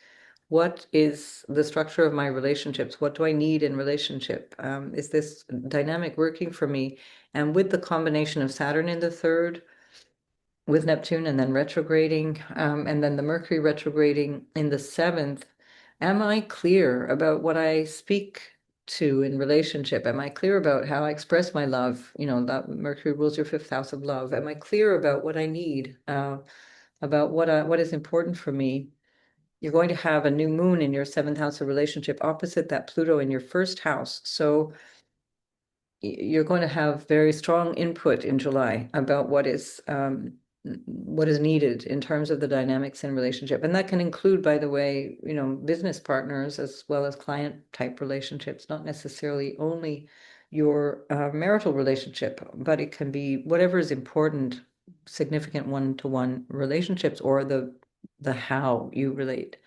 what is the structure of my relationships? What do I need in relationship? Is this dynamic working for me? And with the combination of Saturn in the third, with Neptune, and then retrograding, and then the Mercury retrograding in the seventh, am I clear about what I speak to in relationship? Am I clear about how I express my love? That Mercury rules your fifth house of love. Am I clear about what I need, about what is important for me? You're going to have a new moon in your seventh house of relationship opposite that Pluto in your first house. So you're going to have very strong input in July about what is needed in terms of the dynamics in relationship. And that can include, by the way, business partners as well as client type relationships, not necessarily only your marital relationship, but it can be whatever is important, significant one-to-one relationships, or the how you relate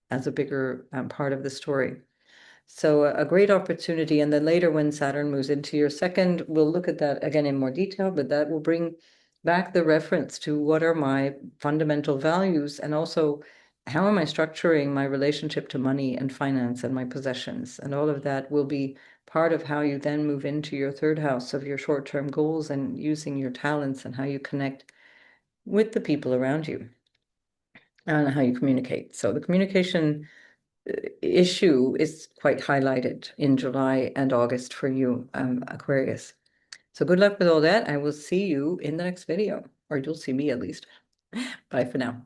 as a bigger part of the story. So a great opportunity. And then later, when Saturn moves into your second, we'll look at that again in more detail, but that will bring back the reference to what are my fundamental values, and also how am I structuring my relationship to money and finance and my possessions. And all of that will be part of how you then move into your third house of your short-term goals and using your talents, and how you connect with the people around you and how you communicate. So the communication issue is quite highlighted in July and August for you, Aquarius. So good luck with all that. I will see you in the next video, or you'll see me at least. Bye for now.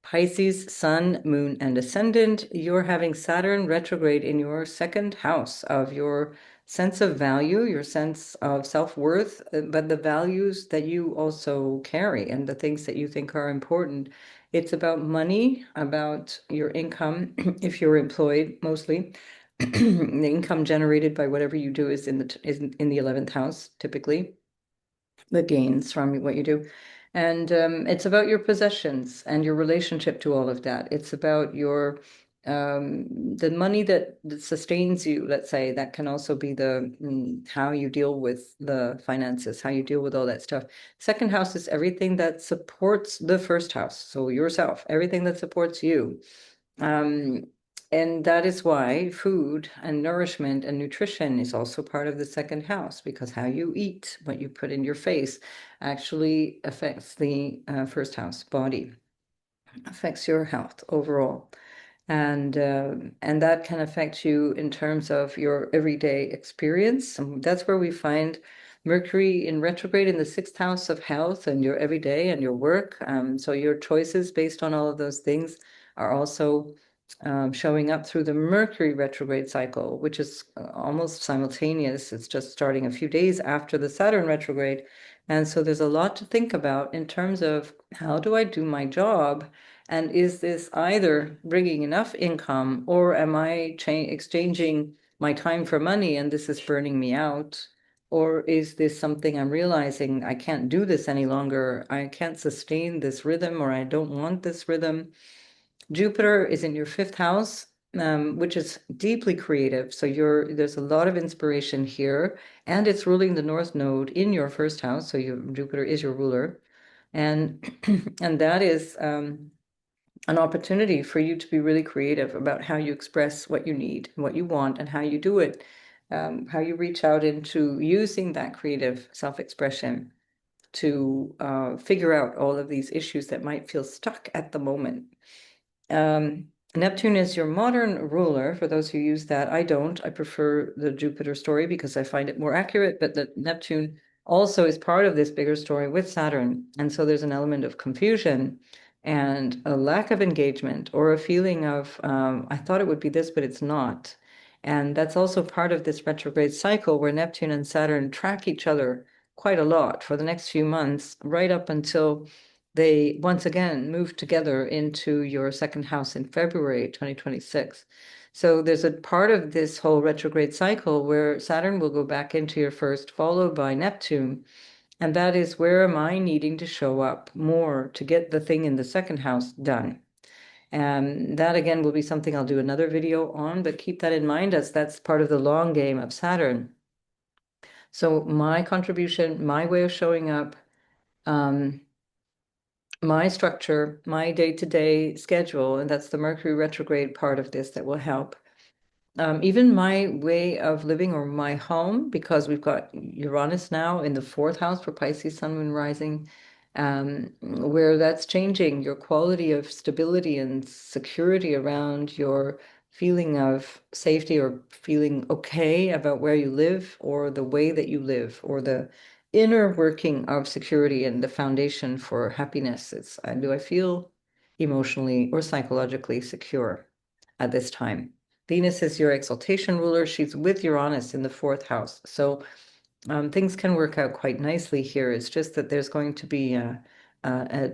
Pisces, Sun, Moon, and Ascendant, you're having Saturn retrograde in your second house of your sense of value, your sense of self-worth, but the values that you also carry and the things that you think are important. It's about money, about your income, if you're employed mostly. The income generated by whatever you do is in the 11th house, typically, the gains from what you do. And it's about your possessions and your relationship to all of that. It's about your the money that sustains you, let's say. That can also be the how you deal with the finances, how you deal with all that stuff. Second house is everything that supports the first house, so yourself, everything that supports you. Um, and that is why food and nourishment and nutrition is also part of the second house, because how you eat, what you put in your face, actually affects the first house body, affects your health overall. And that can affect you in terms of your everyday experience. And that's where we find Mercury in retrograde in the sixth house of health and your everyday and your work. So your choices based on all of those things are also showing up through the Mercury retrograde cycle, which is almost simultaneous. It's just starting a few days after the Saturn retrograde. And so there's a lot to think about in terms of how do I do my job? And is this either bringing enough income, or am I exchanging my time for money and this is burning me out? Or is this something I'm realizing I can't do this any longer? I can't sustain this rhythm, or I don't want this rhythm. Jupiter is in your fifth house, which is deeply creative. So there's a lot of inspiration here, and it's ruling the North Node in your first house. So Jupiter is your ruler, and and that is an opportunity for you to be really creative about how you express what you need, what you want, and how you do it. How you reach out into using that creative self-expression to figure out all of these issues that might feel stuck at the moment. Neptune is your modern ruler, for those who use that. I don't. I prefer the Jupiter story because I find it more accurate, but the Neptune also is part of this bigger story with Saturn. And so there's an element of confusion and a lack of engagement, or a feeling of, I thought it would be this, but it's not. And that's also part of this retrograde cycle where Neptune and Saturn track each other quite a lot for the next few months, right up until they once again move together into your second house in February 2026. So there's a part of this whole retrograde cycle where Saturn will go back into your first, followed by Neptune. And that is, where am I needing to show up more to get the thing in the second house done? And that again will be something I'll do another video on, but keep that in mind as that's part of the long game of Saturn. So my contribution, my way of showing up, my structure, my day-to-day schedule, and that's the Mercury retrograde part of this that will help. Even my way of living, or my home, because we've got Uranus now in the fourth house for Pisces, Sun, Moon, Rising, where that's changing your quality of stability and security around your feeling of safety, or feeling okay about where you live, or the way that you live, or the inner working of security and the foundation for happiness. It's, do I feel emotionally or psychologically secure at this time? Venus is your exaltation ruler. She's with Uranus in the fourth house. So things can work out quite nicely here. It's just that there's going to be a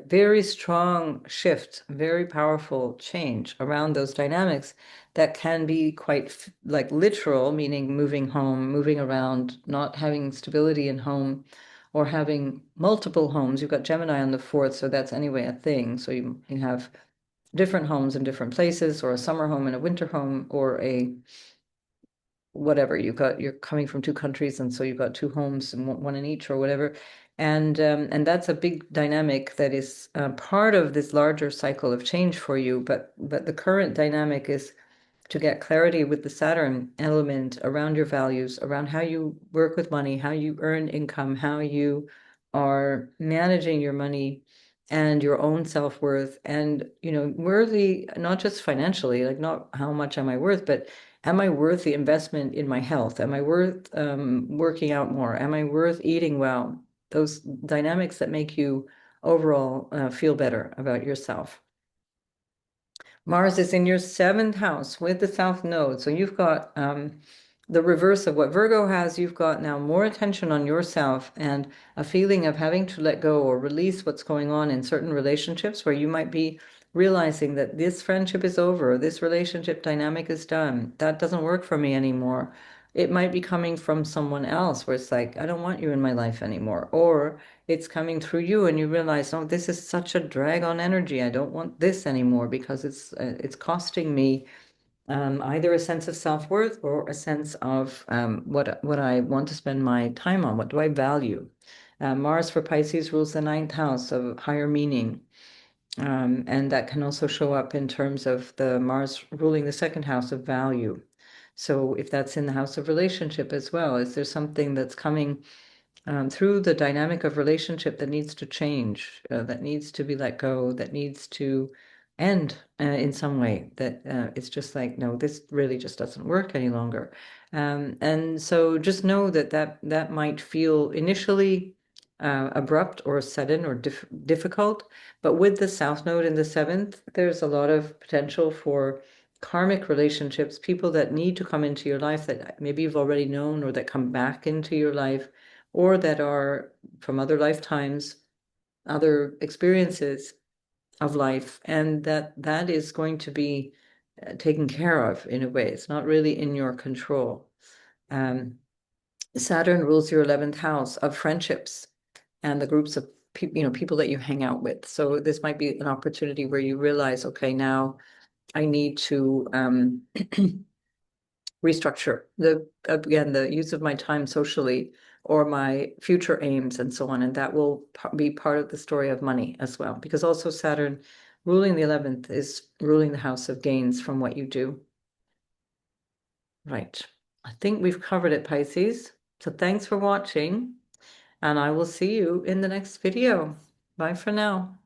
very strong shift, very powerful change around those dynamics that can be quite like literal, meaning moving home, moving around, not having stability in home, or having multiple homes. You've got Gemini on the fourth, so that's anyway a thing. So you have different homes in different places, or a summer home and a winter home, or a whatever. You're coming from two countries, and so you've got two homes and one in each, or whatever. And that's a big dynamic that is part of this larger cycle of change for you. But the current dynamic is to get clarity with the Saturn element around your values, around how you work with money, how you earn income, how you are managing your money and your own self-worth, and worthy, not just financially, like not how much am I worth, but am I worth the investment in my health? Am I worth working out more? Am I worth eating well? Those dynamics that make you overall feel better about yourself. Mars is in your 7th house with the South Node. So you've got the reverse of what Virgo has. You've got now more attention on yourself and a feeling of having to let go or release what's going on in certain relationships where you might be realizing that this friendship is over, this relationship dynamic is done, that doesn't work for me anymore. It might be coming from someone else where it's like, I don't want you in my life anymore. Or it's coming through you and you realize, oh, this is such a drag on energy. I don't want this anymore because it's costing me either a sense of self-worth or a sense of what I want to spend my time on. What do I value? Mars for Pisces rules the 9th house of higher meaning. And that can also show up in terms of the Mars ruling the 2nd house of value. So if that's in the house of relationship as well, is there something that's coming through the dynamic of relationship that needs to change, that needs to be let go, that needs to end in some way, that it's just like, no, this really just doesn't work any longer. And so just know that that might feel initially abrupt or sudden or difficult, but with the South Node in the 7th, there's a lot of potential for karmic relationships, people that need to come into your life that maybe you've already known or that come back into your life or that are from other lifetimes, other experiences of life, and that is going to be taken care of in a way. It's not really in your control. Saturn rules your 11th house of friendships and the groups of people, people that you hang out with. So this might be an opportunity where you realize, okay, now I need to restructure the use of my time socially or my future aims and so on. And that will be part of the story of money as well, because also Saturn ruling the 11th is ruling the house of gains from what you do. Right. I think we've covered it, Pisces. So thanks for watching, and I will see you in the next video. Bye for now.